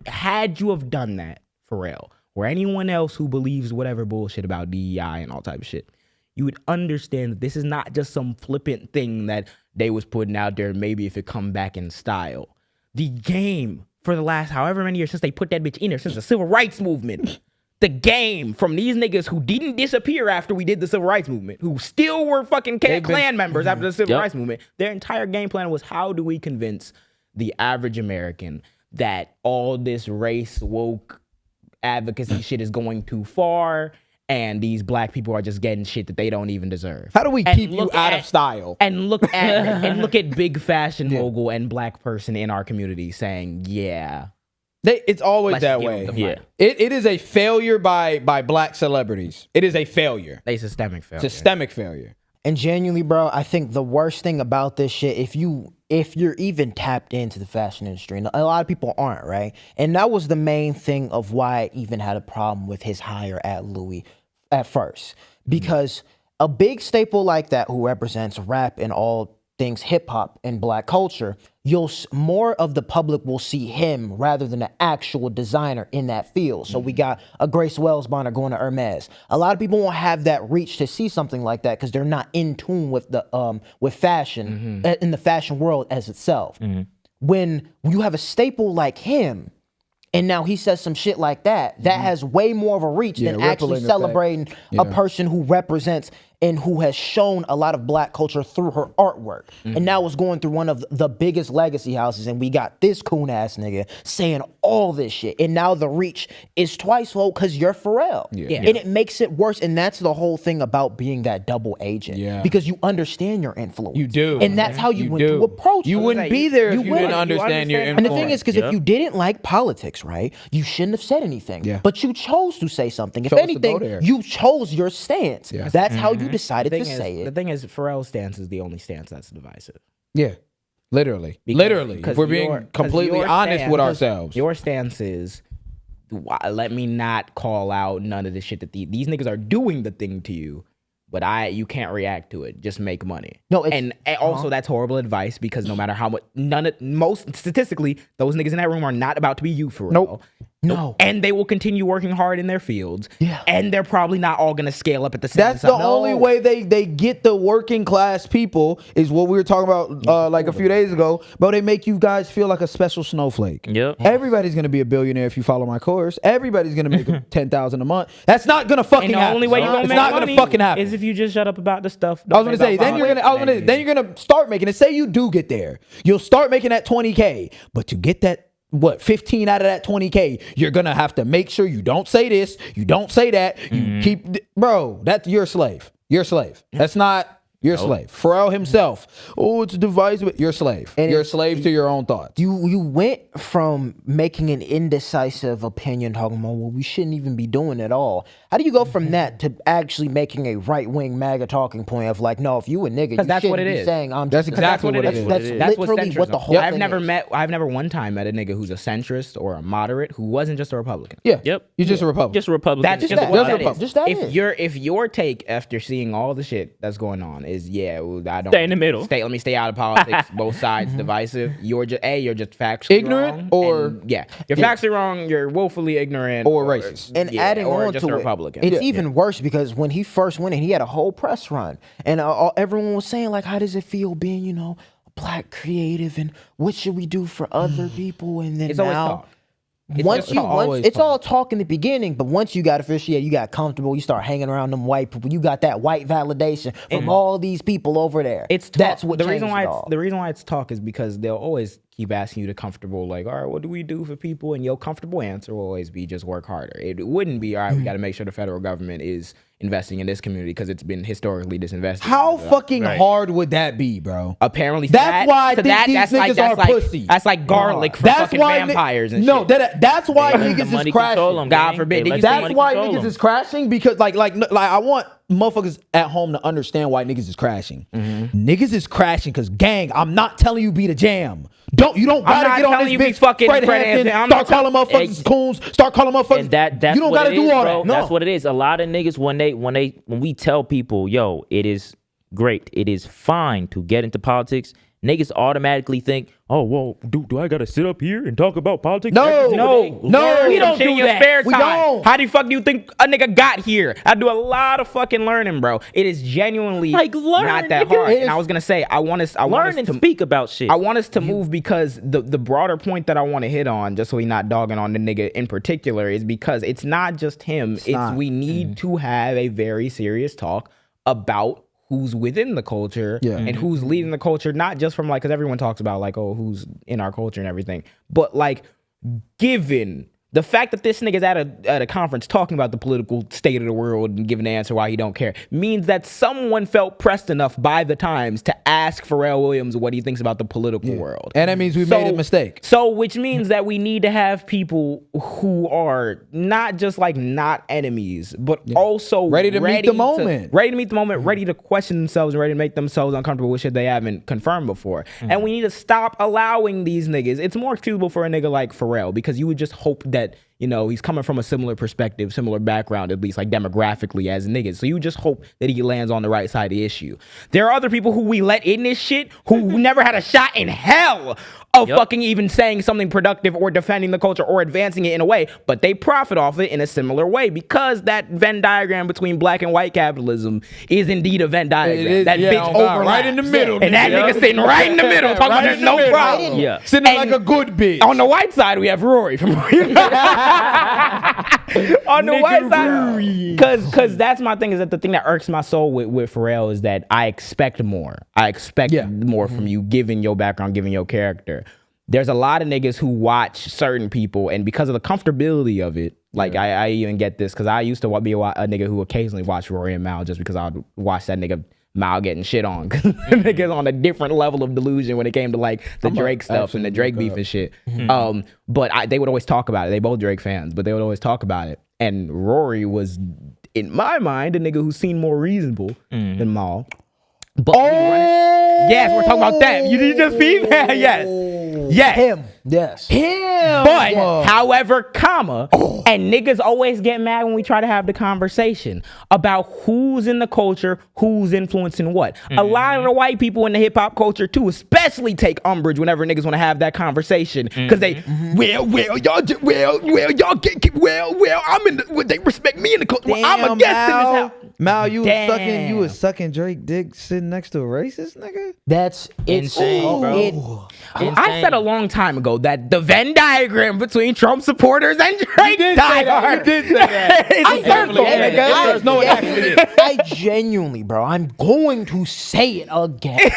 had you have done that, Pharrell, or anyone else who believes whatever bullshit about DEI and all type of shit, you would understand that this is not just some flippant thing that they was putting out there, maybe if it come back in style. The game for the last however many years since they put that bitch in there, since the civil rights movement, the game from these niggas who didn't disappear after we did the civil rights movement, who still were fucking Klan members after the civil rights movement, their entire game plan was how do we convince the average American that all this race woke advocacy shit is going too far and these black people are just getting shit that they don't even deserve. How do we And keep you look out at- of style? And look at big fashion mogul and black person in our community saying, yeah. It's always Let's that give way. them the Yeah. It is a failure by black celebrities. It is a failure. They systemic failure. Systemic failure. And genuinely, bro, I think the worst thing about this shit, if you're even tapped into the fashion industry, and a lot of people aren't, right? And that was the main thing of why I even had a problem with his hire at Louis at first. Because a big staple like that who represents rap and all things hip hop and black culture, more of the public will see him rather than an actual designer in that field. So we got a Grace Wellsbonder going to Hermes. A lot of people won't have that reach to see something like that because they're not in tune with the with fashion in the fashion world as itself. When you have a staple like him, and now he says some shit like that, that has way more of a reach than actually celebrating a person who represents and who has shown a lot of black culture through her artwork. And now it's going through one of the biggest legacy houses, and we got this coon ass nigga saying all this shit. And now the reach is twice-fold because you're Pharrell. And it makes it worse. And that's the whole thing about being that double agent. Because you understand your influence. You do. And that's how you went to approach You it. wouldn't be there if you didn't understand your influence. And the thing is, because if you didn't like politics, right, you shouldn't have said anything. But you chose to say something. If anything, you chose your stance. That's how you decided to say it. The thing is, Pharrell's stance is the only stance that's divisive. Yeah. Literally. Literally. If we're being completely honest with ourselves. Your stance is, let me not call out none of the shit that these niggas are doing the thing to you, but you can't react to it. Just make money. No, and also that's horrible advice because no matter how much, most statistically, those niggas in that room are not about to be you for real. No. And they will continue working hard in their fields. And they're probably not all going to scale up at the same That's time. the only way they get the working class people is what we were talking about like a few days ago. But they make you guys feel like a special snowflake. Everybody's going to be a billionaire if you follow my course. Everybody's going to make $10,000 a month. That's not going to fucking happen. And the only way you're going to make money fucking happen. is if you just shut up about the stuff. I was going to say, then you're going to start making it. Say you do get there. You'll start making that 20K. But to get that, 15 out of that 20K, you're gonna have to make sure you don't say this, you don't say that, you keep, bro, you're a slave. You're a slave. That's not, you're a slave. Pharrell himself, it's divisive, you're a slave. And you're a slave to your own thoughts. You went from making an indecisive opinion, talking about, well, we shouldn't even be doing it all. How do you go from that to actually making a right-wing MAGA talking point of like, no, if you a nigga, you that's shouldn't what it be is. saying I'm That's just exactly what it is. That's literally what the whole thing is. I've never one time met a nigga who's a centrist or a moderate who wasn't just a Republican. Yeah. You're just a Republican. Just a Republican. That's just Simple what as that is. Just that if your take after seeing all the shit that's going on is I don't Stay in the middle. Let me stay out of politics. Both sides divisive. You're just factually ignorant wrong, you're factually wrong. You're woefully ignorant or racist. And adding or on just to a Republican. It's even worse because when he first went in, he had a whole press run, and everyone was saying like, "How does it feel being, a black creative, and what should we do for other people?" And then It's always now. talk. It's all talk in the beginning, but once you got officiated, you got comfortable, you start hanging around them white people, you got that white validation from all these people over there. That's what the reason why it's talk is because they'll always keep asking you to comfortable, like, all right, what do we do for people? And your comfortable answer will always be just work harder. It wouldn't be, all right, we got to make sure the federal government is investing in this community because it's been historically disinvested. How fucking hard would that be, bro? Apparently, that's why I think these niggas are pussy. That's like garlic for fucking vampires and shit. That's why niggas is crashing. God forbid. That's why niggas is crashing because like I want motherfuckers at home to understand why niggas is crashing. Niggas is crashing because gang, I'm not telling you be the jam. You don't gotta get on this bitch fucking Fred Hampton, start calling motherfuckers coons, start calling motherfuckers. That's you don't gotta do all that. No. That's what it is. A lot of niggas when we tell people, yo, it is great, it is fine to get into politics, niggas automatically think, oh, well, do I gotta sit up here and talk about politics? No, we don't do that. Spare time. We don't. How the fuck do you think a nigga got here? I do a lot of fucking learning, bro. It is genuinely not that hard. And I was gonna say, I want us to speak about shit. I want us to move because the broader point that I want to hit on, just so we not dogging on the nigga in particular, is because it's not just him. We need to have a very serious talk about who's within the culture and who's leading the culture, not just from like, because everyone talks about like, oh, who's in our culture and everything, but like, given the fact that this nigga's at a conference talking about the political state of the world and giving the answer why he don't care means that someone felt pressed enough by the Times to ask Pharrell Williams what he thinks about the political world. And that means we made a mistake. So, which means that we need to have people who are not just like not enemies, but also ready to meet the moment. Ready to question themselves and ready to make themselves uncomfortable with shit they haven't confirmed before. And we need to stop allowing these niggas. It's more excusable for a nigga like Pharrell because you would just hope that you know, he's coming from a similar perspective, similar background, at least like demographically as niggas. So you just hope that he lands on the right side of the issue. There are other people who we let in this shit who never had a shot in hell of fucking even saying something productive or defending the culture or advancing it in a way, but they profit off it in a similar way because that Venn diagram between black and white capitalism is indeed a Venn diagram. That bitch overlaps. Right in the middle. And that nigga sitting right in the middle talking about there's no problem. Yeah. Sitting And like a good bitch. on the white side, we have Rory from on the white side. Because that's my thing, is that the thing that irks my soul with Pharrell is that I expect more. I expect more from you, given your background, given your character. There's a lot of niggas who watch certain people, and because of the comfortability of it, like I even get this, because I used to be a nigga who occasionally watched Rory and Mal just because I would watch that nigga Mal getting shit on. Because niggas on a different level of delusion when it came to like the Drake stuff and the Drake beef and shit. But they would always talk about it. They both Drake fans, but they would always talk about it. And Rory was, in my mind, a nigga who seemed more reasonable than Mal. But yes, we're talking about that. You just feed that? Yes. Him. Yes. But, however, and niggas always get mad when we try to have the conversation about who's in the culture, who's influencing what. A lot of the white people in the hip hop culture too, especially take umbrage whenever niggas want to have that conversation, because they, they respect me in the culture. Well, I'm a guest in this house. Mal, you was sucking Drake dick sitting next to a racist nigga? That's insane, bro. I said a long time ago that the Venn diagram between Trump supporters and Drake diehard. You did say that. There's no I genuinely, bro, I'm going to say it again.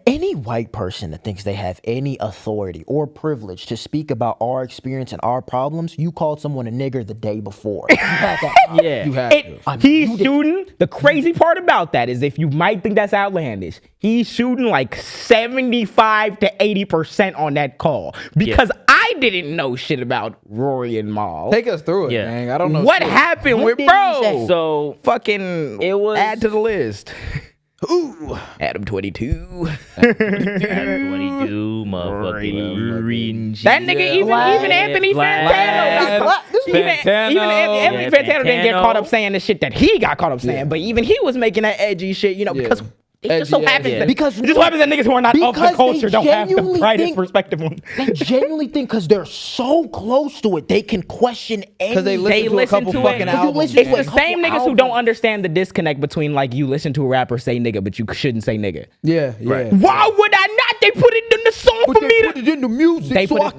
Any white person that thinks they have any authority or privilege to speak about our experience and our problems, you called someone a nigger the day before. You had that. Yeah. You have to. He's shooting. The crazy part about that is, if you might think that's outlandish, he's shooting like 75 to 80% on that call, because I didn't know shit about Rory and Mal. Take us through it, gang. I don't know. What happened with bro? So Fucking it was add to the list. Ooh, Adam 22. Adam 22, motherfucking That nigga, even Anthony Fantano. Even Anthony Fantano didn't get caught up saying the shit that he got caught up saying, but even he was making that edgy shit, you know, because it just so happens that niggas who are not of the culture don't have the brightest perspective on. They genuinely think because they're so close to it, they can question anything. Because they listen to a couple fucking albums. It's the same niggas who don't understand the disconnect between, like, you listen to a rapper say nigga, but you shouldn't say nigga. Yeah. Why would I not? They put it in the song for me. Put it in the music.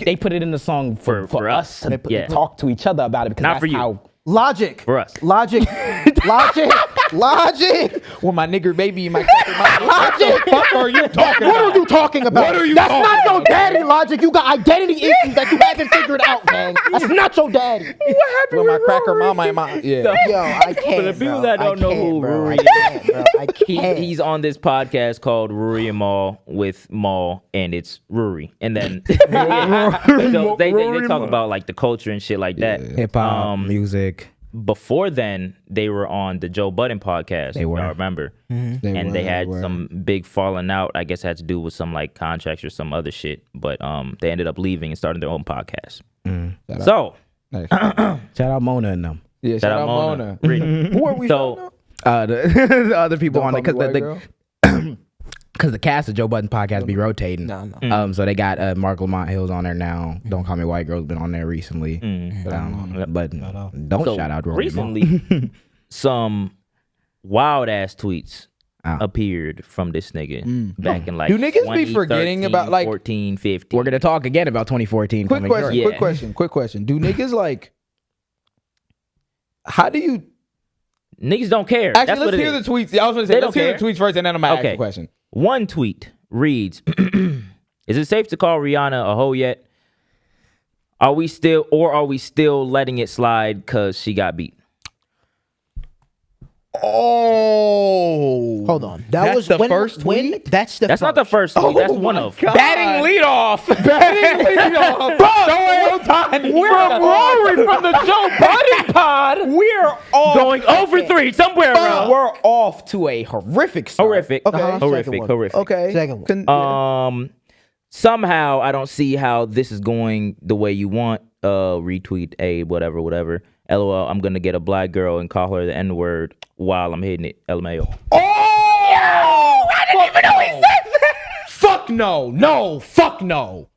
They put it in the song for us. And they talk to each other about it, because not that's for you. how. Logic. For us. Logic. When my nigger baby, my Logic. What are you talking What about? are you talking about? What are you That's talking not your about? daddy, Logic. You got identity issues that you haven't figured out, man. That's not your daddy. What happened With my with cracker Rory? mama, yeah. Yo, I can't. For the people that don't know who Rory is, I can't. He's on this podcast called Rory and Mal with Mal, and it's Rory. And then so they talk about like the culture and shit like that. Hip hop, music. Before then, they were on the Joe Budden podcast. They were. I remember. They had some big falling out. I guess it had to do with some like contracts or some other shit. But they ended up leaving and starting their own podcast. So Shout out Mona and them. Yeah, shout out Mona. Who are we? So The other people on it, Don't call me white because the cast of Joe Budden podcast be rotating. So they got Mark Lamont Hill's on there now. Don't Call Me White Girl's been on there recently. But don't So shout out Rory. recently, some wild ass tweets appeared from this nigga back in like Do niggas be forgetting about, like- 14, 15. We're gonna talk again about 2014. Quick coming question, short. quick question. Do niggas like, how do you, Niggas don't care. actually, That's what let's it hear is. the tweets. I was going to say, They let's don't hear the care. tweets first, and then I'm going to ask Okay. the question. One tweet reads, "Is it safe to call Rihanna a hoe yet? Are we still letting it slide because she got beat?" Oh. Hold on. That's was the when, first tweet? When, that's the That's not the first tweet. That's one of. Batting leadoff. Batting leadoff. From Rory from the Joe Budden pod. We're off. Going over 3 somewhere around. We're off to a horrific start. Horrific. Okay. Horrific. Second one. Horrific. Okay. Second one. somehow I don't see how this is going the way you want. Retweet Abe, whatever. LOL, I'm gonna get a black girl and call her the N-word while I'm hitting it. LMAO. Oh! I didn't even know he said that. Fuck no.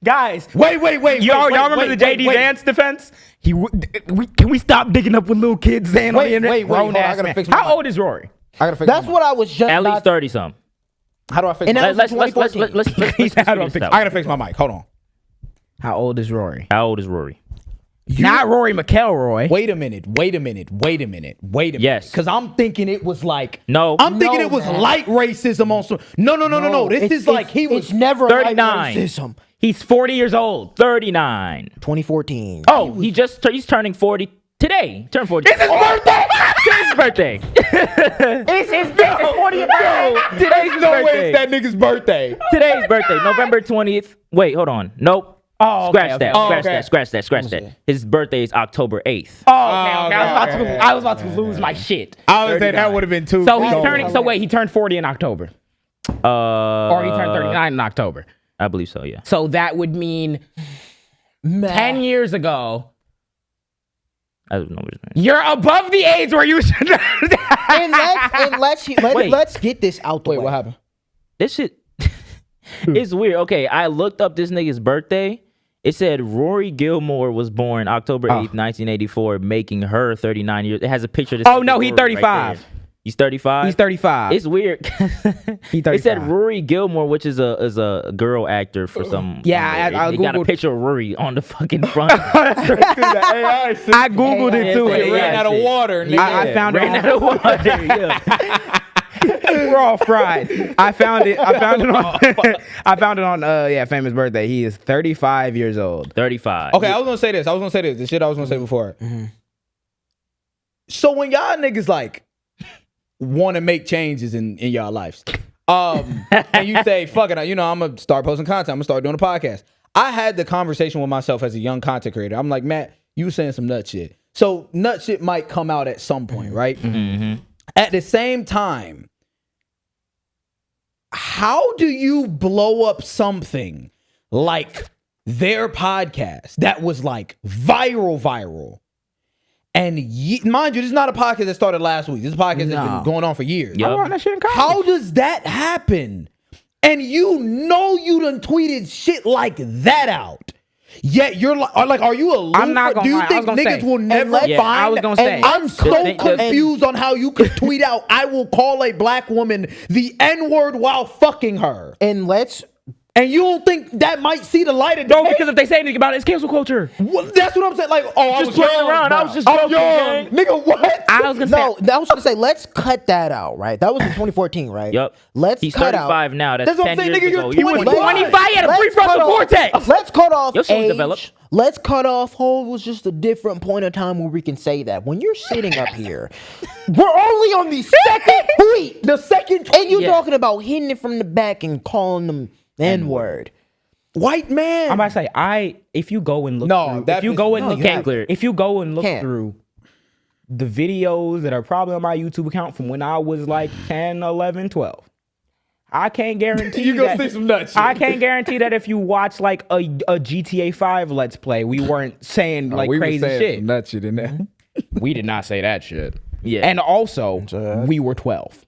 Guys, Wait. y'all remember the JD Vance defense? Can we stop digging up with little kids saying on the internet? hold on, I Grown-ass gotta man. fix my How mic. old is Rory? I gotta fix That's my what I was just At least not- 30 something. How do I fix And my that mic? was Let's 2014. How do I fix- I gotta fix my mic. Hold on. How old is Rory? How old is Rory? Not Rory McElroy. Wait a minute. Yes. Because I'm thinking it was like. No. I'm thinking No, it was man. light racism on some. No. This is like he was. It's never 39. like racism. He's 40 years old. 39. 2014. Oh, he's turning 40 today. Turned 40. It's his birthday. Today's his birthday. It's his 40th birthday. Today's No way birthday. it's that nigga's birthday. Today's birthday, November 20th. Wait, hold on. Nope. Oh, okay, Scratch that. okay. Scratch that. His birthday is October 8th. Oh, okay. I was about to lose my shit. I would say that would have been too. So he's turning. So wait, he turned 40 in October, or he turned 39 in October. I believe so, yeah. So that would mean 10 years ago. I don't know what his name. You're above the age where you should. and let's get this out the way. Wait, what happened? This shit it's weird. Okay, I looked up this nigga's birthday. It said Rory Gilmore was born October 8th, 1984, making her 39 years. It has a picture of this. Oh, no, he's Rory 35. there. He's 35? He's 35. It's weird. He's It said 35. Rory Gilmore, which is a girl actor for some. Yeah, I they got a Googled- picture of Rory on the fucking front. I googled it too. Yeah, It ran out of water. Nigga. I found it. Ran out of water. Yeah. We're all fried. I found it. I found it on Famous Birthday. He is 35 years old. 35. Okay, I was gonna say this. The shit I was gonna say before. So when y'all niggas like want to make changes in y'all lives, and you say, "Fuck it," I'm gonna start posting content. I'm gonna start doing a podcast. I had the conversation with myself as a young content creator. I'm like, Matt, you saying some nut shit. So nut shit might come out at some point, right? Mm-hmm. At the same time, how do you blow up something like their podcast that was like viral? And mind you, this is not a podcast that started last week. This is a podcast that's been going on for years. Yup. I run that shit in college. How does that happen? And you done tweeted shit like that out. Yet you're like, are you a loser? I'm not gonna Do you lie. I think was gonna niggas say. will never Yeah, find? I was gonna say. I'm so And- confused on how you could tweet out, "I will call a black woman the N-word while fucking her," And and you don't think that might see the light of day? No, because if they say anything about it, it's cancel culture. Well, that's what I'm saying. Like, I was playing young, around. bro. I was just I'm joking, young. gang. Nigga, what? I was gonna say. I was gonna say, let's cut that out, right? That was in 2014, right? Yup. Let's He's cut 35 out. now. That's That's what I'm 10 saying, years nigga, ago. you're You was 20. 25, he had a Let's prefrontal cut off- cortex. Let's cut off Your shit was age. developed. Let's cut off. It was just a different point of time where we can say that. When you're sitting up here, we're only on the second tweet. The second tweet. And you Yeah. talking about hitting it from the back and calling them N-word. White man. I'm about to say, if you go and look No, through, that if you is- go and no, look, you can't clear it. if you go and look Can't. through the videos that are probably on my YouTube account from when I was like 10, 11, 12, I can't guarantee You gonna that. see some nut shit. I can't guarantee that if you watch like a GTA 5 Let's Play, we weren't saying like we crazy were saying shit. some nut shit in there. We did not say that shit. Yeah. And also, we were 12.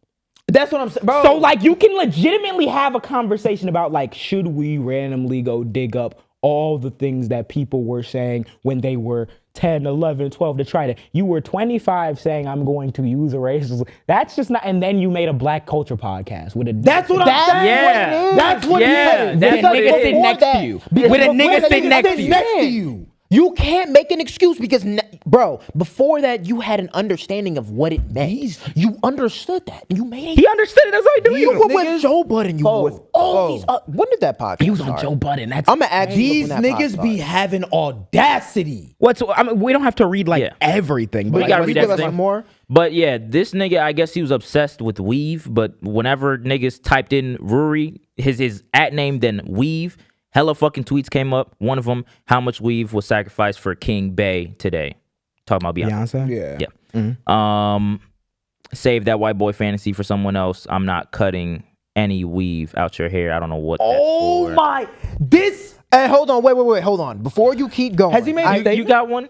That's what I'm saying, bro. So like you can legitimately have a conversation about like, should we randomly go dig up all the things that people were saying when they were 10, 11, 12 to try to, you were 25 saying I'm going to use a racist. That's just not, and then you made a black culture podcast with a, That's what I'm saying. Yeah. That's what Yeah, it is. that's with a what it nigga is. sitting next to you. Because With a before nigga that, sitting next to you. Next to you. You can't make an excuse because, bro, before that, you had an understanding of what it meant. You understood that. And you made it. He understood it. That's what I do. You were with niggas- Joe Budden. You were with all these. When did that podcast He was on start? Joe Budden. That's I'm going to ask you These when that pod niggas be started. having audacity. what's. I mean, we don't have to read like Yeah. everything, but We like, gotta Can you read give us everything. some more? But yeah, this nigga, I guess he was obsessed with weave. But whenever niggas typed in Rory, his at name, then weave, hella fucking tweets came up. One of them, how much weave was sacrificed for King Bay today? Talking about Beyonce. Beyonce. Yeah. Yeah. Save that white boy fantasy for someone else. I'm not cutting any weave out your hair. I don't know what. Oh that's for. my! This. Hey, hold on. Wait. Hold on. Before you keep going, Has he made You got one?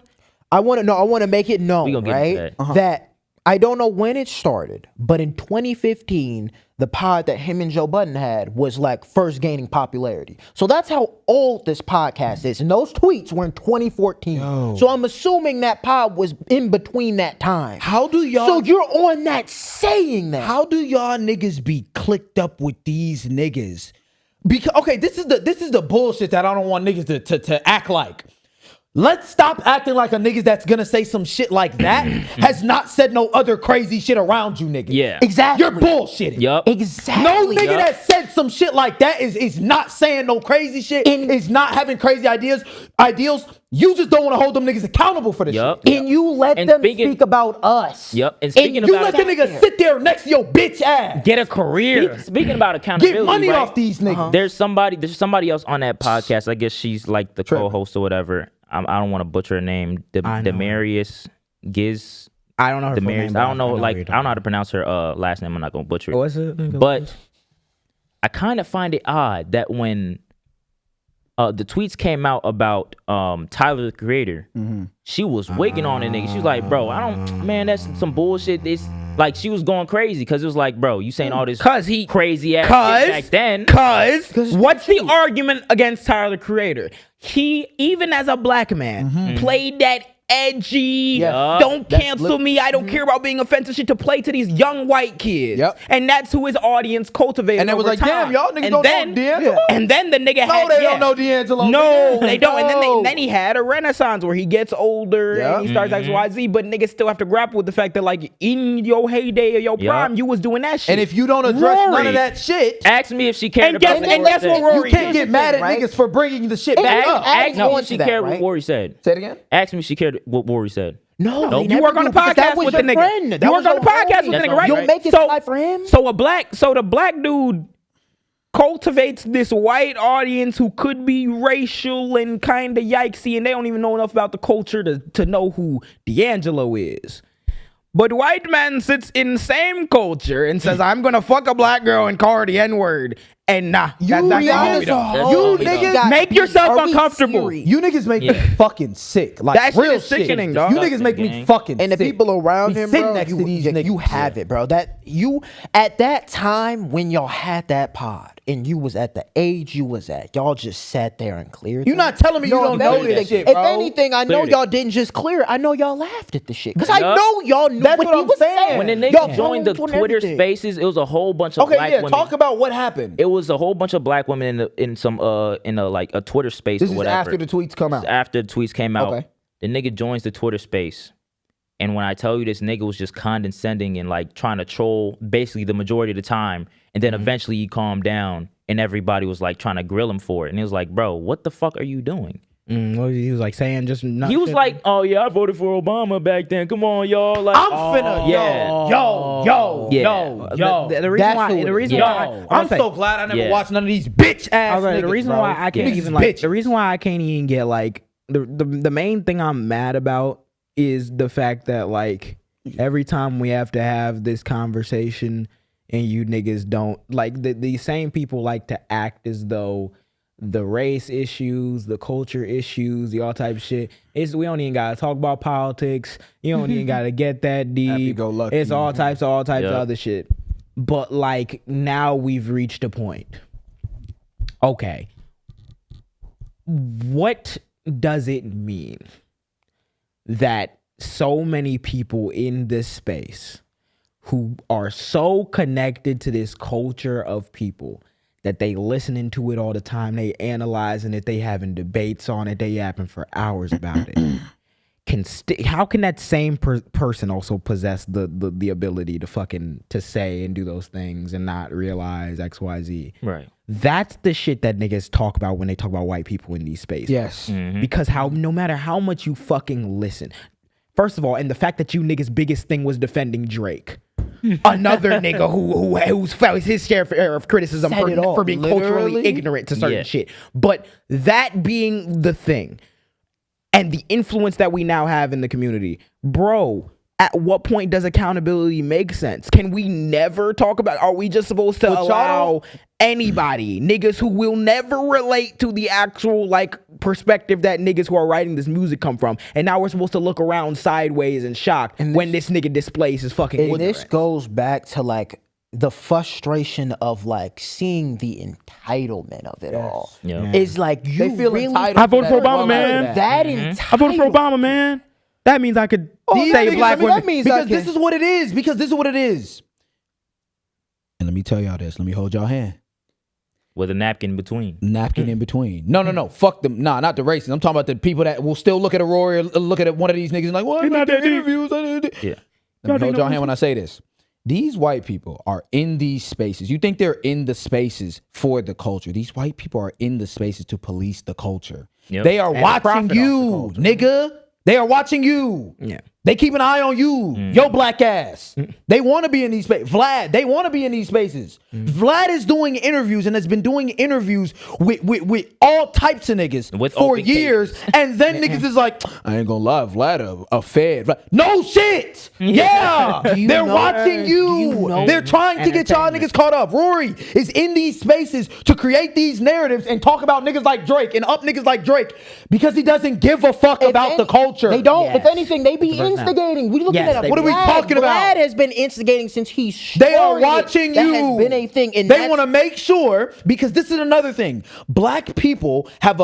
I want to make it known, We gonna get right? into that. That I don't know when it started, but in 2015, the pod that him and Joe Budden had was like first gaining popularity. So that's how old this podcast is. And those tweets were in 2014. So I'm assuming that pod was in between that time. How do y'all? So you're on that saying that. How do y'all niggas be clicked up with these niggas? Because okay, this is the bullshit that I don't want niggas to act like. Let's stop acting like a niggas that's gonna say some shit like that has not said no other crazy shit around you, nigga. Yeah. Exactly. You're bullshitting. Yup. Exactly. No nigga Yup. that said some shit like that is not saying no crazy shit. Is not having crazy ideals. You just don't want to hold them niggas accountable for this Yup. shit. And you let And them speaking- speak about us. Yep. And speaking You about let the nigga sit there next to your bitch ass. Get a career. speaking about accountability, Get money right? off these niggas. There's somebody else on that podcast. I guess she's like the co-host or whatever. I don't want to butcher her name. I know. Demarius Giz. I don't know her full Demarius. name. I don't know. who you're Like I talking don't know how to pronounce her last name. I'm not gonna butcher it. about. What's it? But I kind of find it odd that when the tweets came out about Tyler the Creator, she was wigging on the nigga. She was like, "Bro, that's some bullshit." It's like she was going crazy because it was like, "Bro, you saying all this crazy ass shit back then?" Cause what's the argument against Tyler the Creator? He, even as a black man, played that edgy, don't cancel me, I don't care about being offensive shit to play to these young white kids. Yep. And that's who his audience cultivated. And it was over like, time. damn, y'all niggas And don't then- know D'Angelo? And then the nigga had, they don't know D'Angelo. No, nigga. they don't. And No. then he had a renaissance where he gets older and he starts XYZ, but niggas still have to grapple with the fact that like in your heyday or your prime, you was doing that shit. And if you don't address none Rory. of that shit, Ask me if she cared And guess- about and what guess Rory what said. Rory you can't did. get mad at right? niggas for bringing the shit And back up. Ask me on if she to that, cared right? what Rory said. Say it again. Ask me if she cared what Rory said. No, Nope. they You never work on do, a because that podcast was with the your nigga. friend. That You was work on a your podcast with homie. the nigga, right? You'll make it So- fly for him. So the black dude cultivates this white audience who could be racial and kind of yikesy, and they don't even know enough about the culture to know who D'Angelo is. But white man sits in the same culture and says, I'm gonna fuck a black girl and call her the N-word. And nah, that's niggas the homie are though. You homie, niggas got make beat. yourself Are we uncomfortable. serious? You niggas make me fucking sick. Like That shit real is sickening, dog. You niggas make me Gang. fucking And the sick. people around Be him, sitting bro, next to these niggas. you have it, bro. That you at that time when y'all had that pod and you was at the age you was at, y'all just sat there and cleared. You it. not telling me you don't know cleared this that shit, If bro. anything, I know Cleared it. y'all didn't just clear it. I know y'all laughed at the shit because I Yup. know y'all knew That's what what he I'm was saying. saying. When the Y'all nigga joined the doing Twitter everything. Spaces, it was a whole bunch of Okay, black yeah. women. Talk about what happened. It was a whole bunch of black women in a Twitter space This or is whatever. after the tweets come out. After the tweets came out, Okay. the nigga joins the Twitter space. And when I tell you this nigga was just condescending and like trying to troll basically the majority of the time, and then eventually he calmed down and everybody was like trying to grill him for it. And he was like, bro, what the fuck are you doing? What he was like saying, just not He was shit. like, oh yeah, I voted for Obama back then. Come on, y'all. Like, I'm finna, yeah. yo. The reason That's why, who it the is. reason Yo, why, I'm so glad I never Yeah. watched none of these bitch ass I was like, niggas, the reason bro. why I can't Niggas even is like bitches. the reason why I can't even get like the main thing I'm mad about is the fact that like every time we have to have this conversation and you niggas don't like these same people like to act as though the race issues, the culture issues, the all type of shit. We don't even gotta talk about politics. You don't even gotta get that deep. Happy-go-lucky. It's all types of Yep. other shit. But like now we've reached a point. Okay. What does it mean that so many people in this space who are so connected to this culture of people that they listening to it all the time, they analyzing it, they having debates on it, they yapping for hours about it, how can that same person also possess the ability to fucking to say and do those things and not realize XYZ? Right. That's the shit that niggas talk about when they talk about white people in these spaces. Yes. Because no matter how much you fucking listen, first of all, and the fact that you niggas' biggest thing was defending Drake. Another nigga who's felt his share of criticism Said it all, for being culturally literally. ignorant to certain Yeah. shit. But that being the thing and the influence that we now have in the community, bro, at what point does accountability make sense? Can we never talk about, are we just supposed to allow anybody, niggas who will never relate to the actual like perspective that niggas who are writing this music come from, and now we're supposed to look around sideways and shocked when this nigga displays his fucking ignorance? This goes back to like the frustration of like seeing the entitlement of it all. Yeah. It's like you feel really entitled I voted for Obama, man. that I voted for Obama, man. That means I could say black women. That means Because this is what it is. Because this is what it is. And let me tell y'all this. Let me hold y'all hand. With a napkin in between. Napkin in between. No. Fuck them. Nah, not the racists. I'm talking about the people that will still look at a Rory or look at one of these niggas and like, what? You're not that deep. interviews. Yeah. Let me hold y'all hand when I say this. These white people are in these spaces. You think they're in the spaces for the culture. These white people are in the spaces to police the culture. Yep. They are And watching profit you, off the nigga. They are watching you. Yeah. They keep an eye on you, your black ass. They want to be in these spaces. Vlad, they want to be in these spaces. Vlad is doing interviews and has been doing interviews with all types of niggas With for open years. cases. And then niggas is like, I ain't gonna lie, Vlad a fed. No shit. Yeah. They're watching you. They're trying to get y'all niggas caught up. Rory is in these spaces to create these narratives and talk about niggas like Drake and up niggas like Drake because he doesn't give a fuck about the culture. They don't. Yes. If anything, they be instigating. We looking Yes, at they What are we talking about? Vlad has been instigating since he They are started it. watching That you. has been a thing. And They that's- want to make sure, because this is another thing. Black people have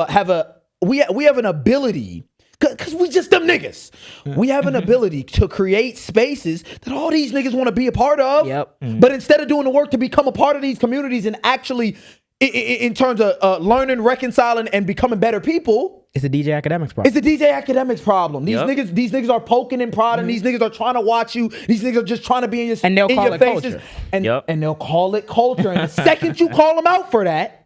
we have an ability, because we just them niggas. We have an ability to create spaces that all these niggas want to be a part of. Yep. But instead of doing the work to become a part of these communities and actually, in terms of learning, reconciling, and becoming better people, It's a DJ Academics problem. it's a DJ Academics problem. These Yep. niggas are poking and prodding. These niggas are trying to watch you. These niggas are just trying to be in your And they'll in call your it faces. culture. And Yep. and they'll call it culture. And the second you call them out for that,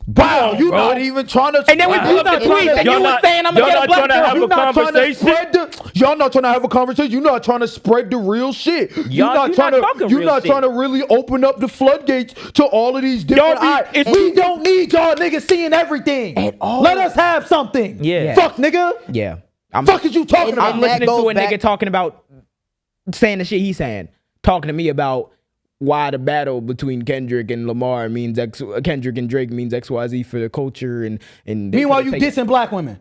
wow, you're not even trying to. And then we pull up the tweet and you was saying I'm gonna get a black girl. You're not trying to spread the. Y'all not trying to have a conversation. You're not trying to spread the real shit. You're not trying to. You're not trying to really open up the floodgates to all of these different. We don't need y'all niggas seeing everything. At all. Let us have something. Yeah. Fuck nigga. Yeah. Fuck is you talking And about? I'm that listening to goes a back- nigga talking about saying the shit he's saying, talking to me about why the battle between Kendrick and Lamar means Kendrick and Drake means XYZ for the culture and Meanwhile, you dissing black women.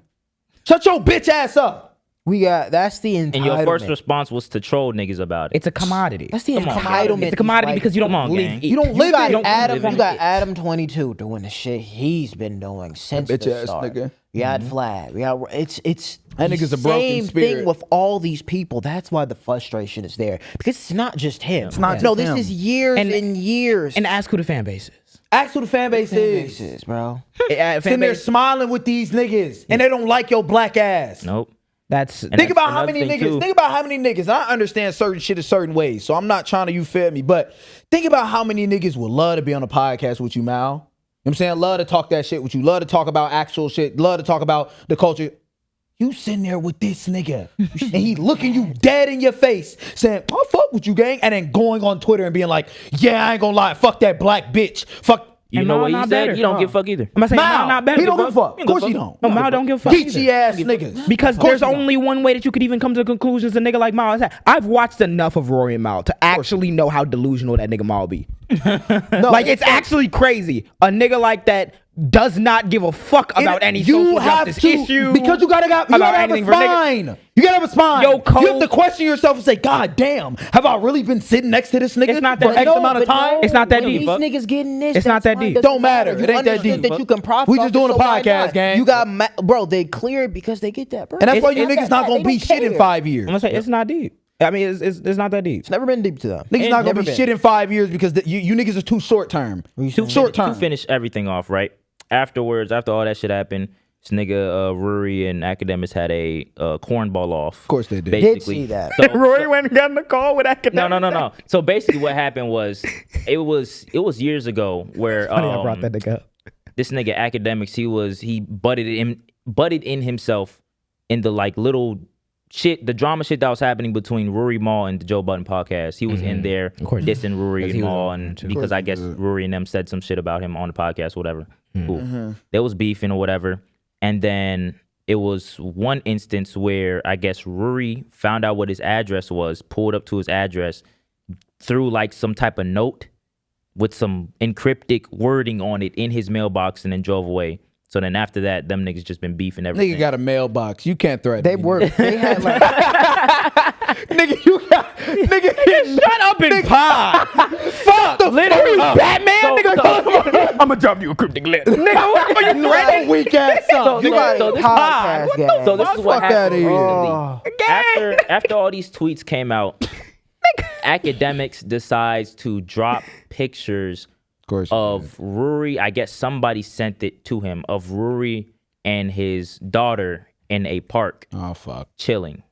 Shut your bitch ass up. That's the entitlement. And your first response was to troll niggas about it. It's a commodity. That's the Come on, entitlement. It's a commodity Like, because you don't Come on, live gang. it. You don't you live got it. Adam. live You it. got Adam 22 doing the shit he's been doing since Bitch the ass start. nigga. We got Flag. We got it's That the nigga's a broken same spirit. thing with all these people. That's why the frustration is there because it's not just him. It's not no. just This him. is years and years. And ask who the fan base is. Ask who the fan base is. Faces, bro. Sitting there smiling with these niggas, and they don't like your black ass. Nope. That's And Think that's about how another many thing, niggas. too. Think about how many niggas. And I understand certain shit in certain ways, so I'm not trying to you feel me. But think about how many niggas would love to be on a podcast with you, Mal. You know what I'm saying? Love to talk that shit with you. Love to talk about actual shit. Love to talk about the culture. You sitting there with this nigga, and he looking you dead in your face, saying, "I fuck with you, gang," and then going on Twitter and being like, "Yeah, I ain't gonna lie, fuck that black bitch, fuck." You And know Mal what he not said? better. You don't give a fuck either. I'm not saying Mal Mal, not better. he don't give a fuck. Of course he don't. No, Mal don't give a fuck. Peachy ass niggas. Because Of course there's he don't. only one way that you could even come to the conclusions a nigga like Mal has had. I've watched enough of Rory and Mal to actually know how delusional that nigga Mal be. Like, it's actually crazy. A nigga like that does not give a fuck about any social justice issue. Because you gotta have a anything for niggas. spine. You gotta have a spine. Yo, Cole- you have to question yourself and say, God damn, have I really been sitting next to this nigga It's not for that- X No, amount of but time? It's not that when deep. These niggas getting this. It's not that's that fine. deep. Don't matter. You It ain't that understood deep. That you can profit. We just off doing it, a so why podcast, not? gang. You got bro. They clear it because they get that, bro. And that's why you It's niggas not gonna they be don't shit in care. 5 years. I'm gonna say it's not deep. I mean, it's not that deep. It's never been deep to them. Niggas not gonna never be been. shit in 5 years because you niggas are too short term. Short term. To finish everything off, right? Afterwards, after all that shit happened, this nigga Rory and Academics had a cornball off. Of course they did. Did see that. So, Rory went and got in the call with Academics. no. So basically, what happened was, it was years ago where Funny I brought that nigga up. this nigga Academics, he butted in himself in the like little shit, the drama shit that was happening between Rory Mal and the Joe Budden podcast. He was in there course. dissing Rory Because and he was Mal, on there and too. because I guess Rory and them said some shit about him on the podcast, whatever. Cool. There was beefing or whatever, and then it was one instance where I guess Rory found out what his address was, pulled up to his address, threw like some type of note with some encrypted wording on it in his mailbox, and then drove away. So then after that, them niggas just been beefing everything. Nigga got a mailbox. You can't threaten They me. were. They had like. Nigga, you got. Nigga, Shut up and pod. Fuck. Literally, Batman, nigga. I'm gonna drop you a cryptic letter. Nigga, what are you threatening? weak ass son. You got so a this podcast game. So this is what Fuck outta happened here. recently. After all these tweets came out, academics decides to drop pictures of Rory. I guess somebody sent it to him of Rory and his daughter in a park. Oh fuck. Chilling.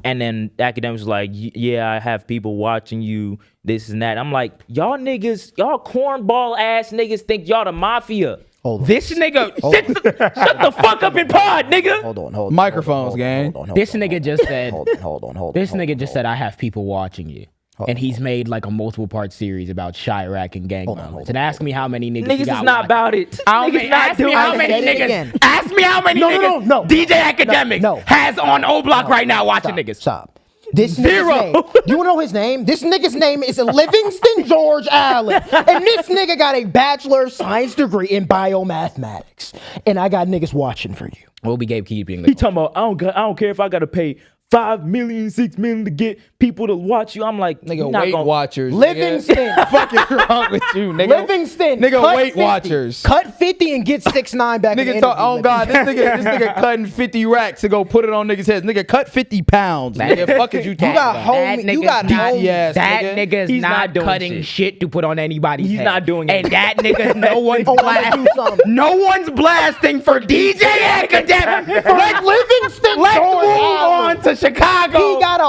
And then academics was like, yeah, I have people watching you, this and that. I'm like, y'all niggas, y'all cornball ass niggas think y'all the mafia. This nigga, shut the fuck up and pod, nigga. Hold on. Microphones, gang. This nigga just said, Hold on. this nigga just said, I have people watching you. And he's made like a multiple part series about Chirac and gang violence. And ask me how many niggas he Niggas got is not watching. about it. Niggas not Ask me doing how it. many Say it niggas. again. Ask me how many niggas. No. DJ Academics has on O Block right now watching niggas. Stop. This Zero. nigga's name. You wanna know his name? This nigga's name is Livingston George Allen. And this nigga got a Bachelor of Science degree in biomathematics. And I got niggas watching for you. We'll be gatekeeping. He talking about, I don't care if I gotta pay 5 million, 6 million to get people to watch you. I'm like, Nigga, not Weight gonna- Watchers. Livingston. Nigga. Fuck is wrong with you, nigga? Livingston. Nigga, cut Weight 50. Watchers. Cut 50 and get 6'9" back in the Nigga talk, interview, oh God, this nigga cutting 50 racks to go put it on niggas' heads. Nigga, cut 50 pounds. Nigga, fuck is you talking got about? homie- you got homie ass That nigga. nigga's He's not not doing cutting shit to put on anybody's He's head. not doing And it. that nigga, no one's Oh, I'ma do something. no one's blasting for DJ Academic. Let Livingston Let's George move Allen. on to Chicago. He got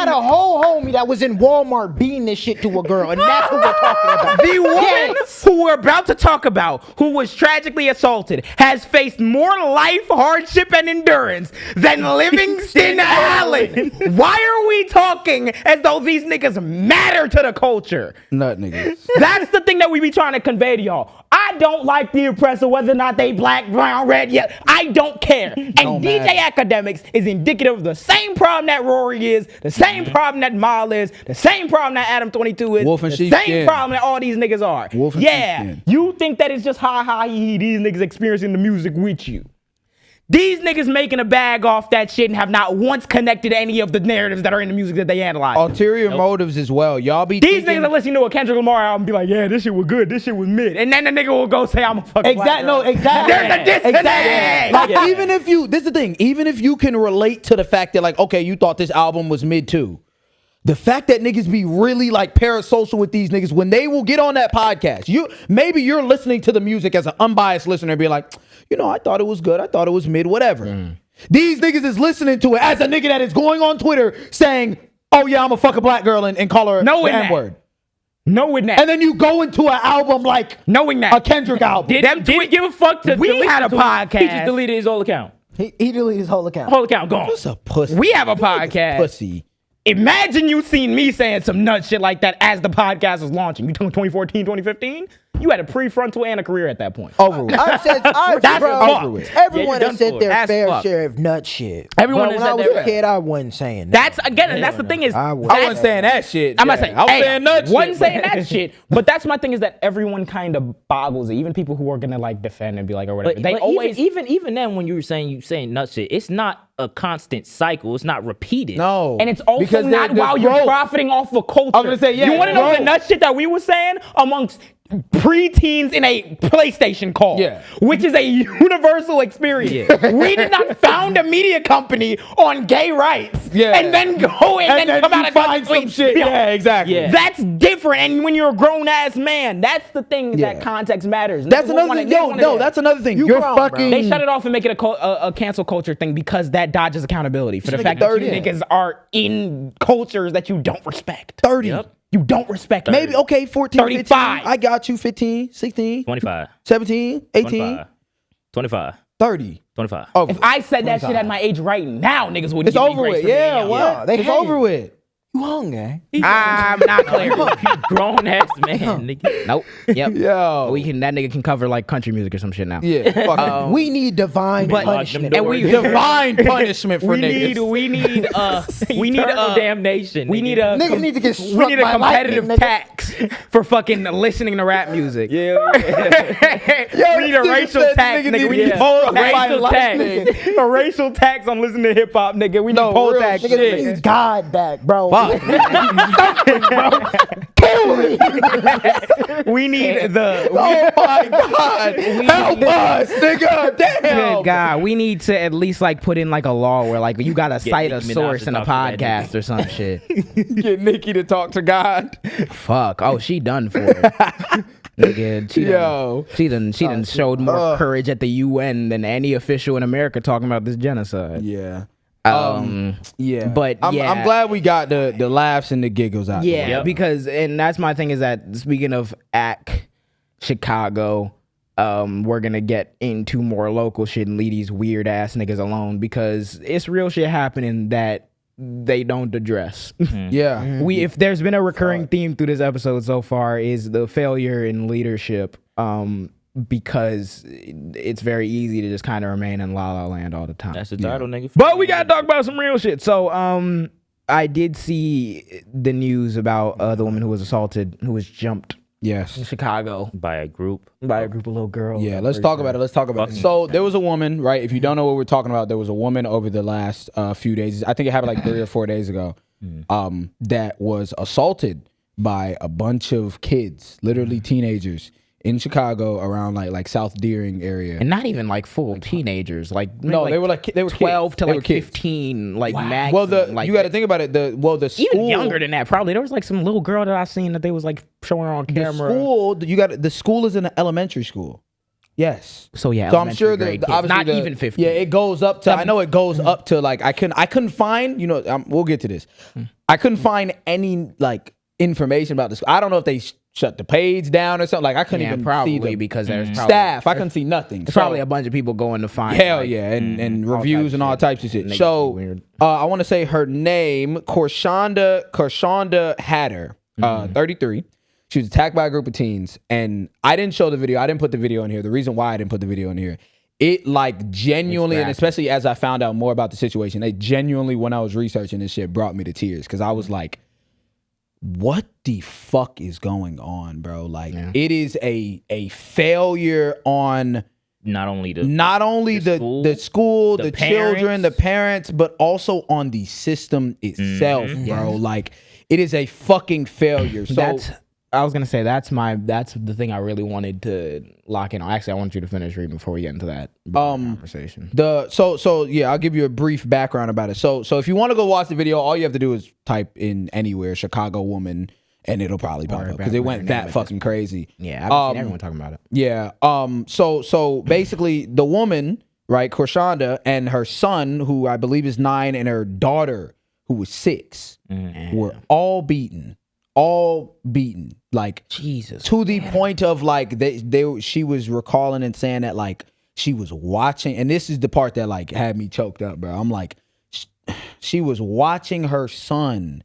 a whole homie that was in Walmart beating this shit to a girl, and that's what we're talking about. The woman who we're about to talk about, who was tragically assaulted, has faced more life hardship and endurance than Livingston Allen. Why are we talking as though these niggas matter to the culture? Nut niggas. That's the thing that we be trying to convey to y'all. I don't like the oppressor, whether or not they black, brown, red, yet. I don't care. And DJ Academics is indicative of the same problem that Rory is, the same problem that Mal is, the same problem that Adam 22 is, Wolf and the sheep same skin. problem that all these niggas are. Wolf and yeah, sheep skin. you think that it's just ha, these niggas experiencing the music with you. These niggas making a bag off that shit and have not once connected any of the narratives that are in the music that they analyze. Ulterior motives as well. Y'all be These thinking, niggas are listening to a Kendrick Lamar album and be like, yeah, this shit was good, this shit was mid. And then the nigga will go say, I'm a fucking black girl. Exactly. There's a disconnect. like, even if you, this is the thing, even if you can relate to the fact that, like, okay, you thought this album was mid too. The fact that niggas be really like parasocial with these niggas when they will get on that podcast. Maybe you're listening to the music as an unbiased listener and be like, you know, I thought it was good. I thought it was mid, whatever. These niggas is listening to it as a nigga that is going on Twitter saying, oh yeah, I'm a fuck a black girl and call her Knowing the that. N-word. Knowing that. And then you go into an album like knowing that. a Kendrick album. Didn't give a fuck to we had a podcast. He just deleted his whole account. He deleted his whole account. Whole account gone. What's a pussy? We have a podcast. Pussy. Imagine you seen me saying some nut shit like that as the podcast was launching. You talking 2014, 2015? You had a prefrontal and a career at that point. Over with. I've said, That's bro, over with. everyone Yeah, has said you're their done for. fair That's share of nut shit. Everyone But has when I said was their- a kid, I wasn't saying that. That's again, and that's the thing is I I wasn't saying that shit. I'm not Yeah. saying I was hey, saying nut shit. wasn't saying that shit, but that's my thing is that everyone kind of boggles it. Even people who are gonna like defend and be like or whatever. But, They but always even then when you saying nut shit, it's not a constant cycle. It's not repeated. No. and it's also Because not there's while you're growth. profiting off the culture. I'm gonna say, yeah, You want to know the growth. nut shit that we were saying amongst preteens in a PlayStation call, Yeah. which is a universal experience. We did not found a media company on gay rights, Yeah. and then go and then come you out and find some shit. Yeah, exactly. Yeah. That's different. And when you're a grown ass man, that's the thing is that Yeah. context matters. That's Niggas another wanna- thing. they Yo, wanna- no, that's another thing. You You're grown, bro. fucking. They shut it off and make it a cancel culture thing because that dodges accountability for the nigga fact that you 30. niggas are in cultures that you don't respect. 30. Yep. You don't respect. Maybe, okay, 14, 35. 15. I got you, 15, 16, 25. 17, 18, 25. 25. 30. 25. Over. If I said that shit at my age right now, niggas wouldn't It's give me over grace with. for being Yeah, young. what? they It's hate over it. with. You hungry? I'm not clear. Grown ass man, nigga. Nope. Yep. Yo. That nigga can cover like country music or some shit now. Yeah. Fuck We need divine punishment. And we divine punishment for niggas. we need Eternal damnation. we need Niggas need to get we struck need a by competitive lightning, nigga. tax for fucking listening to rap music. Yeah. We need a racial tax, nigga. We need poll tax. A racial tax on listening to hip hop, nigga. We need poll real tax. Nigga Shit. needs God back, bro. Fuck. Kill me. We need the. Oh my God! Help us, nigga! Damn! Good God, we need to at least like put in like a law where like you gotta cite a Nicki Minaj source to in a talk to that podcast or some shit. Get Nikki to talk to God. Fuck. Oh, she done for it. Nigga, she done showed more courage at the UN than any official in America talking about this genocide. Yeah. Yeah. But I'm yeah. glad we got the laughs and the giggles out. Yeah, there. because and that's my thing is that speaking of Chicago, we're gonna get into more local shit and leave these weird ass niggas alone because it's real shit happening that they don't address. Yeah. If there's been a recurring theme through this episode so far is the failure in leadership. Because it's very easy to just kind of remain in La La Land all the time. That's the title, nigga. But we gotta talk about some real shit. So, I did see the news about the woman who was assaulted, who was jumped in Yes. Chicago by a group. by a group of little girls. Yeah, let's talk about it. So there was a woman, right? If you don't know what we're talking about, there was a woman over the last few days. I think it happened like 3 or 4 days ago. That was assaulted by a bunch of kids, literally teenagers, in Chicago around like South Deering area. And not even like full teenagers. Like No, they were 12 kids. to They like were kids. 15, like Well, maximum. you got to think about it. The school, even younger than that, probably. There was like some little girl that I seen that they was like showing her on camera. The school is an elementary school. Yes. So yeah, So I'm sure grade that kids. obviously Not even 15. Yeah, it goes up to. I know it goes up to like I couldn't find. We'll get to this. I couldn't find any like information about this. I don't know if they shut the page down or something. Like I couldn't even probably see the because there's probably, staff. I couldn't see nothing. There's probably a bunch of people going to find. Hell like, yeah, and all reviews types and of all shit. types of shit. Makes So it weird. I want to say her name, Korshonda Hatter, 33. She was attacked by a group of teens, and I didn't show the video. I didn't put the video in here. The reason why I didn't put the video in here, it like genuinely, and especially as I found out more about the situation, it genuinely, when I was researching this shit, brought me to tears because I was like, what the fuck is going on, bro? Like, it is a failure on Not only the school, the children, parents. the parents, but also on the system itself, bro. Like, it is a fucking failure. So I was gonna say that's the thing I really wanted to lock in on. Actually, I want you to finish reading before we get into that conversation. So yeah, I'll give you a brief background about it. So if you want to go watch the video, all you have to do is type in anywhere Chicago woman, and it'll probably pop up because it went that fucking crazy. Yeah, I've seen everyone talking about it. Yeah. So basically, the woman, right, Korshonda, and her son, who I believe is 9, and her daughter, who was 6, were all beaten. Like Jesus, to the point of like she was recalling and saying that like she was watching, and this is the part that like had me choked up, bro. I'm like, she was watching her son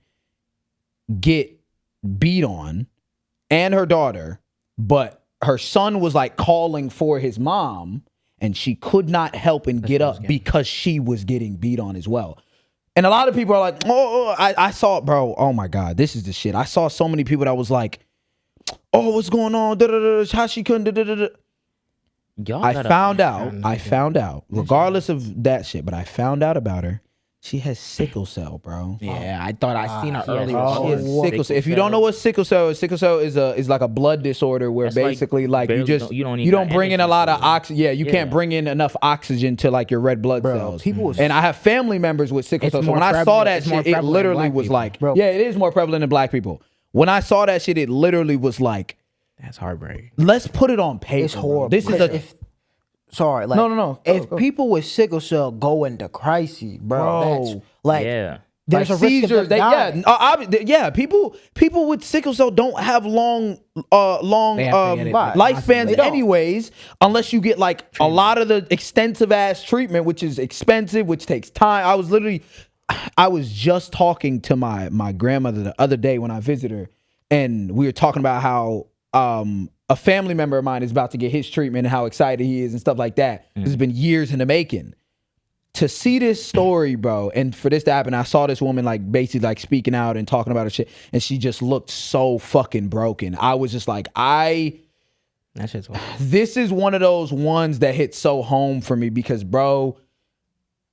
get beat on and her daughter, but her son was like calling for his mom, and she could not help and get up because she was getting beat on as well. And a lot of people are like, I saw it, bro. Oh my God, this is the shit. I saw so many people that was like, oh, what's going on? How she couldn't. I found out, regardless of that shit, but I found out about her. She has sickle cell, bro. Yeah, I thought I seen her earlier. She has sickle cell. If you don't know what sickle cell is like a blood disorder where That's basically like you need don't that bring in a energy lot of for it. oxygen. Yeah, you can't bring in enough oxygen to like your red blood cells. And I have family members with sickle cell. So when I saw that shit, it literally was like, yeah, it is more prevalent in black people. When I saw that shit, it literally was like, that's heartbreaking. let's put it on paper. It's horrible. This is Sorry, like no. If people with sickle cell go into crises, bro, that's like there's like a risk seizures. of them dying. People with sickle cell don't have long lifespans anyways, unless you get like a lot of the extensive ass treatment, which is expensive, which takes time. I was just talking to my grandmother the other day when I visited her, and we were talking about how a family member of mine is about to get his treatment and how excited he is and stuff like that. It's been years in the making. To see this story, bro, and for this to happen, I saw this woman like basically like speaking out and talking about her shit, and she just looked so fucking broken. I was just like, That shit's wild. this is one of those ones that hit so home for me because, bro,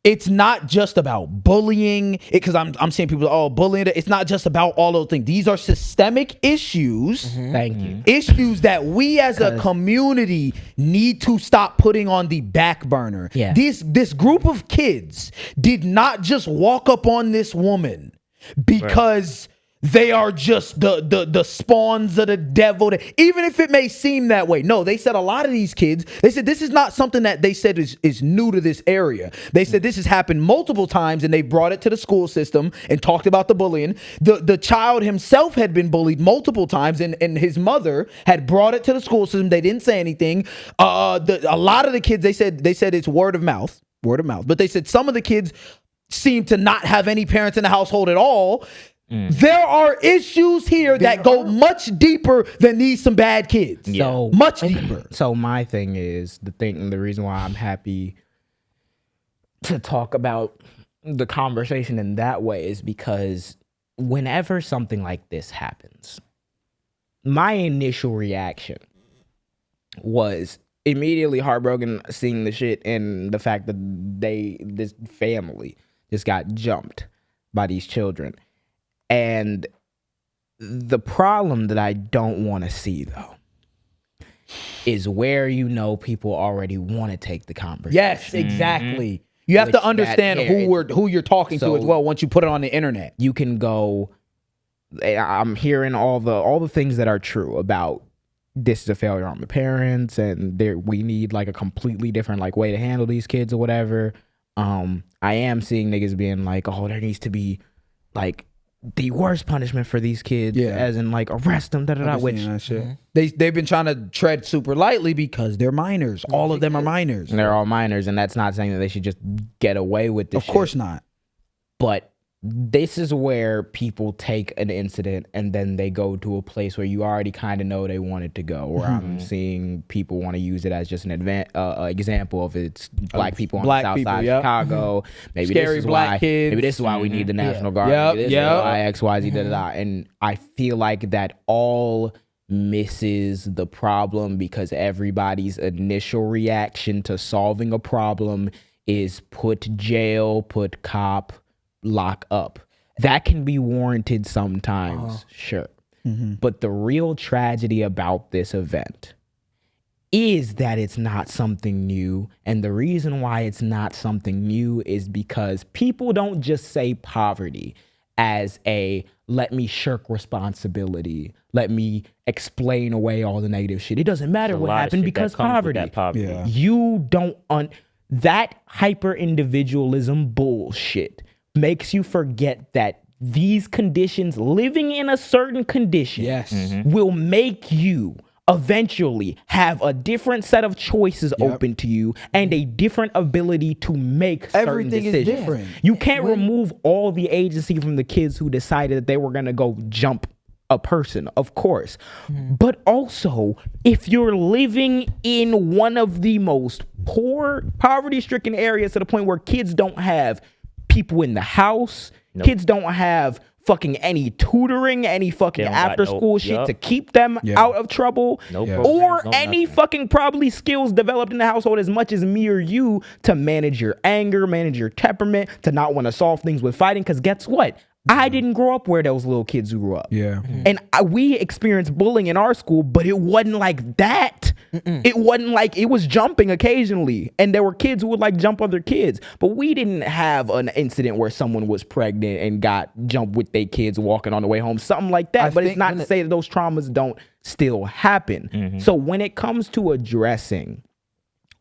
it's not just about bullying. Because I'm seeing people, bullying. It's not just about all those things. These are systemic issues. Thank you. Issues that we as a community need to stop putting on the back burner. Yeah. This group of kids did not just walk up on this woman because they are just the spawns of the devil. Even if it may seem that way. No, they said a lot of these kids, they said this is not something that they said is new to this area. They said this has happened multiple times and they brought it to the school system and talked about the bullying. The child himself had been bullied multiple times and his mother had brought it to the school system. They didn't say anything. A lot of the kids, they said it's word of mouth. But they said some of the kids seem to not have any parents in the household at all. There are issues here that go much deeper than these some bad kids. So much deeper. So my thing is the reason why I'm happy to talk about the conversation in that way is because whenever something like this happens, my initial reaction was immediately heartbroken seeing the shit and the fact that this family just got jumped by these children. And the problem that I don't want to see, though, is where people already want to take the conversation. Yes, exactly. You have to understand who you're talking to as well once you put it on the internet. You can go, I'm hearing all the things that are true about this is a failure on the parents and we need like a completely different like way to handle these kids or whatever. I am seeing niggas being like, there needs to be like the worst punishment for these kids, as in like arrest them, which they've been trying to tread super lightly because they're minors. All of them are minors. And they're all minors, and that's not saying that they should just get away with this. Of course not. But this is where people take an incident and then they go to a place where you already kind of know they want it to go. Or I'm seeing people want to use it as just an example of it's black people on the south side of Chicago. Maybe Scary this is black why, kids. Maybe this is why we need the National Guard. Maybe this is why X, Y, Z, And I feel like that all misses the problem because everybody's initial reaction to solving a problem is put jail, put cop, lock up. That can be warranted sometimes, sure. But the real tragedy about this event is that it's not something new. And the reason why it's not something new is because people don't just say poverty as let me shirk responsibility, let me explain away all the negative shit. It doesn't matter what happened because poverty. You don't that hyper individualism bullshit makes you forget that these conditions, living in a certain condition, will make you eventually have a different set of choices open to you and a different ability to make certain decisions. Everything is different. You can't remove all the agency from the kids who decided that they were going to go jump a person, of course. But also, if you're living in one of the most poverty-stricken areas to the point where kids don't have people in the house, kids don't have fucking any tutoring, any fucking after school shit to keep them out of trouble, or any fucking probably skills developed in the household as much as me or you to manage your anger, manage your temperament, to not want to solve things with fighting. Because guess what? I didn't grow up where those little kids grew up. And we experienced bullying in our school, but it wasn't like that. It wasn't like, it was jumping occasionally. And there were kids who would like jump other kids. But we didn't have an incident where someone was pregnant and got jumped with their kids walking on the way home. Something like that. But it's not to say that those traumas don't still happen. So when it comes to addressing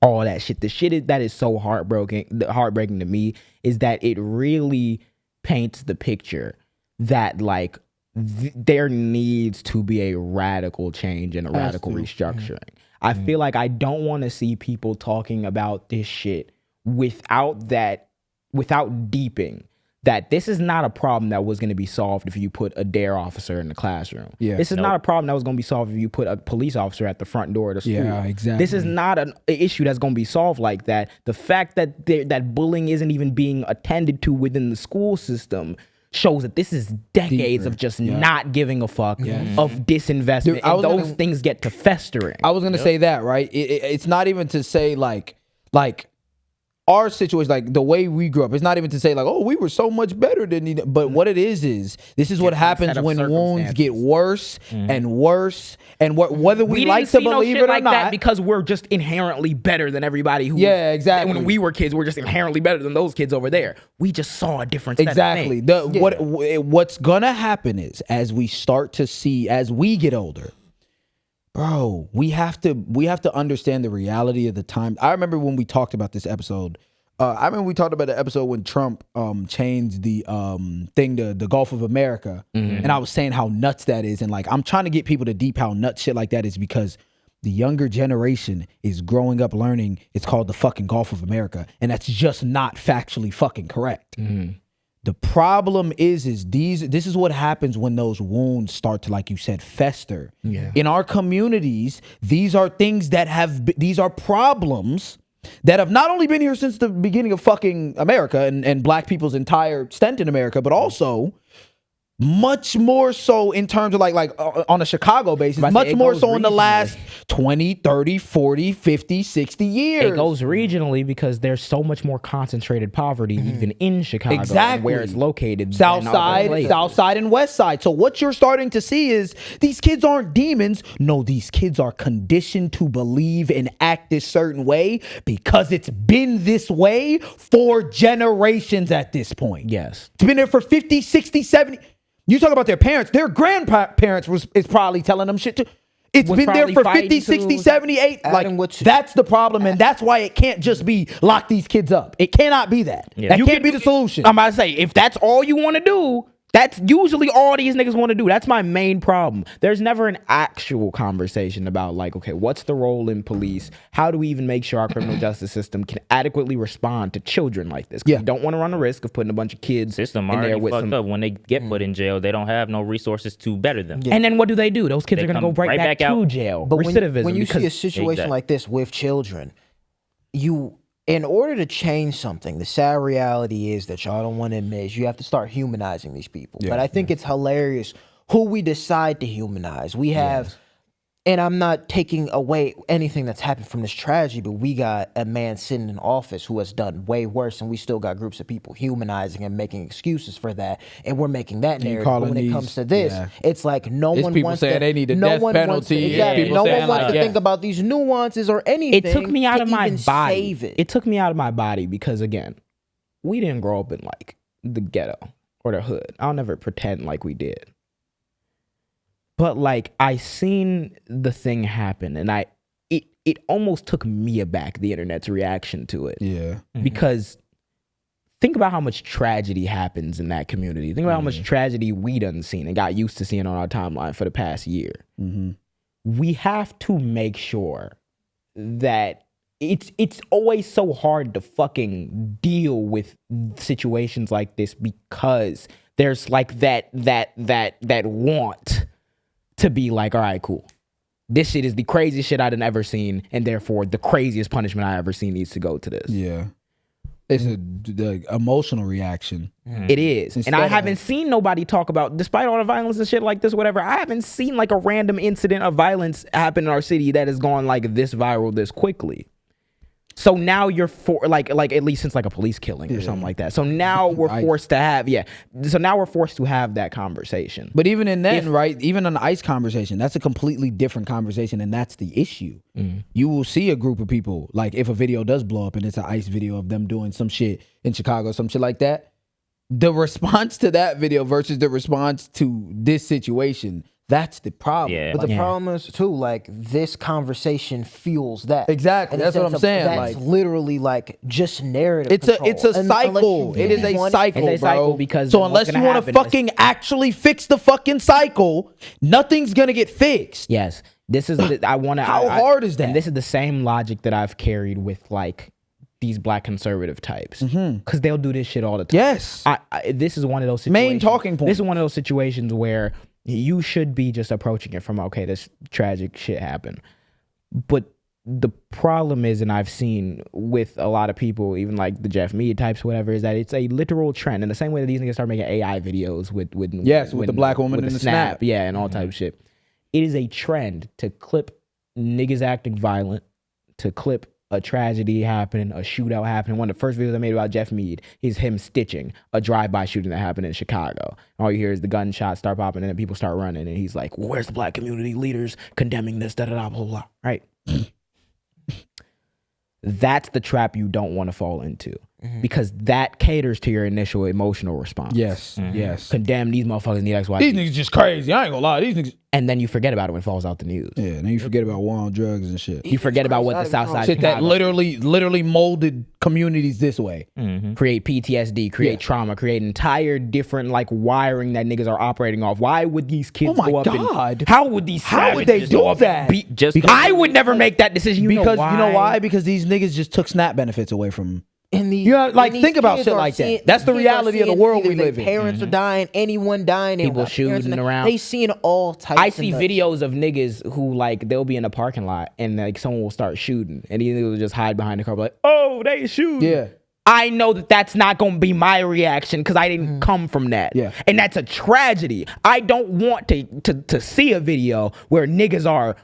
all that shit, the shit that is so heartbreaking to me is that it really paints the picture that like there needs to be a radical change and a radical restructuring. I feel like I don't want to see people talking about this shit without deeping that this is not a problem that was going to be solved if you put a DARE officer in the classroom. Yeah. This is not a problem that was going to be solved if you put a police officer at the front door of the school. Yeah, exactly. This is not an issue that's going to be solved like that. The fact that that bullying isn't even being attended to within the school system shows that this is decades of just not giving a fuck, of disinvestment, Dude, and those things get to festering. I was gonna say that, right? It's not even to say like our situation, like the way we grew up. It's not even to say like, oh, we were so much better than you. But what it is this is what happens when wounds get worse and worse, and whether we like to believe it or like not, that because we're just inherently better than everybody who. Yeah, exactly. When we were kids, we're just inherently better than those kids over there. We just saw a different set exactly. of things. What's gonna happen is as we start to see as we get older. Bro, we have to understand the reality of the time. I remember when we talked about this episode. I remember we talked about the episode when Trump changed the thing to the Gulf of America, and I was saying how nuts that is, and like I'm trying to get people to deep how nuts shit like that is because the younger generation is growing up learning it's called the fucking Gulf of America, and that's just not factually fucking correct. The problem is this is what happens when those wounds start to, like you said, fester. Yeah. In our communities, these are things that these are problems that have not only been here since the beginning of fucking America and black people's entire stint in America, but also much more so in terms of like on a Chicago basis, much more so in the last 20, 30, 40, 50, 60 years. It goes regionally because there's so much more concentrated poverty even in Chicago, exactly, where it's located. South side and west side. So what you're starting to see is these kids aren't demons. No, these kids are conditioned to believe and act this certain way because it's been this way for generations at this point. Yes. It's been there for 50, 60, 70. You talk about their parents, their grandparents is probably telling them shit too. It's been there for 50, 60, 70, 80. Like, that's the problem, and that's why it can't just be lock these kids up. It cannot be that. Yeah. That can't be the solution. I'm about to say, if that's all you want to do, that's usually all these niggas want to do. That's my main problem. There's never an actual conversation about like, okay, what's the role in police? How do we even make sure our criminal justice system can adequately respond to children like this? Yeah. We don't want to run the risk of putting a bunch of kids system in there with fucked up. When they get put in jail, they don't have no resources to better them. Yeah. And then what do? Those kids are going to go right back to jail. But when you see a situation like this with children, in order to change something, the sad reality is that y'all don't want to admit you have to start humanizing these people. But I think it's hilarious who we decide to humanize. We have, and I'm not taking away anything that's happened from this tragedy, but we got a man sitting in office who has done way worse, and we still got groups of people humanizing and making excuses for that, and we're making that narrative. But when it comes to this, it's like no one wants to. They need a death penalty. No one wants to think about these nuances or anything. It took me out of my body. It took me out of my body because again, we didn't grow up in like the ghetto or the hood. I'll never pretend like we did. But like I seen the thing happen, and it almost took me aback, the internet's reaction to it. Yeah. Because think about how much tragedy happens in that community. Think about how much tragedy we done seen and got used to seeing on our timeline for the past year. We have to make sure that it's always so hard to fucking deal with situations like this because there's like that want to be like, all right, cool. This shit is the craziest shit I've ever seen, and therefore the craziest punishment I ever seen needs to go to this. Yeah. It's the emotional reaction. It is. And I haven't seen nobody talk about, despite all the violence and shit like this, whatever, I haven't seen like a random incident of violence happen in our city that has gone like this viral this quickly. So now you're like at least since like a police killing or something like that. So now we're forced to have So now we're forced to have that conversation. But even in that, right? Even on the ICE conversation, that's a completely different conversation, and that's the issue. You will see a group of people like if a video does blow up and it's an ICE video of them doing some shit in Chicago, some shit like that. The response to that video versus the response to this situation. That's the problem. Yeah. But the problem is too, like this conversation fuels that. Exactly. That's what I'm saying. That's like literally like just narrative. It's a cycle. It is a cycle, bro. Because so unless you want to fucking actually fix the fucking cycle, nothing's gonna get fixed. Yes. This is I want to. How hard is that? And this is the same logic that I've carried with like these black conservative types because they'll do this shit all the time. Yes. This is one of those situations. Main talking point. This is one of those situations where you should be just approaching it from, okay, this tragic shit happened. But the problem is, and I've seen with a lot of people, even like the Jeff Mead types, whatever, is that it's a literal trend. In the same way that these niggas start making AI videos with the black woman in the snap. Yeah, and all type of shit. It is a trend to clip niggas acting violent, to clip a tragedy happening, a shootout happening. One of the first videos I made about Jeff Mead is him stitching a drive-by shooting that happened in Chicago. All you hear is the gunshots start popping and then people start running and he's like, well, where's the black community leaders condemning this, da-da-da, blah, blah, blah, right? That's the trap you don't want to fall into because that caters to your initial emotional response. Yes, yes. Condemn these motherfuckers need X, Y, These Z. niggas just crazy. I ain't gonna lie. These niggas. And then you forget about it when it falls out the news. Yeah, and then you forget about war on drugs and shit. You forget about what the South Side Shit that Chicago literally molded communities this way. create PTSD, create trauma, create entire different like wiring that niggas are operating off. Why would these kids Oh my go up God. and how would these How would they savages do go up that? and beat Just I would never make that decision. Because you know why? Because these niggas just took SNAP benefits away from them. And these, You know, like, and these think about kids shit are like that. seeing- That's the kids are reality of the seeing world either we their live in. Parents are dying, anyone dying, People their parents shooting are- around. They seeing all types. I see of videos of niggas who like they'll be in a parking lot and like someone will start shooting and these niggas will just hide behind the car like, oh, they shooting. Yeah. I know that that's not going to be my reaction because I didn't come from that. Yeah. And that's a tragedy. I don't want to see a video where niggas are,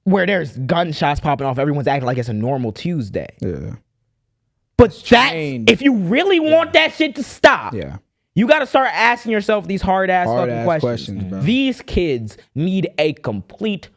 where there's gunshots popping off. Everyone's acting like it's a normal Tuesday. Yeah. But that's, changed. if you really want that shit to stop, Yeah. you got to start asking yourself these hard-ass fucking Hard-ass questions. questions, bro. These kids need a complete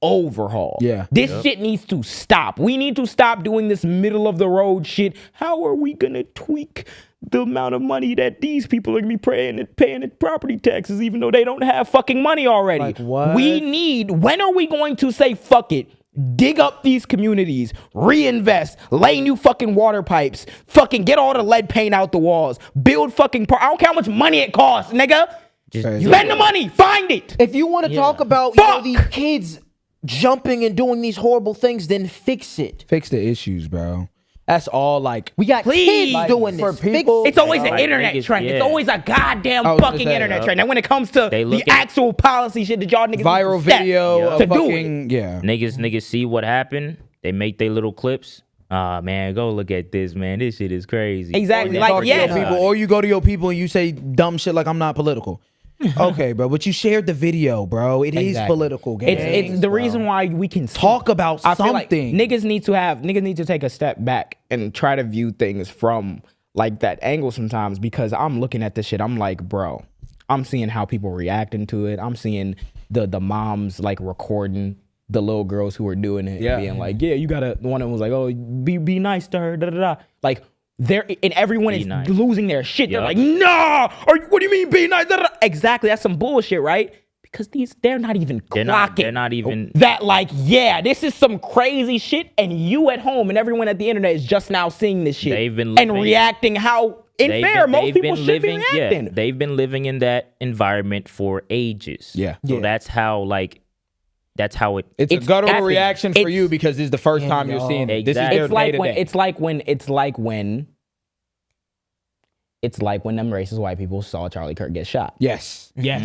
overhaul. Yeah. This shit needs to stop. We need to stop doing this middle of the road shit. How are we going to tweak the amount of money that these people are going to be paying in property taxes even though they don't have fucking money already? Like what? When are we going to say fuck it? Dig up these communities, reinvest, lay new fucking water pipes, fucking get all the lead paint out the walls, build fucking I don't care how much money it costs, nigga. Spend the money, find it. If you want to talk about these kids jumping and doing these horrible things, then fix it. Fix the issues, bro. That's all. Like, We got Please. kids doing for this. people- It's always an Like internet niggas, trend. yeah. It's always a goddamn I was gonna fucking say, internet yup. trend. And when it comes to They the look at- actual policy shit that y'all niggas viral need to step video to of do it. fucking, yeah. Niggas see what happened. They make their little clips. Man, go look at this, man. This shit is crazy. Exactly. You Like, talk to your yes. people, or you go to your people and you say dumb shit like I'm not political. Okay, bro, but you shared the video, bro. It is Exactly. political, gang. It's the reason why we can Talk about I feel like something. niggas need to take a step back and try to view things from like that angle sometimes, because I'm looking at this shit. I'm like, bro, I'm seeing how people reacting to it. I'm seeing the moms like recording the little girls who are doing it, Yeah. and being like, yeah, you gotta. One of them was like, oh, be nice to her, da da da. Like, they're and everyone is nice. losing their shit. They're Yup. like, nah, what do you mean be nice? Da, da, da. Exactly, that's some bullshit, right? Because they're not even clocking. They're not even. That like, yeah, this is some crazy shit, and you at home and everyone at the internet is just now seeing this shit. They've been and living- reacting how unfair most people should be reacting. Yeah, they've been living in that environment for ages. Yeah. So that's how it. It's a guttural happening. reaction for It's- you because it's the first time you're seeing it. This is Exactly. their day-to-day. It's like when them racist white people saw Charlie Kirk get shot. Yes. Yes.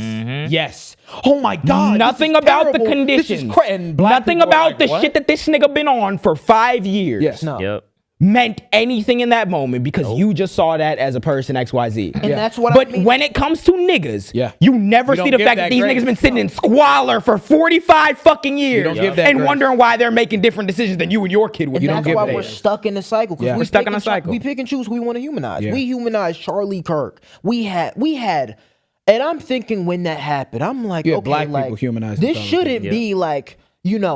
Yes. Oh my God. Nothing this is about the terrible. conditions. This is and black Nothing people are about like, the what? shit that this nigga been on for 5 years. Yes. No. Yep. Meant anything in that moment because you just saw that as a person XYZ. And that's what But I mean. when it comes to niggas, Yeah. you never You see don't the give fact that that these grace. niggas been sitting in squalor for 45 fucking years don't give that and grace. wondering why they're making different decisions than you and your kid would. And You don't that's give why that. we're stuck in the cycle. 'Cause Yeah. we We're stuck pick in a and cycle. We pick and choose who we want to humanize. Yeah. We humanized Charlie Kirk. We had, and I'm thinking when that happened, I'm like, Yeah, okay, black like, people humanized this Charlie shouldn't Kirk. be like,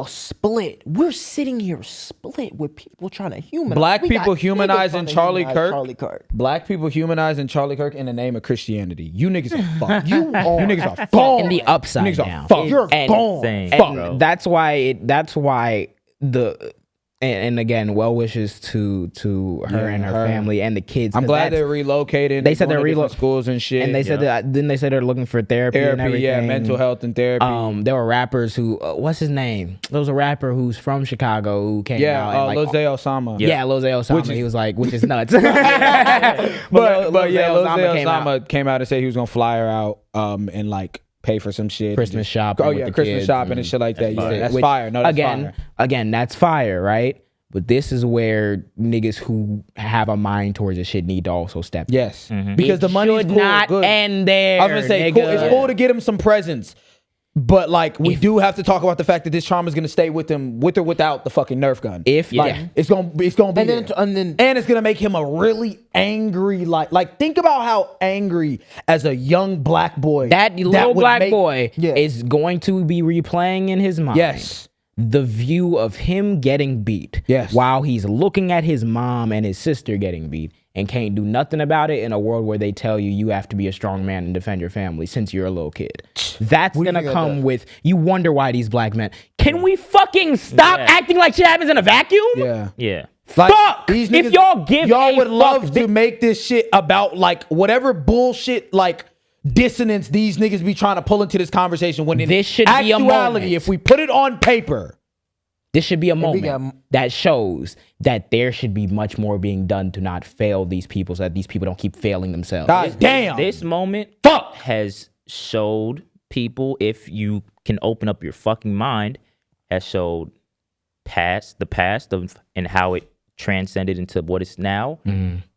split. We're sitting here split with people trying to humanize. Black We got people niggas humanizing trying to Charlie humanize Kirk. Charlie Kirk. Black people humanizing Charlie Kirk in the name of Christianity. You niggas are fucked. You You niggas are fucked. in the upside Niggas are down. fucked. You're And- gone. Insane, And bro. that's why And again, well wishes to her and her family and the kids. I'm 'cause glad they're relocated. They said they're relocating schools and shit. And they said that. Then they said they're looking for therapy and everything. Yeah, mental health and therapy. There were rappers who, what's his name? There was a rapper who's from Chicago who came out. And Lose Osama. Yeah, Lose Osama. He was like, which is nuts. but yeah, Lose Osama came out and said he was gonna fly her out and like pay for some shit. Christmas shopping. Oh yeah, Christmas shopping and shit like that. Yeah, that's fire. No, that's fire. Again, that's fire, right? But this is where niggas who have a mind towards this shit need to also step in. Yes, because the money should not end there. I was gonna say, cool, it's cool to get him some presents, but like we do have to talk about the fact that this trauma is gonna stay with him, with or without the fucking Nerf gun. It's gonna be, and it's gonna make him a really angry, like think about how angry as a young black boy that little black boy is going to be replaying in his mind. Yes. The view of him getting beat while he's looking at his mom and his sister getting beat and can't do nothing about it in a world where they tell you have to be a strong man and defend your family since you're a little kid. That's gonna come with, you wonder why these black men, can we fucking stop acting like shit happens in a vacuum? Yeah. Like, fuck! These niggas, if y'all give y'all would love to make this shit about like whatever bullshit like dissonance these niggas be trying to pull into this conversation when in this should be a moment. If we put it on paper, this should be a moment that shows that there should be much more being done to not fail these people so that these people don't keep failing themselves. God damn. This moment has showed people, if you can open up your fucking mind, has showed the past of and how it transcended into what it's now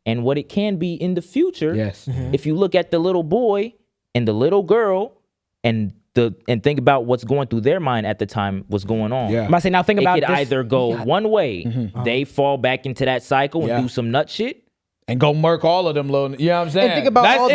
and what it can be in the future. Yes. If you look at the little boy and the little girl and think about what's going through their mind at the time, what's going on. I'm about to say, now think about it could either go one way, they fall back into that cycle and do some nut shit, and go murk all of them little, you know what I'm saying? And think about what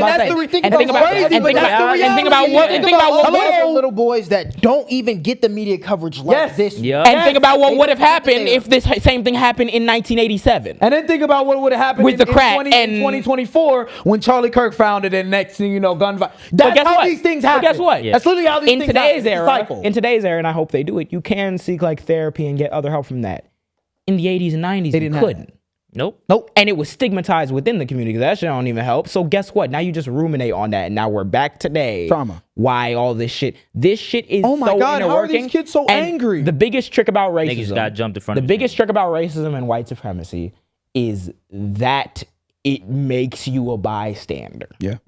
little boys that don't even get the media coverage like this. And think about what would have happened if this same thing happened in 1987. And then think about what would have happened with the crack in 2024 when Charlie Kirk found it, and next thing you know, gunfire. That's how these things happen. But guess what? That's literally how these things happen. In today's era, and I hope they do it, you can seek like therapy and get other help from that. In the 80s and 90s, you couldn't. Nope. And it was stigmatized within the community. That shit don't even help. So guess what? Now you just ruminate on that. And now we're back today. Trauma. Why all this shit? This shit is oh my so God, how are working. These kids so angry? The biggest trick about racism. Niggas got jumped in front of the biggest trick about racism and white supremacy is that it makes you a bystander. Yeah.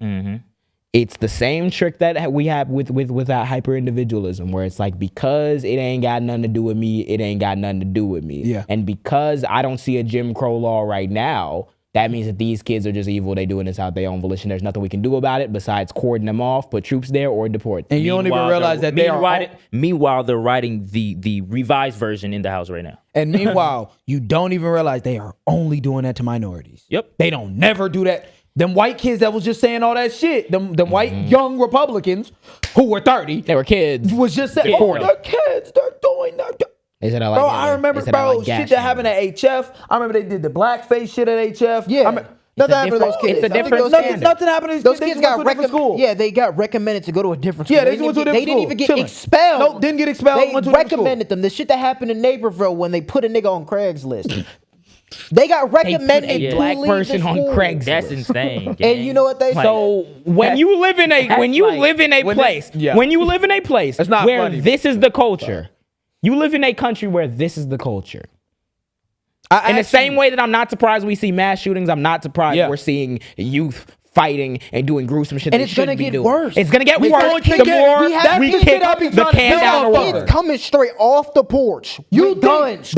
It's the same trick that we have with that hyper individualism, where it's like, because it ain't got nothing to do with me, it ain't got nothing to do with me. Yeah. And because I don't see a Jim Crow law right now, that means that these kids are just evil. They doing this out their own volition. There's nothing we can do about it besides cordon them off, put troops there, or deport them. And you don't even realize that they are. Meanwhile, they're writing the revised version in the House right now. And meanwhile, you don't even realize they are only doing that to minorities. Yep. They don't never do that. Them white kids that was just saying all that shit, them white young Republicans who were 30, they were kids, was just saying, oh, they're kids, they're doing that. Bro, I remember, bro, shit that happened at HF. I remember they did the blackface shit at HF. Yeah. Nothing happened to those kids. It's a different nothing happened to those kids. Kids got recommended. Yeah, they got recommended to go to a different school. Yeah, they went to a different school. They didn't even get expelled. No, didn't get expelled. They recommended them. The shit that happened in Naperville when they put a nigga on Craigslist. They got recommended a black person on Craigslist. That's insane. And you know what they say? So when you live in a place where this is the culture, you live in a country where this is the culture. In the same way that I'm not surprised we see mass shootings, I'm not surprised we're seeing youth fighting and doing gruesome shit. And it's gonna get worse. It's gonna get worse. The more we kick the can down the road. Kids coming straight off the porch. You guns.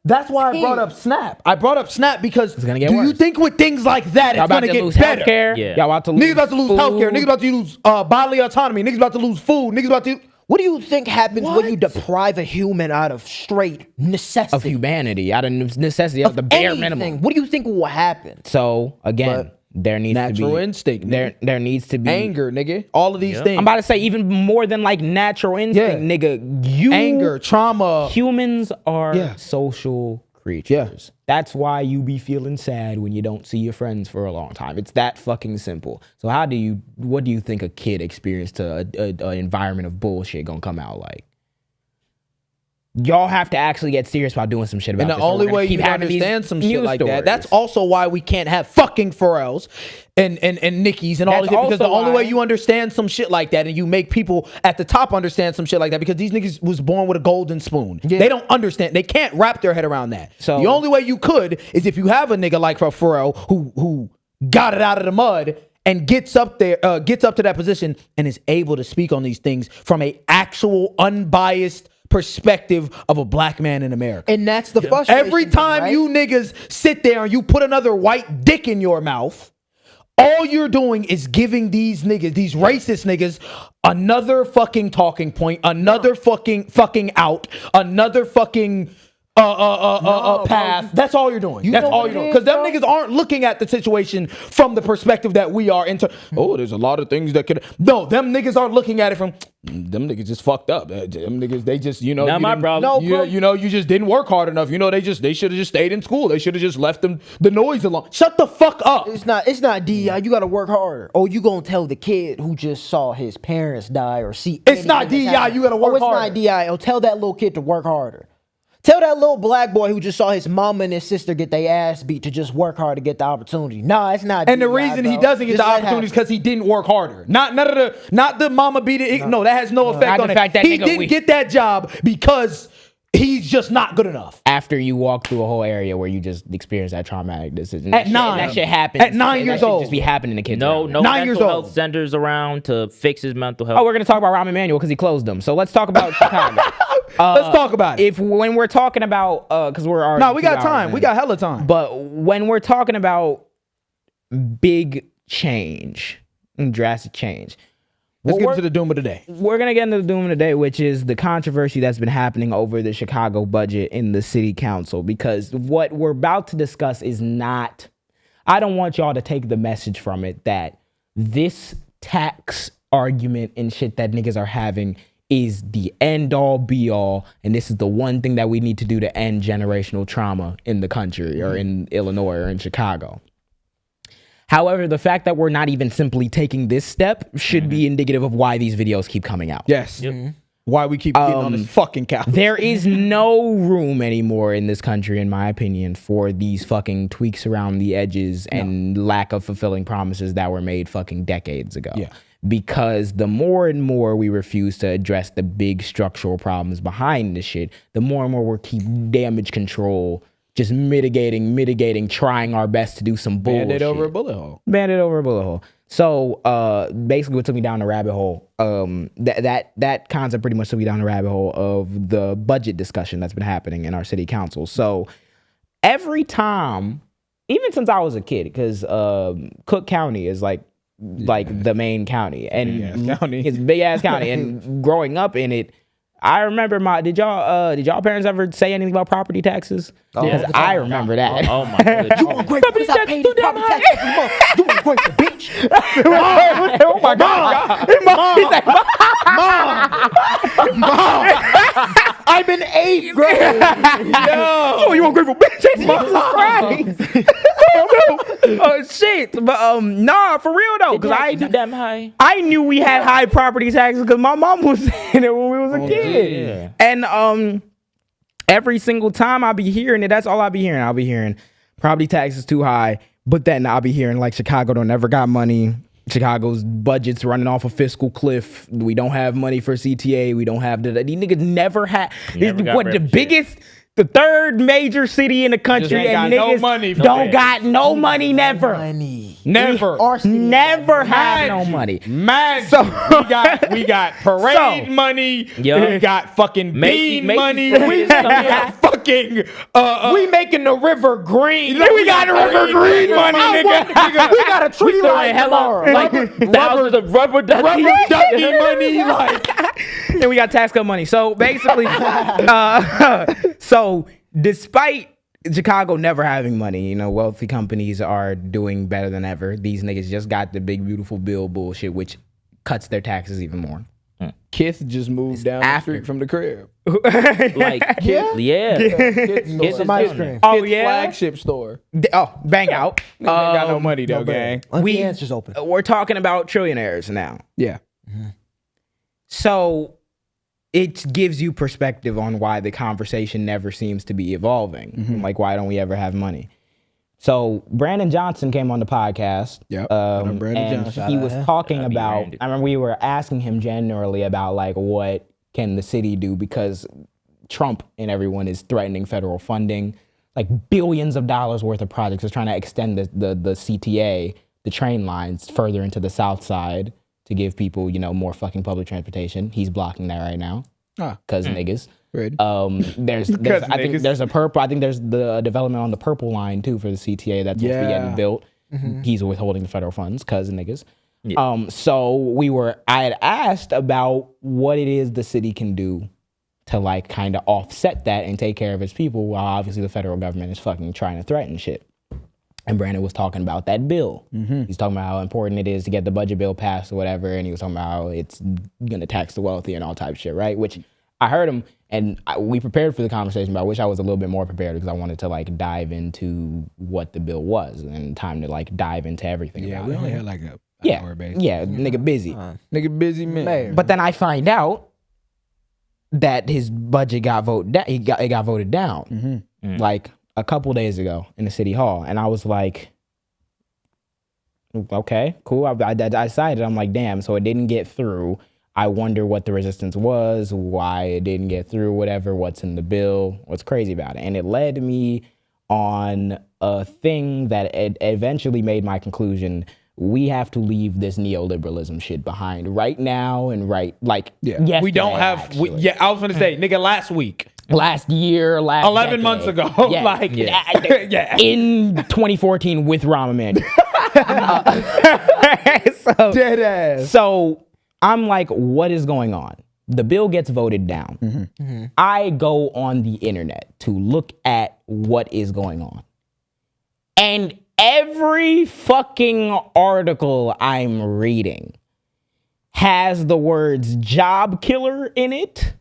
That's why I brought up Snap. I brought up Snap because it's gonna get worse. You think with things like that it's gonna get better? Y'all about to lose niggas about to lose healthcare. Niggas about to lose bodily autonomy. Niggas about to lose food. Niggas about to. What do you think happens when you deprive a human out of straight necessity? Of humanity, out of necessity, of the bare minimum. What do you think will happen? So again, there needs to be natural instinct. There needs to be anger, nigga. All of these things. I'm about to say even more than like natural instinct, nigga. Anger, trauma. Humans are social creatures. Yeah. That's why you be feeling sad when you don't see your friends for a long time. It's that fucking simple. So what do you think a kid experienced an environment of bullshit gonna come out like? y'all have to actually get serious about doing some shit about And this. the or we're only gonna way keep you can having these understand some shit news like that, stories. that's also why we can't have fucking Pharrells and Nickies and all That's this shit, because the also only way why- you understand some shit like that and you make people at the top understand some shit like that, because these niggas was born with a golden spoon. They don't understand. They can't wrap their head around that. So- the only way you could is if you have a nigga like Pharrell who got it out of the mud and gets up there, gets up to that position and is able to speak on these things from a actual unbiased perspective of a black man in America. And that's the frustration. Every time right? you niggas sit there and you put another white dick in your mouth, all you're doing is giving these niggas, these racist niggas, another fucking talking point, another fucking out, another fucking path. That's all you're doing. That's know all what you're it doing. is, Because them bro? niggas aren't looking at the situation from the perspective that we are. Oh, there's a lot of things that could. No, them niggas aren't looking at it from. Them niggas just fucked up. Them niggas, they just, you know. Not you my didn't- problem. You know, you just didn't work hard enough. You know, they should have just stayed in school. They should have just left the noise alone. Shut the fuck up. It's not DEI. You got to work harder. Oh, you gonna tell the kid who just saw his parents die or see? It's not anything that's DEI. happening. You gotta work Oh, it's harder. not DEI. Oh, tell that little kid to work harder. Tell that little black boy who just saw his mama and his sister get their ass beat to just work hard to get the opportunity. Nah, it's not. And the DEI, reason he bro. doesn't get Just the let it opportunities happen. because he didn't work harder. Not the mama beat it. No, that has no effect Not on the it. fact that He nigga didn't get that job because he's just not good enough. After you walk through a whole area where you just experience that traumatic decision. At That shit- 9. That shit happens. At 9 That years shit old. just be happening to kids. No around. 9 years mental old. health centers around to fix his mental health. Oh, we're gonna talk about Rahm Emanuel because he closed them. So let's talk about Chicago. Let's talk about it. When we're talking about, because we're already No, we 2 got hours time. in. We got hella time. But when we're talking about big change, drastic change, Let's get we're- into the doom of the day. we're gonna get into the doom of the day, which is the controversy that's been happening over the Chicago budget in the city council. Because what we're about to discuss is not. I don't want y'all to take the message from it that this tax argument and shit that niggas are having is the end all be all, and this is the one thing that we need to do to end generational trauma in the country or in Illinois or in Chicago. However, the fact that we're not even simply taking this step should be indicative of why these videos keep coming out. Yes. Why we keep getting on this fucking couch. There is no room anymore in this country, in my opinion, for these fucking tweaks around the edges and lack of fulfilling promises that were made fucking decades ago. Yeah. Because the more and more we refuse to address the big structural problems behind this shit, the more and more we keep damage control, just mitigating, trying our best to do some bullshit. Band-Aid over a bullet hole. Bandit over a bullet hole. So basically what took me down the rabbit hole, that concept pretty much took me down the rabbit hole of the budget discussion that's been happening in our city council. So every time, even since I was a kid, because Cook County is like the main county, and Big-ass county. it's a big ass county, and growing up in it, I remember did y'all parents ever say anything about property taxes? Because I remember that. Oh my goodness. You ungrateful because I paid these property taxes every month. You ungrateful bitch. Oh my God. I'm in 8th grade. Oh, you ungrateful bitch. Oh shit. But nah, for real though, because I damn high. I knew we had high property taxes because my mom was saying it when we was a kid. yeah. And every single time I be hearing it, that's all I be hearing. I'll be hearing property taxes too high, but then I'll be hearing like Chicago don't never got money. Chicago's budget's running off a fiscal cliff. We don't have money for CTA. We don't have these niggas never had. Never got What the rep shit. biggest. The third major city in the country, ain't and got no niggas money for don't that. got no money, never. Never. Our city Never got have no money. Magic. So- we got parade So- money. Yeah. We got fucking bean Macy's money. parade We is coming got up. fucking we making the river green. We got the river green money, nigga. We got a tree Throwing light hella tomorrow. like thousands of rubber ducky. Ducky money. Like And we got tax cut money. So basically, so despite Chicago never having money, you know, wealthy companies are doing better than ever. These niggas just got the big beautiful bill bullshit, which cuts their taxes even more. Kith just moved down after. the street from the crib. Like yeah. Kith Some ice cream. Oh yeah, flagship store. oh bang out. Ain't got no money though, gang. Auntie Answer's open. We're talking about trillionaires now. Yeah. So it gives you perspective on why the conversation never seems to be evolving. Like, why don't we ever have money? So Brandon Johnson came on the podcast. Yep. And he was talking about, I remember we were asking him generally about like what can the city do, because Trump and everyone is threatening federal funding, like billions of dollars worth of projects. Is trying to extend the CTA, the train lines, further into the South Side to give people, you know, more fucking public transportation. He's blocking that right now. Cause niggas. Right. There's the development on the purple line too for the CTA that's supposed to be getting built. He's withholding the federal funds, cause niggas. Yeah. So I had asked about what it is the city can do to like kind of offset that and take care of its people, while obviously the federal government is fucking trying to threaten shit. And Brandon was talking about that bill. He's talking about how important it is to get the budget bill passed or whatever, and he was talking about how it's gonna tax the wealthy and all type of shit, right? Which I heard him, and we prepared for the conversation, but I wish I was a little bit more prepared because I wanted to like dive into what the bill was and time to like dive into everything. Yeah, about we it. only had like a hour basically. Yeah, nigga busy. Nigga busy man. But then I find out that his budget got voted down. It got voted down like a couple days ago in the city hall, and I was like, okay, cool. I decided, I'm like, damn. So it didn't get through. I wonder what the resistance was, why it didn't get through, whatever. What's in the bill? What's crazy about it? And it led me on a thing that eventually made my conclusion. We have to leave this neoliberalism shit behind right now and yesterday, we don't have. I was gonna say, nigga, last year, 11 decade. Months ago, in 2014 with Rahm Emanuel. Dead ass. So I'm like, what is going on? The bill gets voted down. I go on the internet to look at what is going on. And every fucking article I'm reading has the words job killer in it.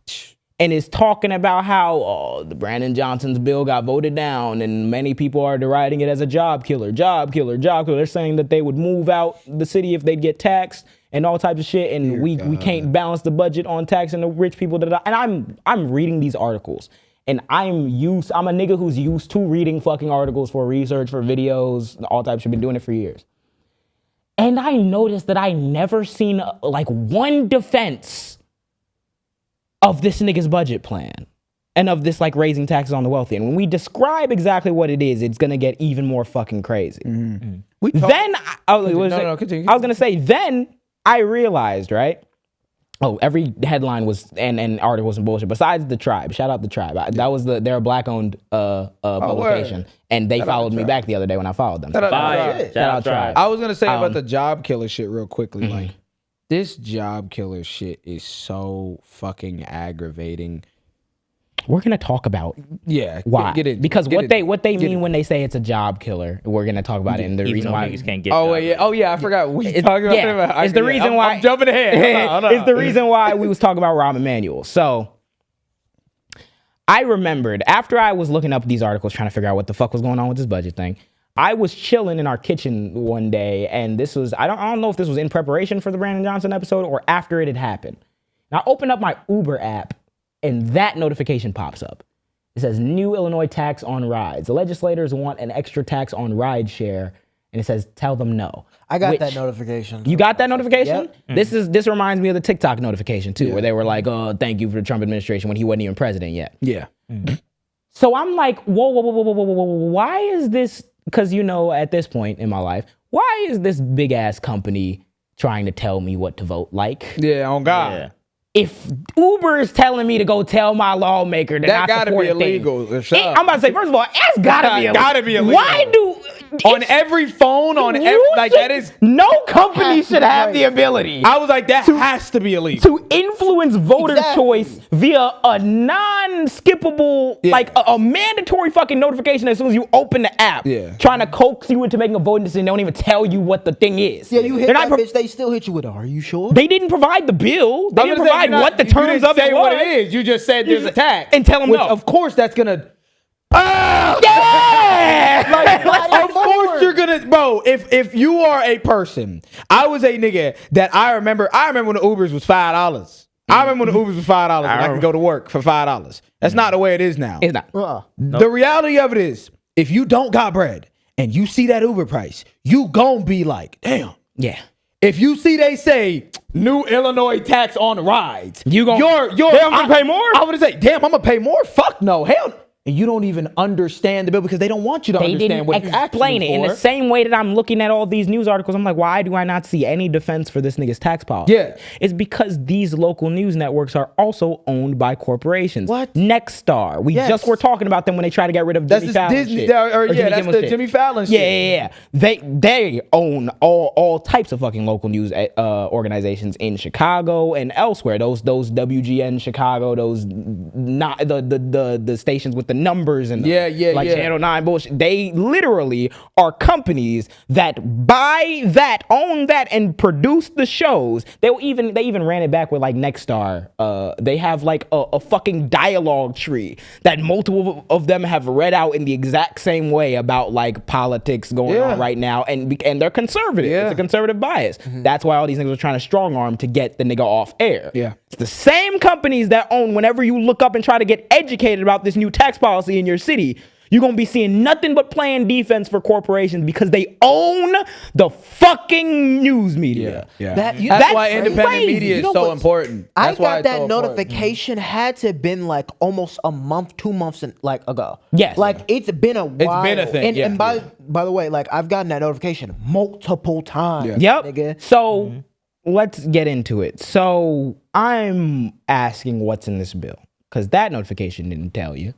And is talking about how the Brandon Johnson's bill got voted down and many people are deriding it as a job killer. They're saying that they would move out the city if they'd get taxed and all types of shit. And we can't balance the budget on taxing the rich people. And I'm reading these articles. And I'm a nigga who's used to reading fucking articles for research, for videos, all types. I've been doing it for years. And I noticed that I never seen like one defense of this nigga's budget plan and of this like raising taxes on the wealthy. And when we describe exactly what it is, it's gonna get even more fucking crazy. Then I was gonna say, then I realized, right? Oh, every headline was and article was some bullshit. Besides the Tribe, shout out the Tribe. They're a black-owned publication, and they followed me back the other day when I followed them. Shout out Tribe. I was gonna say about the job killer shit real quickly. Like, this job killer shit is so fucking aggravating. We're gonna talk about why. Because what they mean when they say it's a job killer, we're gonna talk about it. And the reason why niggas can't get I forgot we talking about it. It's the reason why I'm jumping ahead. Hold on. It's the reason why we was talking about Rahm Emanuel. So I remembered after I was looking up these articles trying to figure out what the fuck was going on with this budget thing, I was chilling in our kitchen one day, and this was I don't know if this was in preparation for the Brandon Johnson episode or after it had happened. And I opened up my Uber app, and that notification pops up. It says, new Illinois tax on rides. The legislators want an extra tax on ride share. And it says, tell them no. I got that notification. You got that notification? Yep. This reminds me of the TikTok notification too, where they were like, oh, thank you for the Trump administration when he wasn't even president yet. Yeah. So I'm like, whoa, why is this? Because, you know, at this point in my life, why is this big ass company trying to tell me what to vote like? Yeah, on God. Yeah. If Uber is telling me to go tell my lawmaker that gotta be illegal. I'm about to say, first of all, it's gotta be illegal. Gotta be illegal. Why do on every phone, on every like that is no company should have the ability. I was like, that has to be illegal. To influence voter choice via a non-skippable, like a mandatory fucking notification as soon as you open the app. Yeah. Trying to coax you into making a voting decision. They don't even tell you what the thing is. Yeah, you hit that bitch, they still hit you with, are you sure? They didn't provide the bill. They didn't provide what the terms of it was. What it is. You just said there's a tax. And tell them no. Of course that's gonna... Yeah! Of course you're gonna... Bro, if you are a person... I was a nigga that I remember when the Ubers was $5. I remember when the Ubers was $5 and I could go to work for $5. That's not the way it is now. It's not. The reality of it is, if you don't got bread and you see that Uber price, you gon' be like, damn. Yeah. If you see they say new Illinois tax on rides, You gon' damn, I'm gonna pay more? I would say, damn, I'm gonna pay more. Fuck no, hell. And you don't even understand the bill because they don't want you to They understand didn't what it's explain actually it in for. the same way that I'm looking at all these news articles. I'm like, why do I not see any defense for this nigga's tax policy? Yeah. It's because these local news networks are also owned by corporations. What? Nexstar. We Yes. just were talking about them when they try to get rid of That's Jimmy this Fallon Disney, shit. that's Jimmy the Kimmel shit. Jimmy Fallon Yeah, shit. yeah. They own all types of fucking local news organizations in Chicago and elsewhere. Those WGN Chicago, those not the stations with the numbers and like Channel 9 bullshit. They literally are companies that buy that, own that, and produce the shows. They even ran it back with like Nexstar. They have like a fucking dialogue tree that multiple of them have read out in the exact same way about like politics going on right now, and they're conservative. It's a conservative bias. That's why all these niggas are trying to strong arm to get the nigga off air. Yeah. It's the same companies that own, whenever you look up and try to get educated about this new tax policy in your city, you're going to be seeing nothing but playing defense for corporations because they own the fucking news media. Yeah. That's why independent crazy. media is You know so what's- important. I That's why got it's so that important. notification had to been like almost a month, 2 months ago. Yes. Like it's been a while. been a thing, And by the way, like I've gotten that notification multiple times. Yep. Nigga. So let's get into it. So I'm asking what's in this bill because that notification didn't tell you.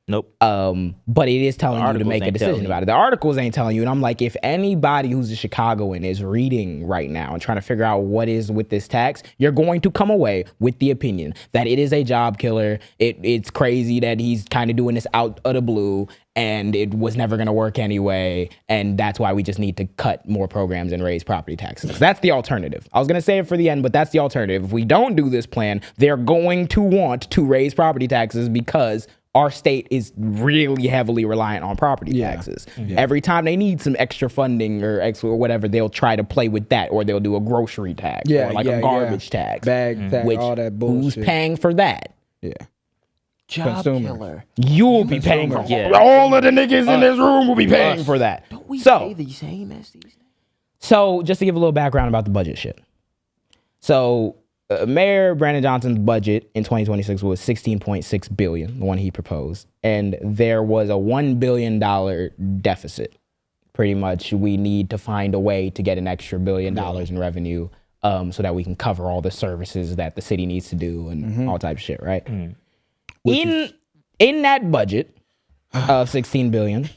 Nope. But it is telling you to articles make a ain't telling decision you. about it. The articles ain't telling you. And I'm like, if anybody who's a Chicagoan is reading right now and trying to figure out what is with this tax, you're going to come away with the opinion that it is a job killer. It's crazy that he's kind of doing this out of the blue and it was never going to work anyway. And that's why we just need to cut more programs and raise property taxes. That's the alternative. I was going to say it for the end, but that's the alternative. If we don't do this plan, they're going to want to raise property taxes because our state is really heavily reliant on property taxes. Every time they need some extra funding or extra or whatever, they'll try to play with that, or they'll do a grocery tax or like a garbage tax. Bag tax, which, all that bullshit. who's paying for that? Yeah. Job Consumer. killer. You'll be paying for Yeah. all of the niggas in this room will be paying for that. Don't we So- pay the same as these? So just to give a little background about the budget shit. So Mayor Brandon Johnson's budget in 2026 was $16.6 billion, the one he proposed. And there was a $1 billion deficit. Pretty much we need to find a way to get an extra $1 billion in revenue so that we can cover all the services that the city needs to do and all types of shit, right? In that budget of $16 billion,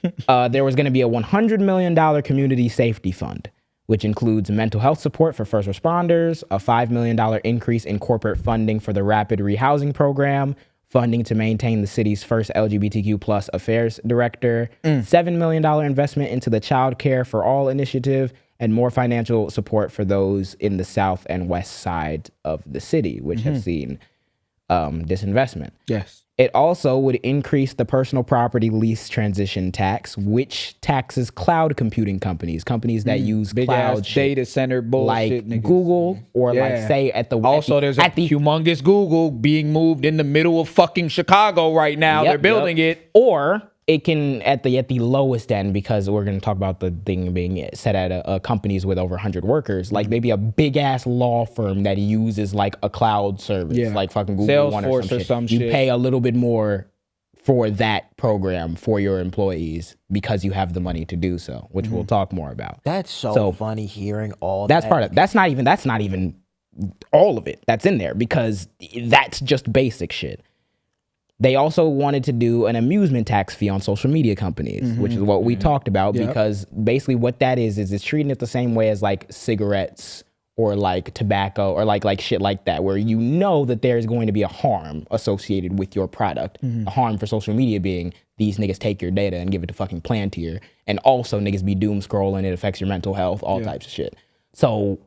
there was going to be a $100 million community safety fund, which includes mental health support for first responders, a $5 million increase in corporate funding for the rapid rehousing program, funding to maintain the city's first LGBTQ plus affairs director, $7 million investment into the Child Care for All initiative, and more financial support for those in the south and west side of the city, which have seen disinvestment. Yes. It also would increase the personal property lease transition tax, which taxes cloud computing companies that use Big cloud ass shit, data center bullshit, like niggas. Google or like Yeah. say at the Also, there's a humongous Google being moved in the middle of fucking Chicago right now. Yep, They're building it. or it can at the lowest end, because we're going to talk about the thing being set at companies with over 100 workers, like maybe a big ass law firm that uses like a cloud service, like fucking Google One or Salesforce some shit. You pay a little bit more for that program for your employees because you have the money to do so, which we'll talk more about. That's so funny hearing all That's that. part of that's not even all of it that's in there, because that's just basic shit. They also wanted to do an amusement tax fee on social media companies, which is what we talked about, because basically what that is it's treating it the same way as like cigarettes or like tobacco or like shit like that, where you know that there's going to be a harm associated with your product. A harm for social media being these niggas take your data and give it to fucking Plantier, and also niggas be doom scrolling, it affects your mental health, all types of shit. So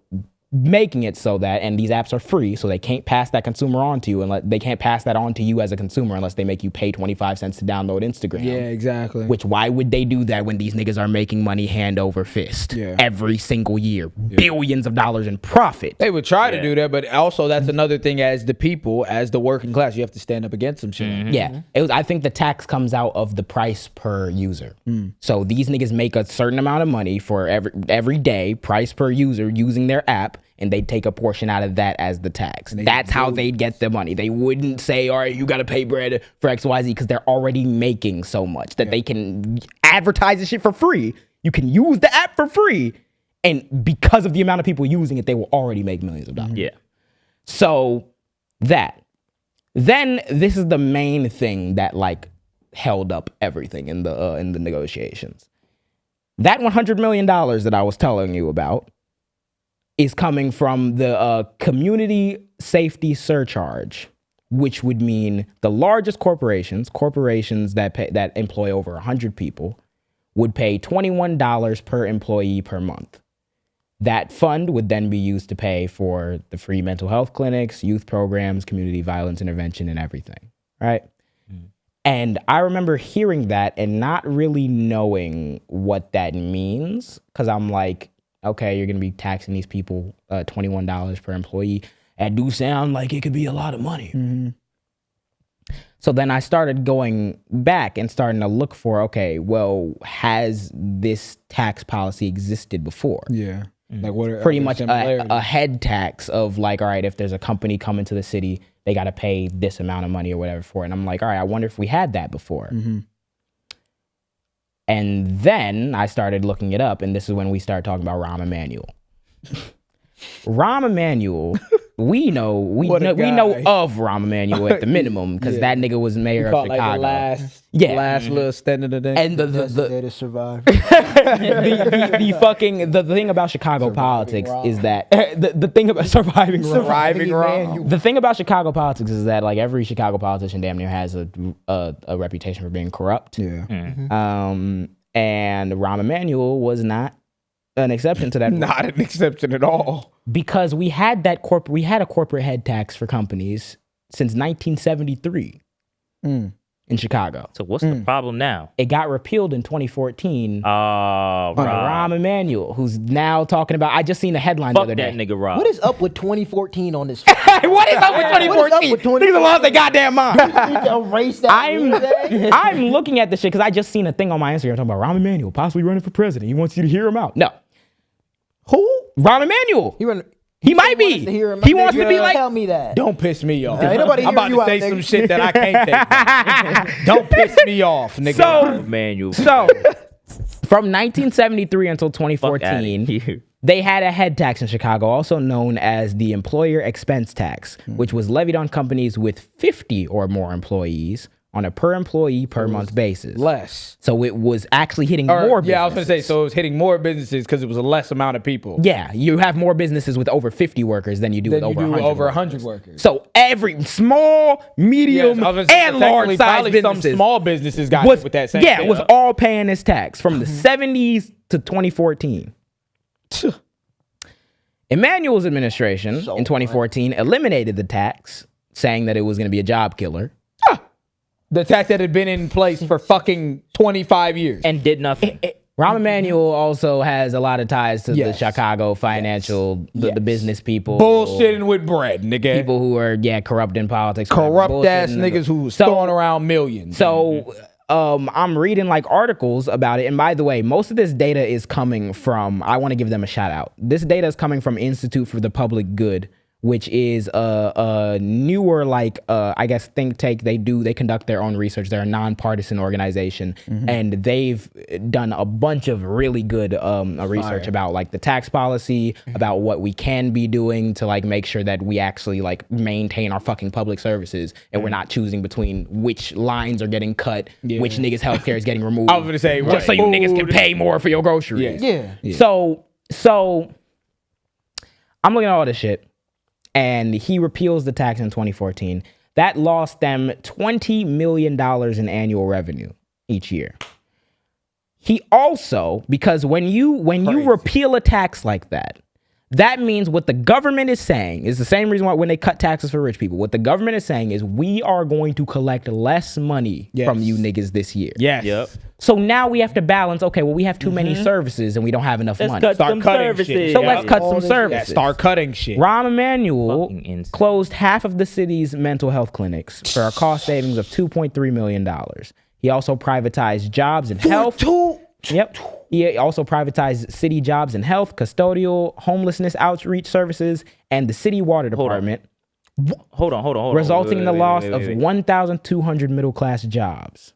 making it so that, and these apps are free, so they can't pass that consumer on to you, and they can't pass that on to you as a consumer unless they make you pay 25 cents to download Instagram. Yeah, exactly. Which, why would they do that when these niggas are making money hand over fist every single year? Billions of dollars in profit. They would try to do that, but also that's another thing as the people, as the working class, you have to stand up against some shit. Yeah. I think the tax comes out of the price per user. So these niggas make a certain amount of money for every day, price per user using their app, and they take a portion out of that as the tax. That's how they get the money. They wouldn't say, all right, you got to pay bread for XYZ, because they're already making so much that they can advertise this shit for free. You can use the app for free. And because of the amount of people using it, they will already make millions of dollars. Yeah. So that. Then this is the main thing that like held up everything in the negotiations. That $100 million that I was telling you about is coming from the community safety surcharge, which would mean the largest corporations that employ over 100 people, would pay $21 per employee per month. That fund would then be used to pay for the free mental health clinics, youth programs, community violence intervention, and everything, right? And I remember hearing that and not really knowing what that means, because I'm like, okay, you're going to be taxing these people $21 per employee. That do sound like it could be a lot of money. So then I started going back and starting to look for, okay, well, has this tax policy existed before? Yeah. Like what are Pretty much a head tax of like, all right, if there's a company coming to the city, they got to pay this amount of money or whatever for it. And I'm like, all right, I wonder if we had that before. And then I started looking it up, and this is when we started talking about Rahm Emanuel. Rahm Emanuel, we know of Rahm Emanuel at the minimum, because that nigga was mayor of Chicago. Like the last little stand of the day. And the to survive. the thing about Chicago politics is that the thing about surviving Rahm. The thing about Chicago politics is that like every Chicago politician damn near has a reputation for being corrupt. Yeah. And Rahm Emanuel was not an exception to that. Not an exception at all. Because we had a corporate head tax for companies since 1973 in Chicago. So what's the problem now? It got repealed in 2014 Oh, by Rahm Emanuel, who's now talking about, I just seen a headline Fuck the other that day. nigga Rob. What is up with 2014 on this? What is up with 2014? Niggas lost their goddamn mind. Erase that. I'm looking at this shit because I just seen a thing on my Instagram talking about Rahm Emanuel possibly running for president. He wants you to hear him out. No. Who? Rahm Emanuel. He might be. He wants to be like. Tell me that. Don't piss me off. Ain't nobody I'm about hear you to say out, some nigga. shit that I can't take. Don't piss me off, nigga. Manuel. So, from 1973 until Fuck outta 2014, here. they had a head tax in Chicago, also known as the employer expense tax, which was levied on companies with 50 or more employees on a per employee per month basis. Less. So it was actually hitting more businesses. Yeah, I was going to say, so it was hitting more businesses because it was a less amount of people. Yeah, you have more businesses with over 50 workers than you do with over 100 workers. So every small, medium, and large size businesses. Some small businesses got hit with that same thing. was all paying this tax from the 70s to 2014. Emanuel's administration in 2014 eliminated the tax, saying that it was going to be a job killer. The tax that had been in place for fucking 25 years. And did nothing. Rahm Emanuel also has a lot of ties to the Chicago financial, the business people. Bullshitting with bread, nigga. People who are, corrupt in politics. Corrupt ass niggas who was throwing around millions. So I'm reading like articles about it. And by the way, most of this data is coming from, I want to give them a shout out. This data is coming from Institute for the Public Good, which is a newer, I guess, think tank. They conduct their own research. They're a nonpartisan organization, and they've done a bunch of really good research about like the tax policy, about what we can be doing to like make sure that we actually like maintain our fucking public services, and we're not choosing between which lines are getting cut, which niggas' healthcare is getting removed. I was gonna say, just so you niggas can pay more for your groceries. Yeah. So I'm looking at all this shit. And he repeals the tax in 2014. That lost them $20 million in annual revenue each year. He also, because when you repeal a tax like that, That means what the government is saying is the same reason why when they cut taxes for rich people. What the government is saying is we are going to collect less money from you niggas this year. Yes. Yep. So now we have to balance, okay, well, we have too many services and we don't have enough money. Cut Start some cutting services. shit. So let's cut some services. Start cutting shit. Rahm Emanuel Fucking insane. closed half of the city's mental health clinics for a cost savings of $2.3 million. He also privatized jobs in health. Yep. He also privatized city jobs in health, custodial, homelessness outreach services, and the city water department. Hold on. Resulting in the loss Wait. of 1,200 middle-class jobs.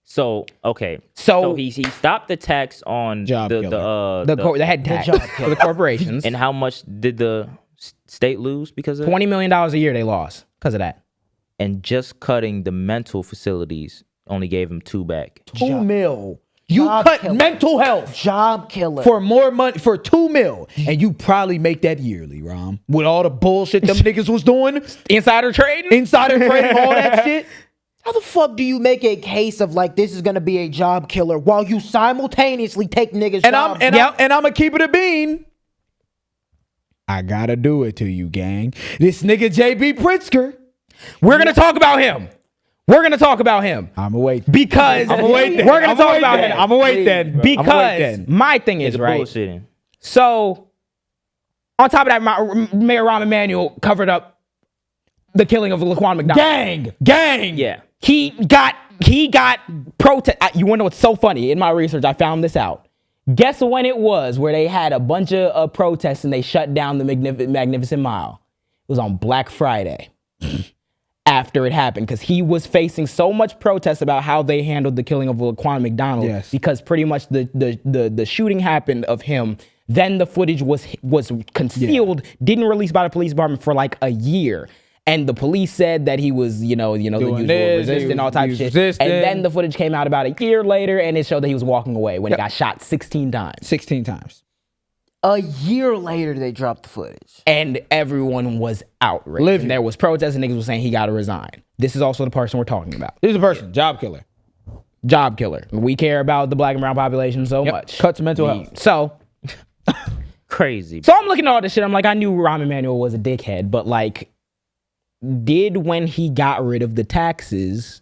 So okay. So he stopped the tax on Job the head tax for the corporations. and how much did the state lose because of it? $20 million a year they lost because of that. And just cutting the mental facilities only gave him 2 back. $2 million. You Job cut killer. mental health Job killer. for more money for $2 million, and you probably make that yearly, Rom. With all the bullshit them niggas was doing, Insider trading? insider trading, all that shit. How the fuck do you make a case of like this is gonna be a job killer while you simultaneously take niggas' And jobs? I'm gonna keep it a bean. I gotta do it to you, gang. This nigga JB Pritzker. We're going to talk about him. We're going to talk about him. I'ma wait. Because I'ma wait then. we're going to talk about him. I'ma wait then. Because my thing is, It's right? bullshitting. So, on top of that, Mayor Rahm Emanuel covered up the killing of Laquan McDonald. Gang. Yeah. He got protest. You want to know what's so funny? In my research, I found this out. Guess when it was where they had a bunch of protests and they shut down the Magnificent Mile? It was on Black Friday. After it happened, because he was facing so much protest about how they handled the killing of Laquan McDonald. Yes. Because pretty much the shooting happened of him. Then the footage was concealed, didn't release by the police department for like a year. And the police said that he was, the usual resisting, all types of shit. resisting. And then the footage came out about a year later, and it showed that he was walking away when he got shot 16 times. 16 times. A year later, they dropped the footage. And everyone was outraged. Livid. And there was protests, and niggas was saying he got to resign. This is also the person we're talking about. This is a person, job killer. Job killer. We care about the black and brown population so much. Cuts mental health. So Crazy. I'm looking at all this shit. I'm like, I knew Rahm Emanuel was a dickhead, but like, when he got rid of the taxes,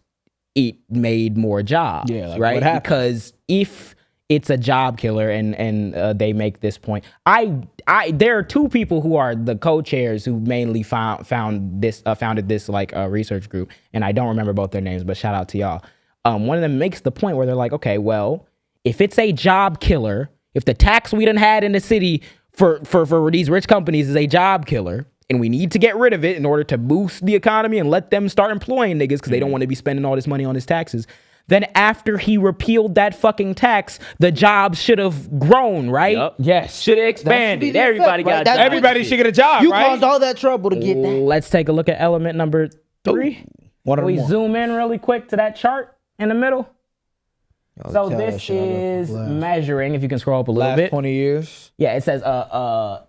it made more jobs, Yeah, like, right? what happened? Because if it's a job killer and they make this point, there are two people who are the co-chairs who mainly founded this like research group, and I don't remember both their names, but shout out to y'all. One of them makes the point where they're like, okay, well, if it's a job killer, if the tax we done had in the city for these rich companies is a job killer, and we need to get rid of it in order to boost the economy and let them start employing niggas because they don't want to be spending all this money on his taxes, then after he repealed that fucking tax, the jobs should have grown, right? Yup. Yes. Should have expanded. the Everybody effect, right? got a That's job. Everybody should get a job, You right? caused all that trouble to get that. Let's take a look at element number 3. One of Can we them. zoom in really quick to that chart in the middle? So tell that this shit out of is glass. measuring, if you can scroll up a little Last bit. 20 years. Yeah, it says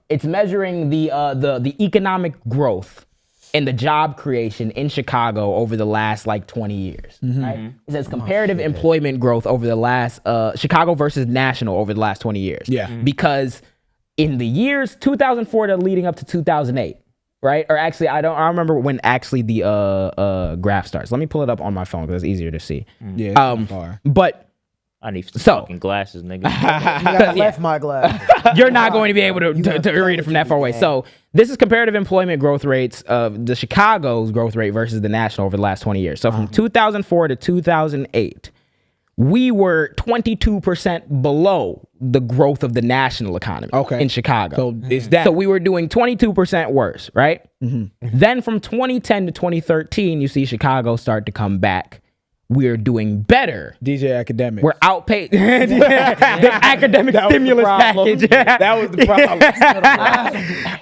it's measuring the economic growth and the job creation in Chicago over the last like 20 years. Right? It says comparative employment growth over the last Chicago versus national over the last 20 years. Yeah. Because in the years 2004 to leading up to 2008, right? Or actually, I remember when actually the graph starts. Let me pull it up on my phone because it's easier to see. Yeah. Far. But I need some So- fucking glasses, nigga. I left my glass. you're not going to be able to read it from that far away. So this is comparative employment growth rates of the Chicago's growth rate versus the national over the last 20 years. So from 2004 to 2008, we were 22% below the growth of the national economy in Chicago. So it's that. So we were doing 22% worse, right? Then from 2010 to 2013, you see Chicago start to come back. We're doing better. DJ Academics. We're outpaced the academic stimulus package. That was the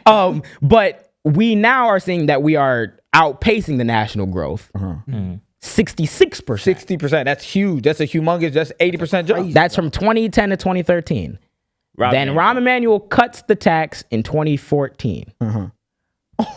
problem. But we now are seeing that we are outpacing the national growth. 66%. 60%. That's huge. That's a humongous. That's 80% jump. That's from 2010 to 2013. Then Rahm Emanuel cuts the tax in 2014.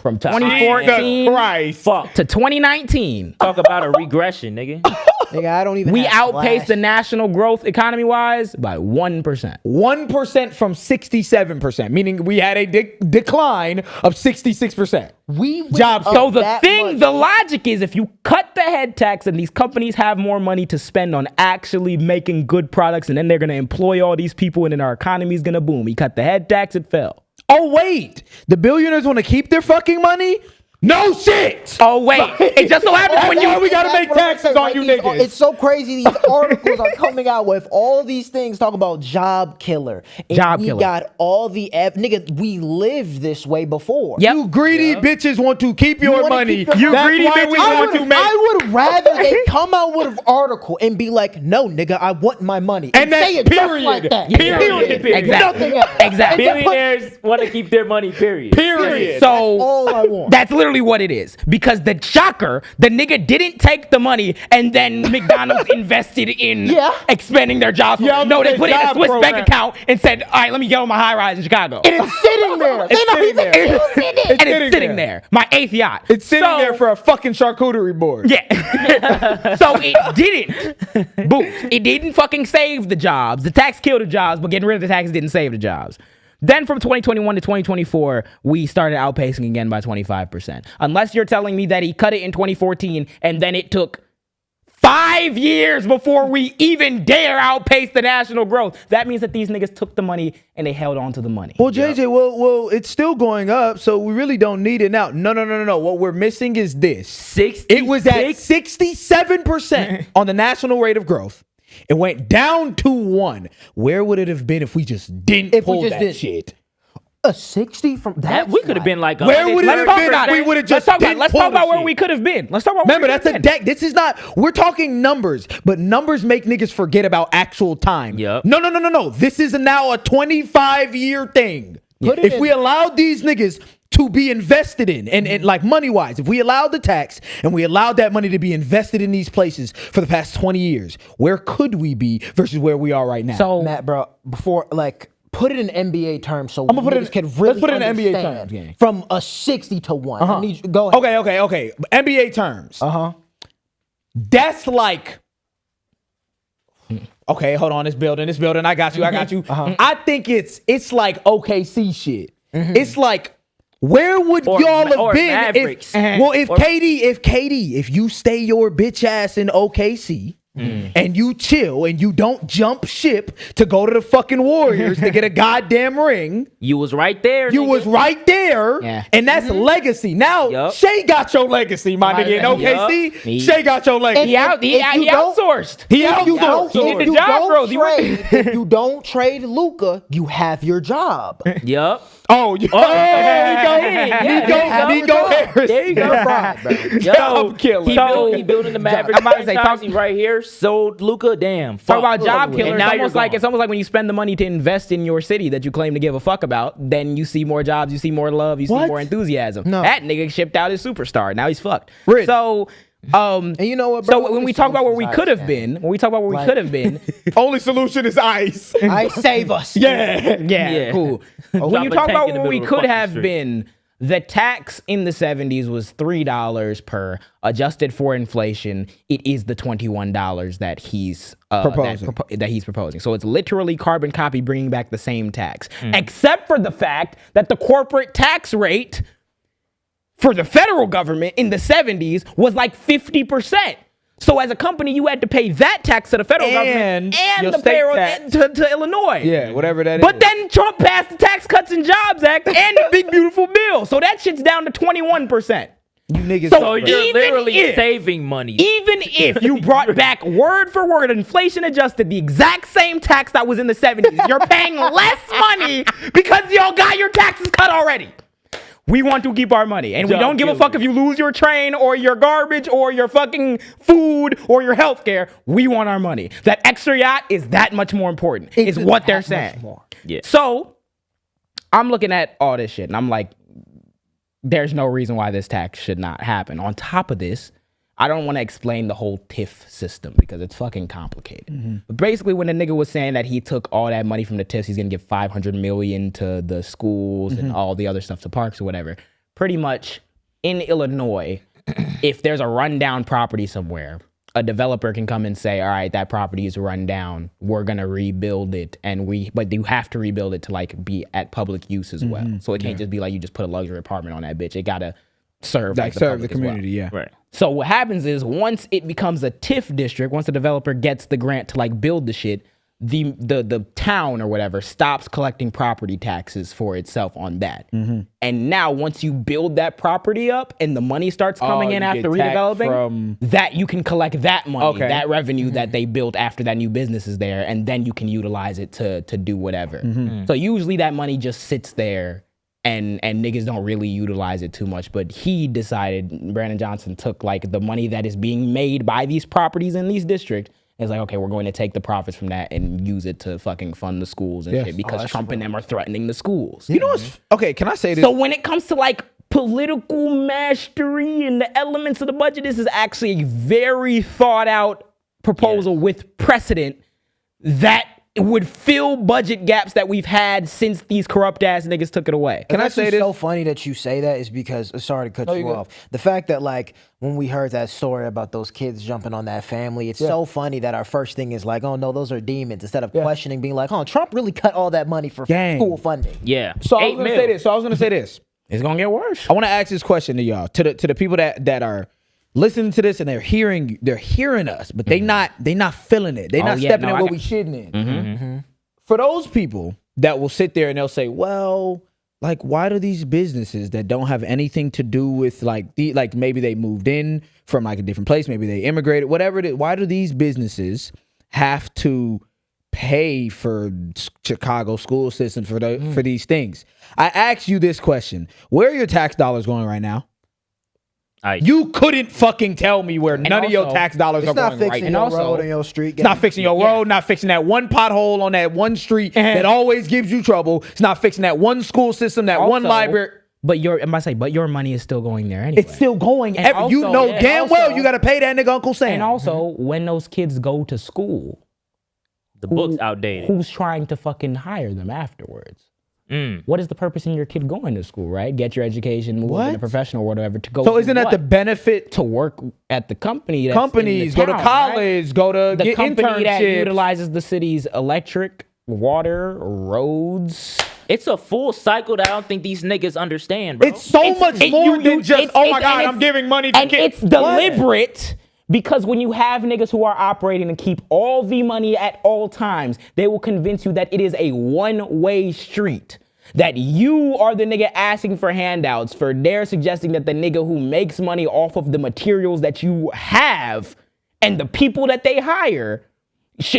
From Jesus 2014 Christ. Fuck. to 2019. Talk about a regression, nigga. Nigga, I don't even. We have outpaced the glasses. national growth economy-wise by 1%. 1% from 67%, meaning we had a decline of 66%. We went Jobs. up So the that thing, much. the logic is if you cut the head tax and these companies have more money to spend on actually making good products and then they're going to employ all these people and then our economy is going to boom. He cut the head tax, it fell. Oh, wait. The billionaires want to keep their fucking money? No shit. Oh, wait. It just so happens when That's why we gotta That's make what I'm taxes saying, on like, you these- niggas. It's so crazy. These articles are coming out with all these things talking about job killer. And Job we killer. got all the nigga. We lived this way before. Yep. You greedy bitches want to keep your wanna money. keep your- That's greedy why bitches we I want to would, make. I would rather they come out with an article and be like, "No, nigga, I want my money," And that's say it just period. like that. Period. Exactly. Nothing else. Exactly. And then put- Billionaires want to keep their money, period. Period. So all I want. that's literally what it is. Because the shocker, the nigga didn't take the money and then McDonald's invested in expanding their jobs. Yeah, I was No, gonna they say put it in a job Swiss program. bank account and said, all right, let me get on my high rise in Chicago. And it's sitting there. It's sitting there. And it's sitting there. My 8th yacht. It's sitting So- there for a fucking charcuterie board. Yeah. So it didn't boost. It didn't fucking save the jobs. The tax killed the jobs, but getting rid of the tax didn't save the jobs. Then from 2021 to 2024, we started outpacing again by 25%. Unless you're telling me that he cut it in 2014 and then it took 5 years before we even dare outpace the national growth. That means that these niggas took the money and they held on to the money. Well, JJ, well, it's still going up, so we really don't need it now. No. What we're missing is this. It was at 67% on the national rate of growth. It went down to 1. Where would it have been if we just didn't pull that shit? A 60 from That we could have been like, Where would it Let's have talk been about if we it. would have just Let's didn't talk pull about the where shit? we could have been. Let's talk about where Remember, we that's a deck. This is not, we're talking numbers, but numbers make niggas forget about actual time. Yep. No. This is now a 25-year thing. Put it If in- we allowed these niggas to be invested in, and like money-wise, if we allowed the tax and we allowed that money to be invested in these places for the past 20 years, where could we be versus where we are right now? So Matt, bro, before put it in NBA terms so I'ma put it niggas in- can really let's put it in NBA understand. terms, gang. From a 60 to 1. I need you, go ahead. Okay. NBA terms. That's like, okay, hold on, this building. I got you. I think it's like OKC shit. It's like, where would Or y'all have or been Mavericks. if you stay your bitch ass in OKC and you chill and you don't jump ship to go to the fucking Warriors to get a goddamn ring, you was right there. you nigga. was right there, Yeah. and that's legacy. Now, Yup. Shay got your legacy, my nigga. In OKC, Yup. Shay got your legacy. he outsourced. He You outsourced. don't, He did if the you job don't growth. He went- trade, if you don't trade Luka, you have your job. Yup. Oh, Nico Harris. There you go. Yo, Job killer. he building the Mavericks. I'm about to say, franchise. He right here. Sold Luka. Damn. Talk Fuck. about job And killer. now It's almost like when you spend the money to invest in your city that you claim to give a fuck about, then you see more jobs, you see more love, you see What? more enthusiasm. No. That nigga shipped out his superstar. Now he's fucked. Rich. So And you know what, bro? so when we talk about where we could have been, Only solution is ice. I save us. yeah, cool. When Drop you a talk tank about in the where we middle of could the have fucking been, the tax in the 70s was $3 per, adjusted for inflation. It is the $21 that he's proposing. So it's literally carbon copy bringing back the same tax, except for the fact that the corporate tax rate for the federal government in the 70s was like 50%. So as a company, you had to pay that tax to the federal government your and the state payroll tax. to Illinois. Yeah, whatever that is. But then Trump passed the Tax Cuts and Jobs Act and the Big Beautiful Bill. So that shit's down to 21%. you niggas. So So you're even literally if- saving money. Even if you brought back word for word, inflation adjusted, the exact same tax that was in the 70s, you're paying less money because y'all got your taxes cut already. We want to keep our money. And we Job don't give a killer. fuck if you lose your train or your garbage or your fucking food or your health care. We want our money. That extra yacht is that much more important, is what they're saying. Yeah. So I'm looking at all this shit and I'm like, there's no reason why this tax should not happen. On top of this, I don't want to explain the whole TIF system because it's fucking complicated. But basically, when the nigga was saying that he took all that money from the TIFs, he's gonna give $500 million to the schools and all the other stuff to parks or whatever. pretty much in Illinois, if there's a rundown property somewhere, a developer can come and say, all right, that property is run down. We're going to rebuild it. But you have to rebuild it to like be at public use as well. So it can't just be like you just put a luxury apartment on that bitch. It got to serve like the community, well. yeah. Right. So what happens is once it becomes a TIF district, once the developer gets the grant to like build the shit, the town or whatever stops collecting property taxes for itself on that. And now once you build that property up and the money starts coming in after redeveloping, that you can collect that money, that revenue that they built after that new business is there, and then you can utilize it to do whatever. So usually that money just sits there and niggas don't really utilize it too much. But he decided, Brandon Johnson took like the money that is being made by these properties in these districts. It's like, okay, we're going to take the profits from that and use it to fucking fund the schools and shit because Trump and them are threatening the schools. You know what's okay? Can I say this? So when it comes to like political mastery and the elements of the budget, this is actually a very thought out proposal with precedent that would fill budget gaps that we've had since these corrupt ass niggas took it away. Can I say this? So funny that you say that is because sorry to cut you off. The fact that like when we heard that story about those kids jumping on that family, it's so funny that our first thing is like, oh no, those are demons, instead of questioning, being like, oh, Trump really cut all that money for school funding. Yeah. So I was gonna say this. It's gonna get worse. I want to ask this question to y'all, to the people that are listening to this and they're hearing us, but they not feeling it. They're not stepping in what we shitting in. For those people that will sit there and they'll say, well, like, why do these businesses that don't have anything to do with like maybe they moved in from like a different place, maybe they immigrated, whatever it is, why do these businesses have to pay for Chicago school system for these things? I ask you this question: where are your tax dollars going right now? You couldn't fucking tell me where none of your tax dollars are going right now. It's not fixing your road on your street. It's not fixing your road, not fixing that one pothole on that one street that always gives you trouble. It's not fixing that one school system, that one library. But your money is still going there anyway. It's still going. You know damn well you got to pay that nigga Uncle Sam. And also, when those kids go to school, the book's outdated. Who's trying to fucking hire them afterwards? What is the purpose in your kid going to school, right? Get your education, move into professional or whatever to go. So isn't that the benefit to work at the company? Companies go to college, go to the get company that internships. utilizes the city's electric, water, roads. It's a full cycle that I don't think these niggas understand, bro. It's so much more than just, oh my God, I'm giving money to kids. It's deliberate. Because when you have niggas who are operating to keep all the money at all times, they will convince you that it is a one-way street. That you are the nigga asking for handouts, for they're suggesting that the nigga who makes money off of the materials that you have and the people that they hire,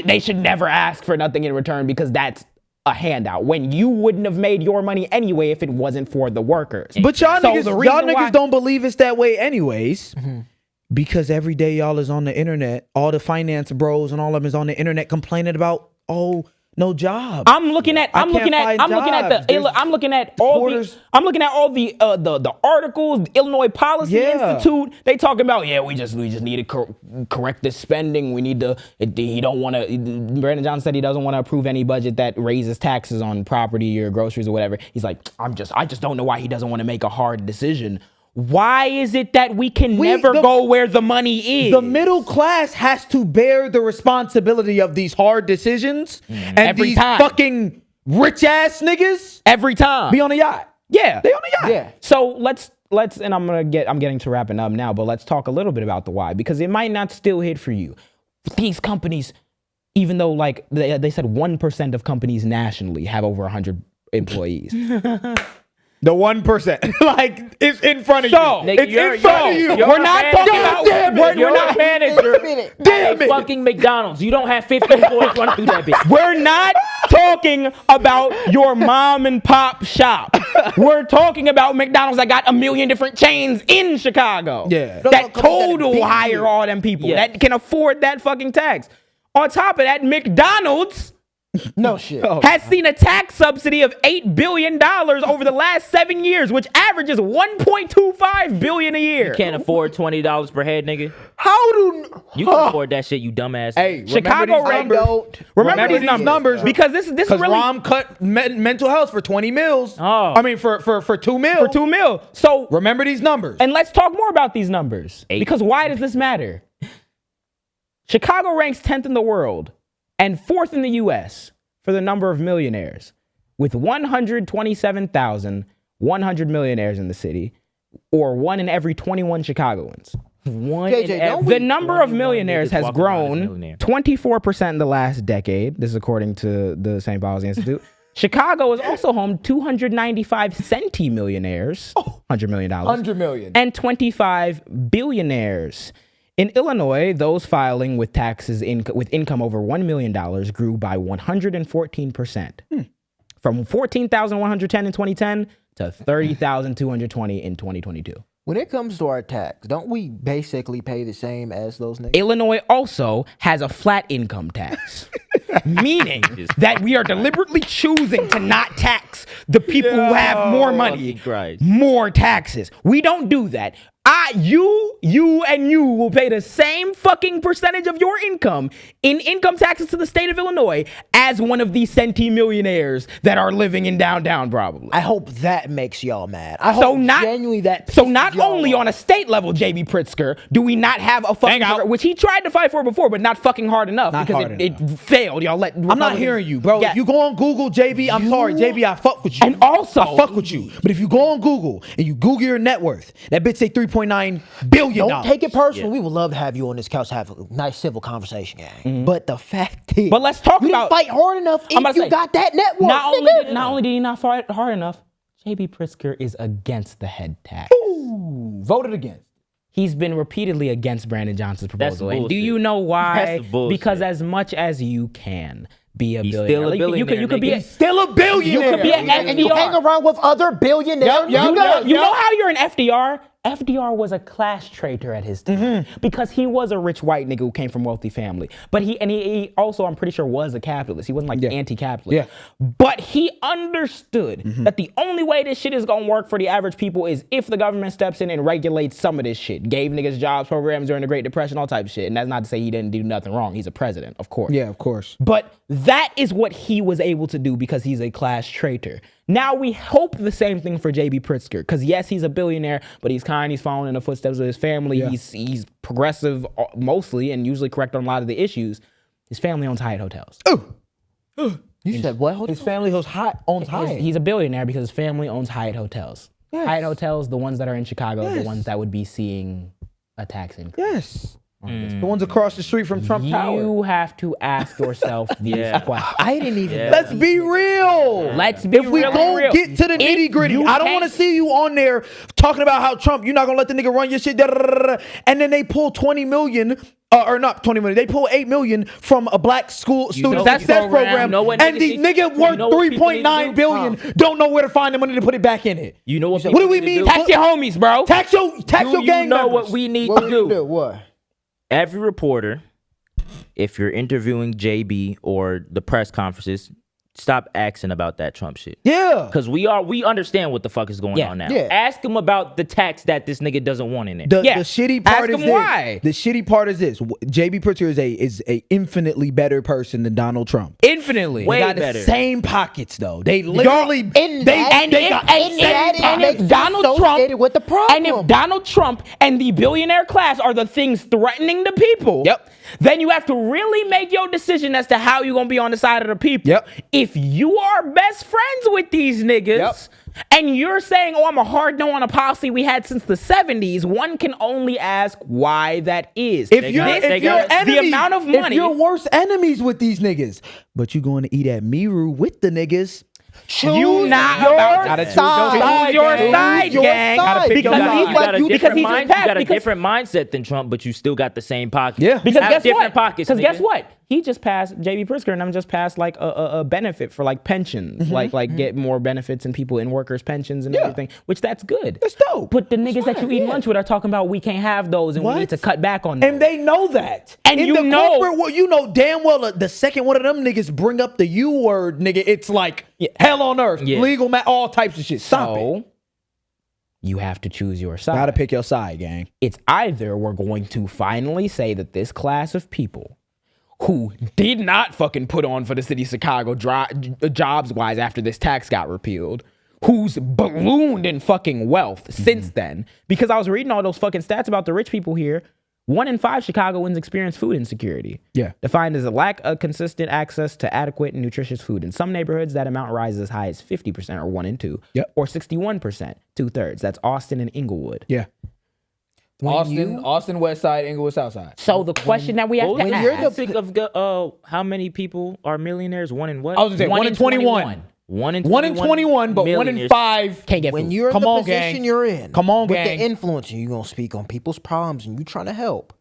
they should never ask for nothing in return because that's a handout. When you wouldn't have made your money anyway if it wasn't for the workers. But y'all niggas don't believe it's that way anyways. Because every day y'all is on the internet, all the finance bros and all of them is on the internet complaining about, oh, no job. I'm looking at all the articles, the Illinois Policy Institute. They talking about, we just need to correct this spending. We need to. He don't want to. Brandon Johnson said he doesn't want to approve any budget that raises taxes on property or groceries or whatever. He's like, I just don't know why he doesn't want to make a hard decision. Why is it that we can never go where the money is? The middle class has to bear the responsibility of these hard decisions. And every these fucking rich ass niggas every time be on a yacht. Yeah. They on a yacht. Yeah. So let's and I'm getting to wrapping up now, but let's talk a little bit about the why, because it might not still hit for you. These companies, even though like they said 1% of companies nationally have over 100 employees. The 1%, like, it's in front of you. It's in front of you. We're not talking about. We're not manager. Damn it! Fucking McDonald's. You don't have 50 employees running through that bitch. We're not talking about your mom and pop shop. We're talking about McDonald's that got a million different chains in Chicago. Yeah, that total hire all them people that can afford that fucking tax. On top of that, McDonald's No shit. has seen a tax subsidy of $8 billion over the last 7 years, which averages $1.25 billion a year. You can't afford $20 per head, nigga. How do You can afford that shit, you dumbass. Hey, Chicago remember these numbers because this is really Rom cut mental health for 20 mils. Oh. I mean for 2 mil. for $2 million. So Remember these numbers. and let's talk more about these numbers. Because why does this matter? Chicago ranks 10th in the world and 4th in the US for the number of millionaires, with 127,100 millionaires in the city, or 1 in every 21 Chicagoans. The number of millionaires has grown 24% in the last decade. This is according to the St. Paul's Institute. Chicago is also home to 295 centimillionaires, $100 million, 100 million. and 25 billionaires. In Illinois, those filing with taxes with income over $1 million grew by 114%, from 14,110 in 2010 to 30,220 in 2022. When it comes to our tax, don't we basically pay the same as those niggas? Illinois also has a flat income tax, meaning that we are deliberately choosing to not tax the people who have more money, Christ. more taxes. We don't do that. You will pay the same fucking percentage of your income in income taxes to the state of Illinois as one of these centimillionaires that are living in downtown, probably. I hope that makes y'all mad. I hope genuinely that. So not pisses y'all only off. on a state level, JB Pritzker, do we not have a fucking, which he tried to fight for before, but not fucking hard enough because it failed. Y'all let. I'm not hearing you, bro. Yeah. If you go on Google, JB, I'm sorry, JB, I fuck with you. And also, I fuck with you. But if you go on Google and you Google your net worth, that bitch say $3.9 billion. Don't take it personal. We would love to have you on this couch to have a nice civil conversation, gang. But the fact is, But let's talk you about- didn't fight hard enough. I'm about If to you say, got that network, not only did he not fight hard enough, JB Pritzker is against the head tax. Voted against. He's been repeatedly against Brandon Johnson's proposal. And do bullshit. you know why? That's bullshit. Because as much as you can be a He's billionaire, still a billionaire, you could be nigga. Still a billionaire. You could be an and you hang FDR. around with other billionaires. You know how you're an FDR? FDR was a class traitor at his time because he was a rich white nigga who came from wealthy family. But he also, I'm pretty sure, was a capitalist. He wasn't like anti-capitalist. Yeah. But he understood that the only way this shit is gonna work for the average people is if the government steps in and regulates some of this shit. Gave niggas jobs programs during the Great Depression, all type of shit. And that's not to say he didn't do nothing wrong. He's a president, of course. Yeah, of course. But that is what he was able to do because he's a class traitor. Now we hope the same thing for JB Pritzker, because yes, he's a billionaire, but he's kind, he's following in the footsteps of his family. Yeah. He's progressive mostly and usually correct on a lot of the issues. His family owns Hyatt hotels. You said what? Hold His on. family owns Hyatt. He's a billionaire because his family owns Hyatt hotels. Yes. Hyatt hotels, the ones that are in Chicago, Yes. the ones that would be seeing a tax increase. Yes. The ones across the street from Trump Tower. You have to ask yourself these questions. I didn't even. Let's be real. Let's be If we really don't real. get to the nitty gritty, you I don't can't- want to see you on there talking about how Trump, you're not gonna let the nigga run your shit, da, da, da, da, da, and then they pull 20 million, or not 20 million, they pull 8 million from a black school student know success what program, you know what and niggas the need- nigga you worth know what people need to 3.9 do? billion, don't know where to find the money to put it back in it. You know what? What do we mean? Tax your homies, bro. Tax your Do gang you know members. what we need What to do you do? do? What? Every reporter, if you're interviewing JB or the press conferences, stop asking about that Trump shit. Yeah. Because we understand what the fuck is going on now. Yeah. Ask him about the tax that this nigga doesn't want in it. The Yeah. shitty Ask part is him this. why. The shitty part is this. JB Pritzker is a infinitely better person than Donald Trump. Infinitely. Way They got better. the same pockets though. They literally in that- they got And if Donald Trump associated with the problem. and if Donald Trump and the billionaire class are the things threatening the people, Yep. then you have to really make your decision as to how you're gonna be on the side of the people. Yep. If you are best friends with these niggas, Yep. and you're saying, "Oh, I'm a hard no on a policy we had since the '70s," one can only ask why that is. If They you're got- if they you're got- enemies, the amount of money. if you're worst enemies with these niggas, but you going to eat at Miru with the niggas. You not your about side. to choose your Choose side, your gang. side. You Because got, he's you got like a you because different he's mind. your You got a because- different mindset than Trump, but you still got the same pockets. Yeah. Because Have guess different what? pockets. Because guess nigga. what? he just passed, JB Pritzker and them just passed like a benefit for like pensions, like get more benefits and people in workers' pensions and everything, which that's good. That's dope. But the niggas that you eat lunch with are talking about we can't have those and we need to cut back on them. And they know that. And in you the know- corporate world, you know damn well the second one of them niggas bring up the U word, nigga, it's like hell on earth, legal, all types of shit. Stop it. You have to choose your side. Gotta pick your side, gang. It's either we're going to finally say that this class of people who did not fucking put on for the city of Chicago jobs-wise after this tax got repealed, who's ballooned in fucking wealth since then, because I was reading all those fucking stats about the rich people here. 1 in 5 Chicagoans experience food insecurity. Yeah. Defined as a lack of consistent access to adequate and nutritious food. In some neighborhoods, that amount rises as high as 50%, or 1 in 2, or 61%, 2/3. That's Austin and Inglewood. Yeah. Austin, West Side, Inglewood, South Side. So the question that we have to ask, think of how many people are millionaires? 1 in what? I was gonna say 1 in 21. 1 in 21, but 1 in 5 can't get When food. you're in Come the on, position gang. you're in, Come on, with gang. the influence, and you're gonna speak on people's problems, and you trying to help.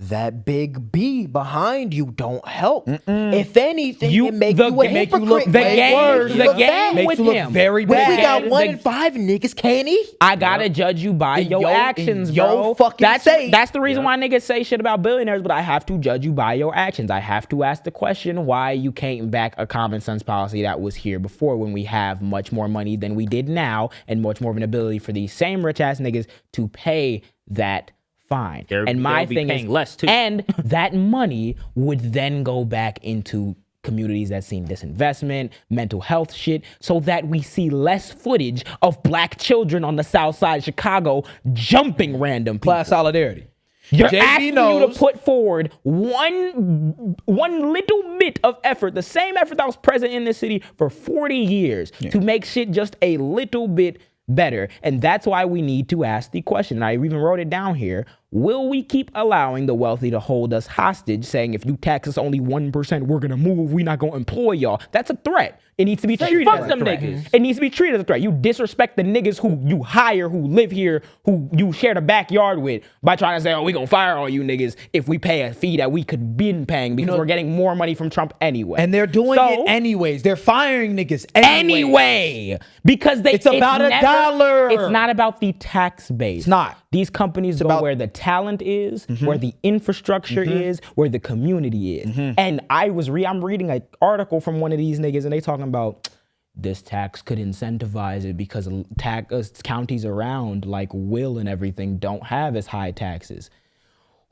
That big B behind you don't help. If anything, it make you a make you hypocrite. look the way game, worse. the Look game bad. Makes with you look him. very When we bad. got 1 in 5 niggas can't eat. I gotta judge you by your actions, yo bro. fucking say. That's the reason why niggas say shit about billionaires, but I have to judge you by your actions. I have to ask the question why you came back a common sense policy that was here before, when we have much more money than we did now and much more of an ability for these same rich ass niggas to pay that fine. And my they'll be thing paying is, less, too. and that money would then go back into communities that seen disinvestment, mental health shit, so that we see less footage of black children on the south side of Chicago jumping random people. Class solidarity. You're JB asking you knows- to put forward one little bit of effort, the same effort that was present in this city for 40 years, to make shit just a little bit better. And that's why we need to ask the question. And I even wrote it down here. Will we keep allowing the wealthy to hold us hostage, saying if you tax us only 1%, we're going to move, we're not going to employ y'all? That's a threat. It needs to be treated fuck as a them threat. niggas. It needs to be treated as a threat. You disrespect the niggas who you hire, who live here, who you share the backyard with, by trying to say, oh, we going to fire all you niggas if we pay a fee that we could been paying, because we're getting more money from Trump anyway. And they're doing it anyways. They're firing niggas anyway. Because It's about $1. It's not about the tax base. It's not. These companies go about- where the talent is, where the infrastructure is, where the community is. And I'm reading an article from one of these niggas, and they talking about this tax could incentivize it because counties around like Will and everything don't have as high taxes.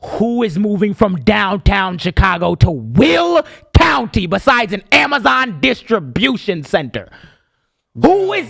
Who is moving from downtown Chicago to Will County besides an Amazon distribution center? Who is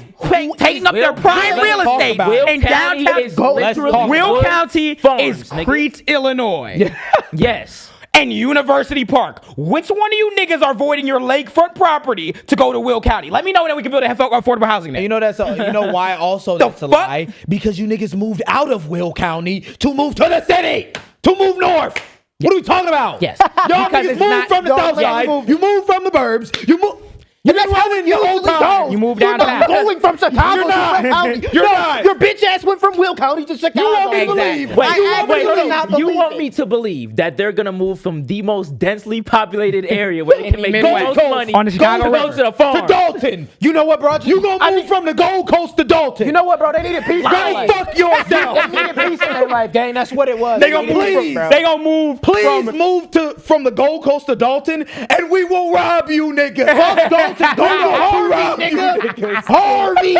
taking up their prime real estate in downtown? Will County is Crete, Illinois. Yes. And University Park. Which one of you niggas are voiding your lakefront property to go to Will County? Let me know that we can build affordable housing there. And you know why also that's a lie? Because you niggas moved out of Will County to move to the city, to move north. What are we talking about? Yes. Y'all Because niggas it's moved not- from the south side. You moved from the burbs. You moved. You've been running your whole time. You moved You're downtown. not going from Chicago You're not. to Will County. You're No, not. Your bitch ass went from Will County to Chicago. You want me to Exactly. believe? Wait, I absolutely wait, not you believe want it. me to believe that they're gonna move from the most densely populated area where they can make the Midwest. most money On the Chicago to go River. to the farm? To Dalton. You know what, bro? You gonna move from the Gold Coast to Dalton. You know what, bro? They needed peace in their Go life. fuck yourself. They needed peace in their life, gang. That's what it was. They gonna needed move. They gonna move. Please move from the Gold Coast to Dalton, and we will rob you, nigga. Fuck Dalton. Don't rob you, nigga. Harvey.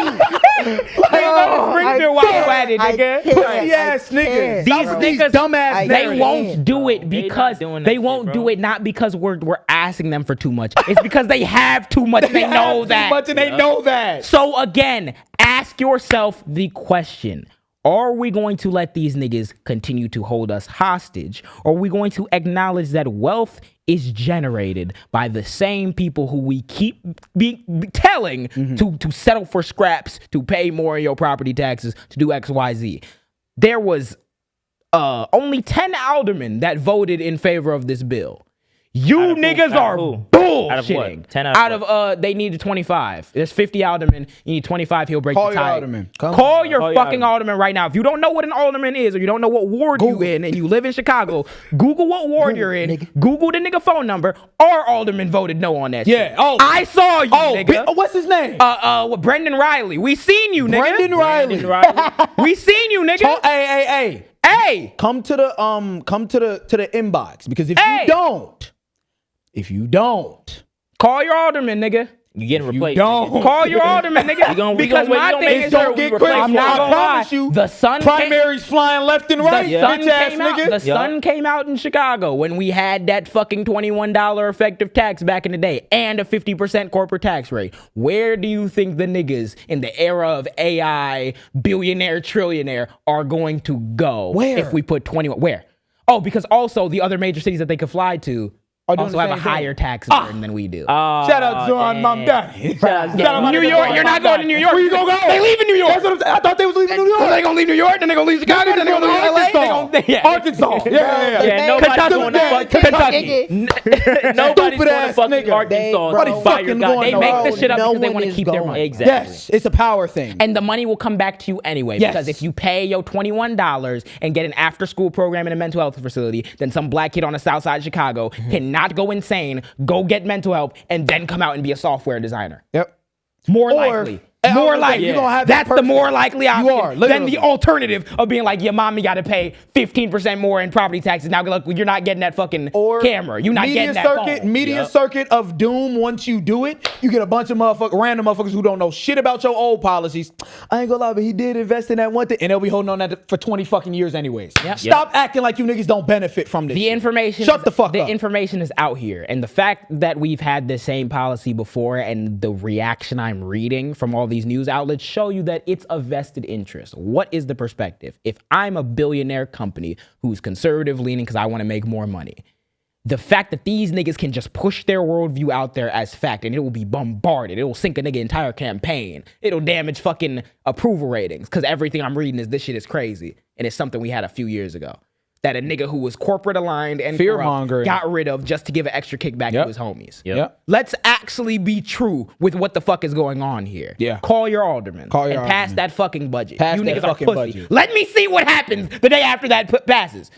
Springfield while you at it, nigga. Pussy ass niggas. These dumbass They niggas. won't do it They because not doing that they shit, won't bro. do it not because we're asking them for too much. It's because they have too much and they know that. Too much and they know that. So again, ask yourself the question. Are we going to let these niggas continue to hold us hostage? Or are we going to acknowledge that wealth is generated by the same people who we keep telling to settle for scraps, to pay more in your property taxes, to do X, Y, Z? There was only 10 aldermen that voted in favor of this bill. You Out of who? niggas Out are of who? bullshitting. Out of what? 10 out of They needed 25. There's 50 aldermen. You need 25. He'll break Call the your tie. alderman. Call your Call your fucking alderman right now. If you don't know what an alderman is, or you don't know what ward you in, and you live in Chicago, Google what ward you're in. Google the nigga phone number. Our alderman voted no on that. Yeah. Shit. Oh. I saw you, nigga. What's his name? What Brendan Riley. We seen you, nigga. Brendan Riley. We seen you, nigga. Hey. Hey. Come to the inbox, because if you don't, Call your alderman, nigga. You getting replaced. don't. Call your alderman, nigga. Because my thing is, don't get crazy. I'm not gonna lie. The sun primaries flying left and right. The sun Bitch ass came out. nigga. The sun came out in Chicago when we had that fucking $21 effective tax back in the day and a 50% corporate tax rate. Where do you think the niggas in the era of AI, billionaire, trillionaire are going to go? Where? If we put 21? Where? Oh, because also the other major cities that they could fly to doing also the have a same thing. higher tax burden than we do. Shout out to Mom Daddy. Shout out New to York, Mom you're not Daddy. going to New York. Where you gonna go? They leaving New York. That's what I'm saying. I thought they was leaving New York. They gonna leave New York, then they gonna leave Chicago, then they gonna leave LA. Arkansas. Yeah. Yeah, nobody's going to fucking Kentucky. Nobody's going to fucking nigga. Arkansas. Nobody to fire fucking God. going They no. make this shit up No because they one want to is keep their going. money. Exactly. Yes, it's a power thing. And the money will come back to you anyway. Yes. Because if you pay your $21 and get an after-school program in a mental health facility, then some black kid on the south side of Chicago cannot go insane, go get mental help, and then come out and be a software designer. Yep. More Or- likely. I was More gonna say, likely. you gonna have that That's the person- more likely option You are, than literally. the alternative of being like, your mommy got to pay 15% more in property taxes. Now look, you're not getting that fucking camera. You're not getting that phone. Media circuit of doom. Once you do it, you get a bunch of random motherfuckers who don't know shit about your old policies. I ain't gonna lie, but he did invest in that one thing, and they'll be holding on that for 20 fucking years anyways. Yep. Stop acting like you niggas don't benefit from this. The shit. information Shut the fuck the up. information is out here, and the fact that we've had the same policy before and the reaction I'm reading from all these news outlets show you that it's a vested interest. What is the perspective? If I'm a billionaire company who's conservative leaning because I want to make more money, the fact that these niggas can just push their worldview out there as fact and it will be bombarded. It will sink a nigga entire campaign. It'll damage fucking approval ratings because everything I'm reading is this shit is crazy. And it's something we had a few years ago. That a nigga who was corporate aligned and Fear-mongering. got rid of just to give an extra kickback to his homies. Yep. Let's actually be true with what the fuck is going on here. Yeah. Call your alderman. Call your and pass alderman. that fucking budget. Pass you that niggas fucking are pussy. budget. Let me see what happens the day after that passes.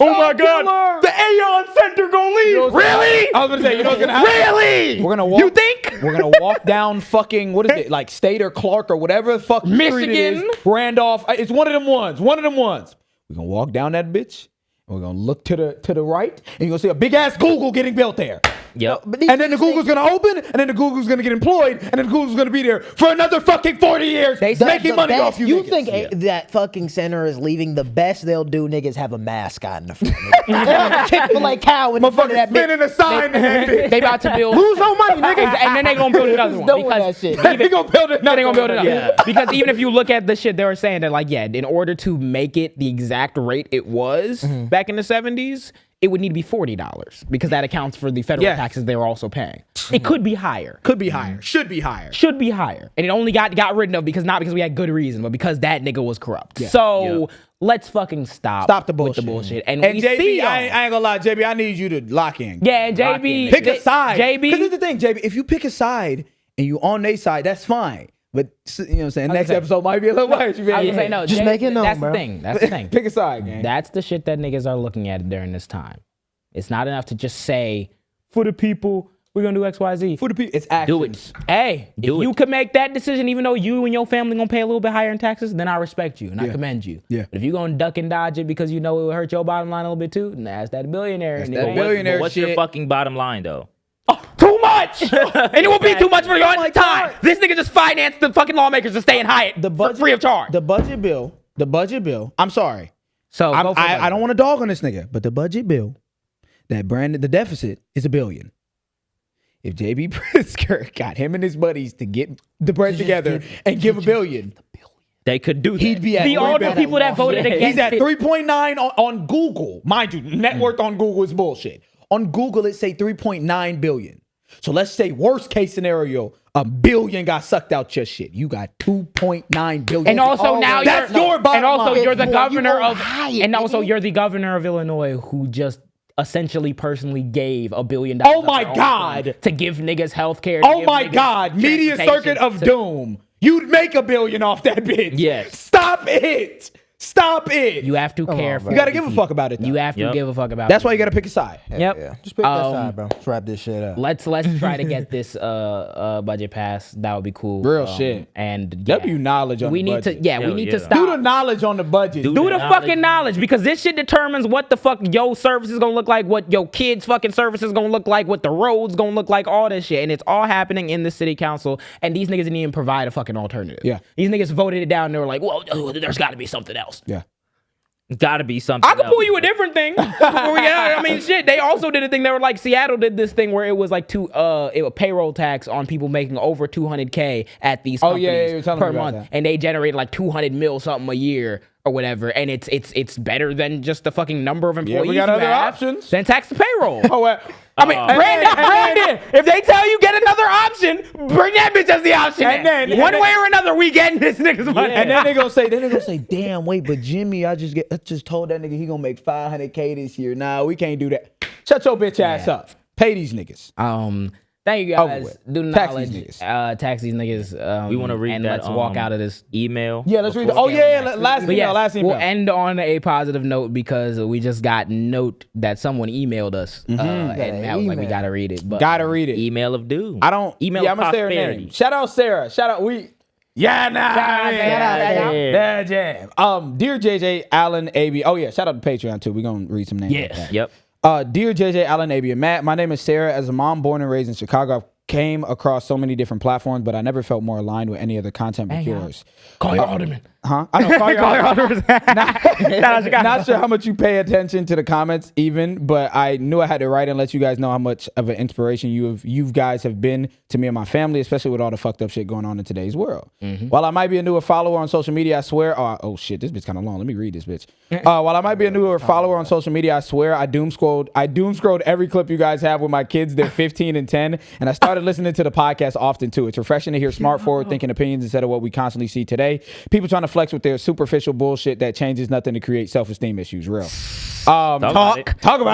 Oh my God, the Aeon Center gonna leave. Really? I was gonna say, you know what's gonna happen? Really? We're gonna walk. You think? We're gonna walk down fucking, what is it, like State or Clark or whatever the fuck street it Michigan? is. Randolph. It's one of them ones. We're gonna walk down that bitch. And we're gonna look to the right, and you're gonna see a big ass Google getting built there. Yep. And then the Google's gonna open, and then the Google's gonna get employed, and then the Google's gonna be there for another fucking 40 years, making money off you. You niggas. think that fucking center is leaving? The best they'll do, niggas, have a mascot in the front. Nigga. Chick-fil-A cow in the front of that bitch. spinning a sign in that bitch. They about to build. Lose no money, nigga. And then they gonna build another one. Doing Because that shit. They gonna build it. No, they gonna build it up. Yeah. Because even if you look at the shit they were saying, they're like, yeah, in order to make it the exact rate it was back in the 70s, it would need to be $40 because that accounts for the federal taxes they were also paying. It could be higher. Could be higher. Should be higher. Should be higher. And it only got rid of not because we had good reason, but because that nigga was corrupt. So let's fucking stop the bullshit. with the bullshit. And we JB, see I ain't gonna lie, JB, I need you to lock in. yeah, and JB. Pick a side. JB. Because here's the thing, JB, if you pick a side and you on their side, that's fine. But you know what I'm saying? Next episode might be a little worse. I was gonna say, no, Just make it known, that's bro. the thing. That's the thing. Pick a side, gang. That's the shit that niggas are looking at during this time. It's not enough to just say, for the people, we're gonna do X, Y, Z. For the people, it's actions. Do it. Hey, if Do you it. could make that decision, even though you and your family gonna pay a little bit higher in taxes, then I respect you and I commend you. Yeah. But if you gonna duck and dodge it because you know it will hurt your bottom line a little bit too, then that's that billionaire. That's nigga. that billionaire But what's your shit. fucking bottom line though? Too much, and it will be too much for your time. God. This nigga just financed the fucking lawmakers to stay in Hyatt for free of charge. The budget bill. I'm sorry. So go for it. I don't want to dog on this nigga, but the budget bill, the deficit is $1 billion. If JB Pritzker got him and his buddies to get the bread together and give $1 billion, They could do that. he'd be at the older people that voted against He's at it. 3.9 on Google. Mind you, net worth on Google is bullshit. On Google, it say 3.9 billion. So let's say worst case scenario, $1 billion got sucked out your shit. You got 2.9 billion. And also now that's you're, your bottom and also line. you're the More, governor you go of, Hyatt, and also nigga. you're the governor of Illinois who just essentially personally gave $1 billion. Oh my God. To give niggas healthcare. Oh my God. Media circuit of doom. You'd make $1 billion off that bitch. Yes. Stop it. Stop it. You have to care for. You gotta give a fuck about it, though. You have to give a fuck about. That's why you gotta pick a side. Yep. Yeah. Just pick that side, bro. Let's wrap this shit up. Let's try to get this budget passed. That would be cool. Real shit. And W knowledge on we the need budget. to we need to stop. Do the knowledge on the budget. Do the fucking knowledge, because this shit determines what the fuck your service is gonna look like, what your kids' fucking service is gonna look like, what the roads gonna look like, all this shit. And it's all happening in the city council, and these niggas didn't even provide a fucking alternative. Yeah. These niggas voted it down, and they were like, well, there's gotta be something else. Yeah. Gotta be something. I could else. pull you a different thing. I mean, shit. They also did a thing. They were like, Seattle did this thing where it was like payroll tax on people making over $200K at these companies you were telling me per about month, that. and they generated like 200 mil something a year or whatever. And it's better than just the fucking number of employees. we got you other have, options. Then tax the payroll. Oh, well, I mean, Brandon, if they tell you get another option, bring that bitch as the option. And then- one way or another, we getting this nigga's money. And then they gonna say, damn, wait, but Jimmy, I just told that nigga he gonna make $500K this year. Nah, we can't do that. Shut your bitch ass up. Pay these niggas. Thank you Over guys. with. Do the Tax knowledge. these niggas. Tax these niggas. We want to read and that. let's walk out of this. email. Yeah, let's read it. before- Oh, yeah, last But email, yes, last email. we'll end on a positive note because we just got note that someone emailed us, and Matt was like, "We gotta read it." But Gotta read it. Email of doom. I don't. Email yeah, of I'm gonna say her prosperity. name. Shout out Sarah. Shout out Yeah, nah. Yeah. Jam. Dear JJ Allen AB. Oh yeah, shout out to Patreon too. We're gonna read some names. Yes. Like that. Yep. Dear JJ Allen AB and Matt, my name is Sarah. As a mom born and raised in Chicago, I've came across so many different platforms, but I never felt more aligned with any other content but yours. Call your alderman. Huh? I know. Call your alderman. Not sure how much you pay attention to the comments even, but I knew I had to write and let you guys know how much of an inspiration you guys have been to me and my family, especially with all the fucked up shit going on in today's world. While I might be a newer follower on social media, I swear, oh shit, this bitch kind of long. Let me read this bitch. While I might be a newer follower on social media, I swear I doom scrolled every clip you guys have with my kids. They're 15 and 10, and I started listening to the podcast often too. It's refreshing to hear smart, forward-thinking opinions instead of what we constantly see today. People trying to flex with their superficial bullshit that changes nothing to create self-esteem issues. Real. Talk about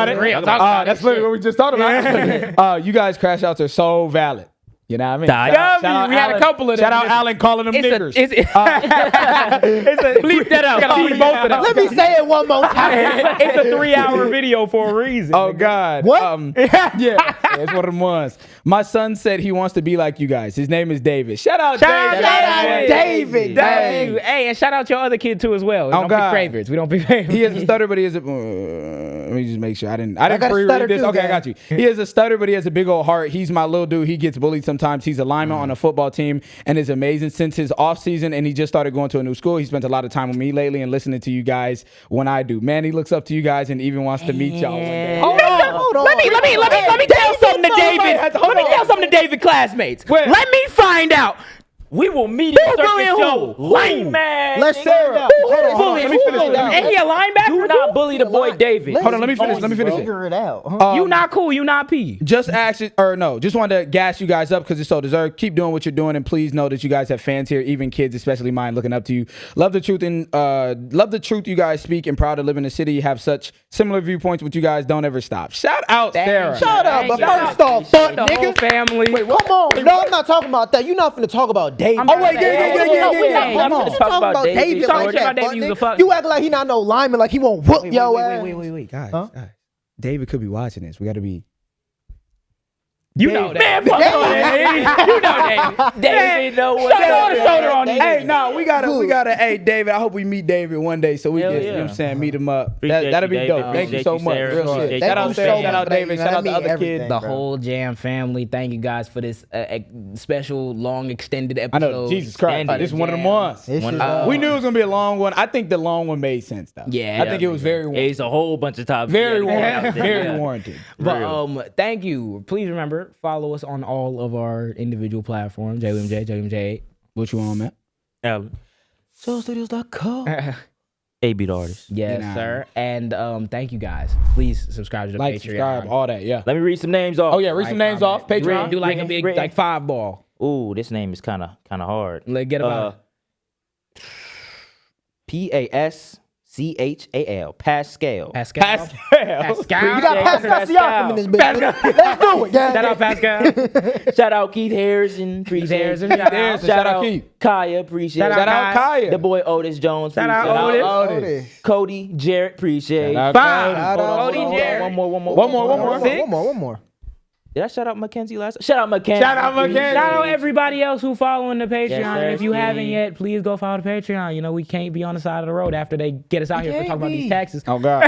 it. Real. Talk about That's it. literally what we just talked about. You guys crash outs are so valid. You know what I mean? Yeah, Shout out we had a Alan. couple of them. Shout out Alan calling them niggers. Bleep that out. Both of them. Let me say it one more time. It's a 3-hour video for a reason. Oh God! What? Yeah, it's one of them ones. My son said he wants to be like you guys. His name is David. Shout out David. Hey, and shout out your other kid too as well. We don't God. pick favorites. We don't pick favorites. He has a stutter, but he has a. Let me just make sure I didn't got a pre-read stutter this. too, Okay, I gang. got you. He has a stutter, but he has a big old heart. He's my little dude. He gets bullied sometimes. He's a lineman on a football team and is amazing since his off season. And he just started going to a new school. He spent a lot of time with me lately and listening to you guys when I do. Man, he looks up to you guys and even wants to meet y'all one day. Hold on. Let me tell something to David. Let me tell something to David classmates. Wait. Let me find out. We will meet in bullying circuit who? show. Line man. Let's Sarah. Bullying Let me finish who? it. Ain't he a linebacker? Do not bully the boy David. Hold on, let me finish it. Figure it out. You not cool. You not P. Just wanted to gas you guys up because it's so deserved. Keep doing what you're doing, and please know that you guys have fans here, even kids, especially mine, looking up to you. Love the truth you guys speak, and proud to live in the city. You have such similar viewpoints, but you guys don't ever stop. Shout out, Sarah. Shut up, but Thank you. first off, fuck, The whole nigga. family. Wait, come on. No, I'm not talking about that. You're not finna talk about David. I'm not saying- Come I'm on. finna talk about David. Talk like about that, David, fuck, you the nigga. fuck. You act like he not no lineman, like he won't whoop your ass. Wait, guys. David could be watching this. We got to be. You know that. Man, fuck David. You know that. David know what. Shoulder on these. Hey, no, we gotta. Hey, David. I hope we meet David one day so we Hell can, you know yeah. what I'm saying, meet him up. Appreciate That'll be you, dope. David. Thank you Appreciate so you, much. Sarah. Real Appreciate shit. you. Shout out Thank you Sarah. so Shout out much, David. man. Shout out the That other means kid. everything. The bro. whole Jam family. Thank you guys for this special, long, extended I episode. know. Jesus Christ. Standard. This is one of them ones. This One- is, We knew it was gonna be a long one. I think the long one made sense though. Yeah, I think it was very It's a whole bunch of topics. very Yeah. warranted. Very warranted. But thank you. Please remember, follow us on all of our individual platforms. JWMJ. What you on, man? Alan. Soulstudios.com. A-Beat artist. Yes, Nah. sir. And thank you guys. Please subscribe to the Like, Patreon. subscribe, all that. Yeah. Let me read some names off. Oh yeah, read some names off. Patreon. Do like a big Written. like 5 ball. Ooh, this name is kind of hard. Like get about PAS Pascal. Pascal. Pascal. You got Pascal Siakam in this bitch. Let's do it, guys. Shout out Pascal. Shout out Keith Harrison. Appreciate Harrison, it. shout out Keith. Kaya. Appreciate it. Shout out Kaya. The boy Otis Jones. Shout out appreciate it. Otis. Cody. Jarrett. Appreciate it. Shout out Shout out Cody, Cody. Jarrett. One more. One more. Did I shout out Mackenzie last? Shout out Mackenzie. Shout out everybody else who following the Patreon. Yes, sir. And if you haven't yet, please go follow the Patreon. You know, we can't be on the side of the road after they get us out here for talking about these taxes. Oh God.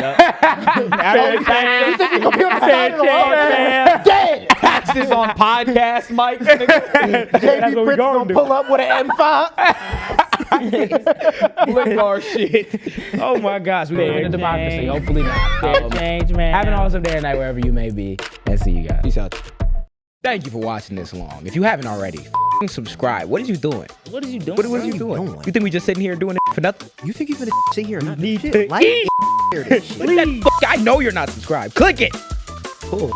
Taxes on podcast, Mike. JB Prince gonna pull up with an M5. Lick our shit. Oh my gosh, we're in a democracy. Hopefully not. Change, man. Have an awesome day and night wherever you may be. And see you guys. Peace out. Thank you for watching this long. If you haven't already, subscribe. What is you doing? What is you doing? What are you doing? You think we just sitting here doing it for nothing? You think you're gonna sit here and not do Need shit? to Like eat. this shit. Click that I know you're not subscribed. Click it. Cool.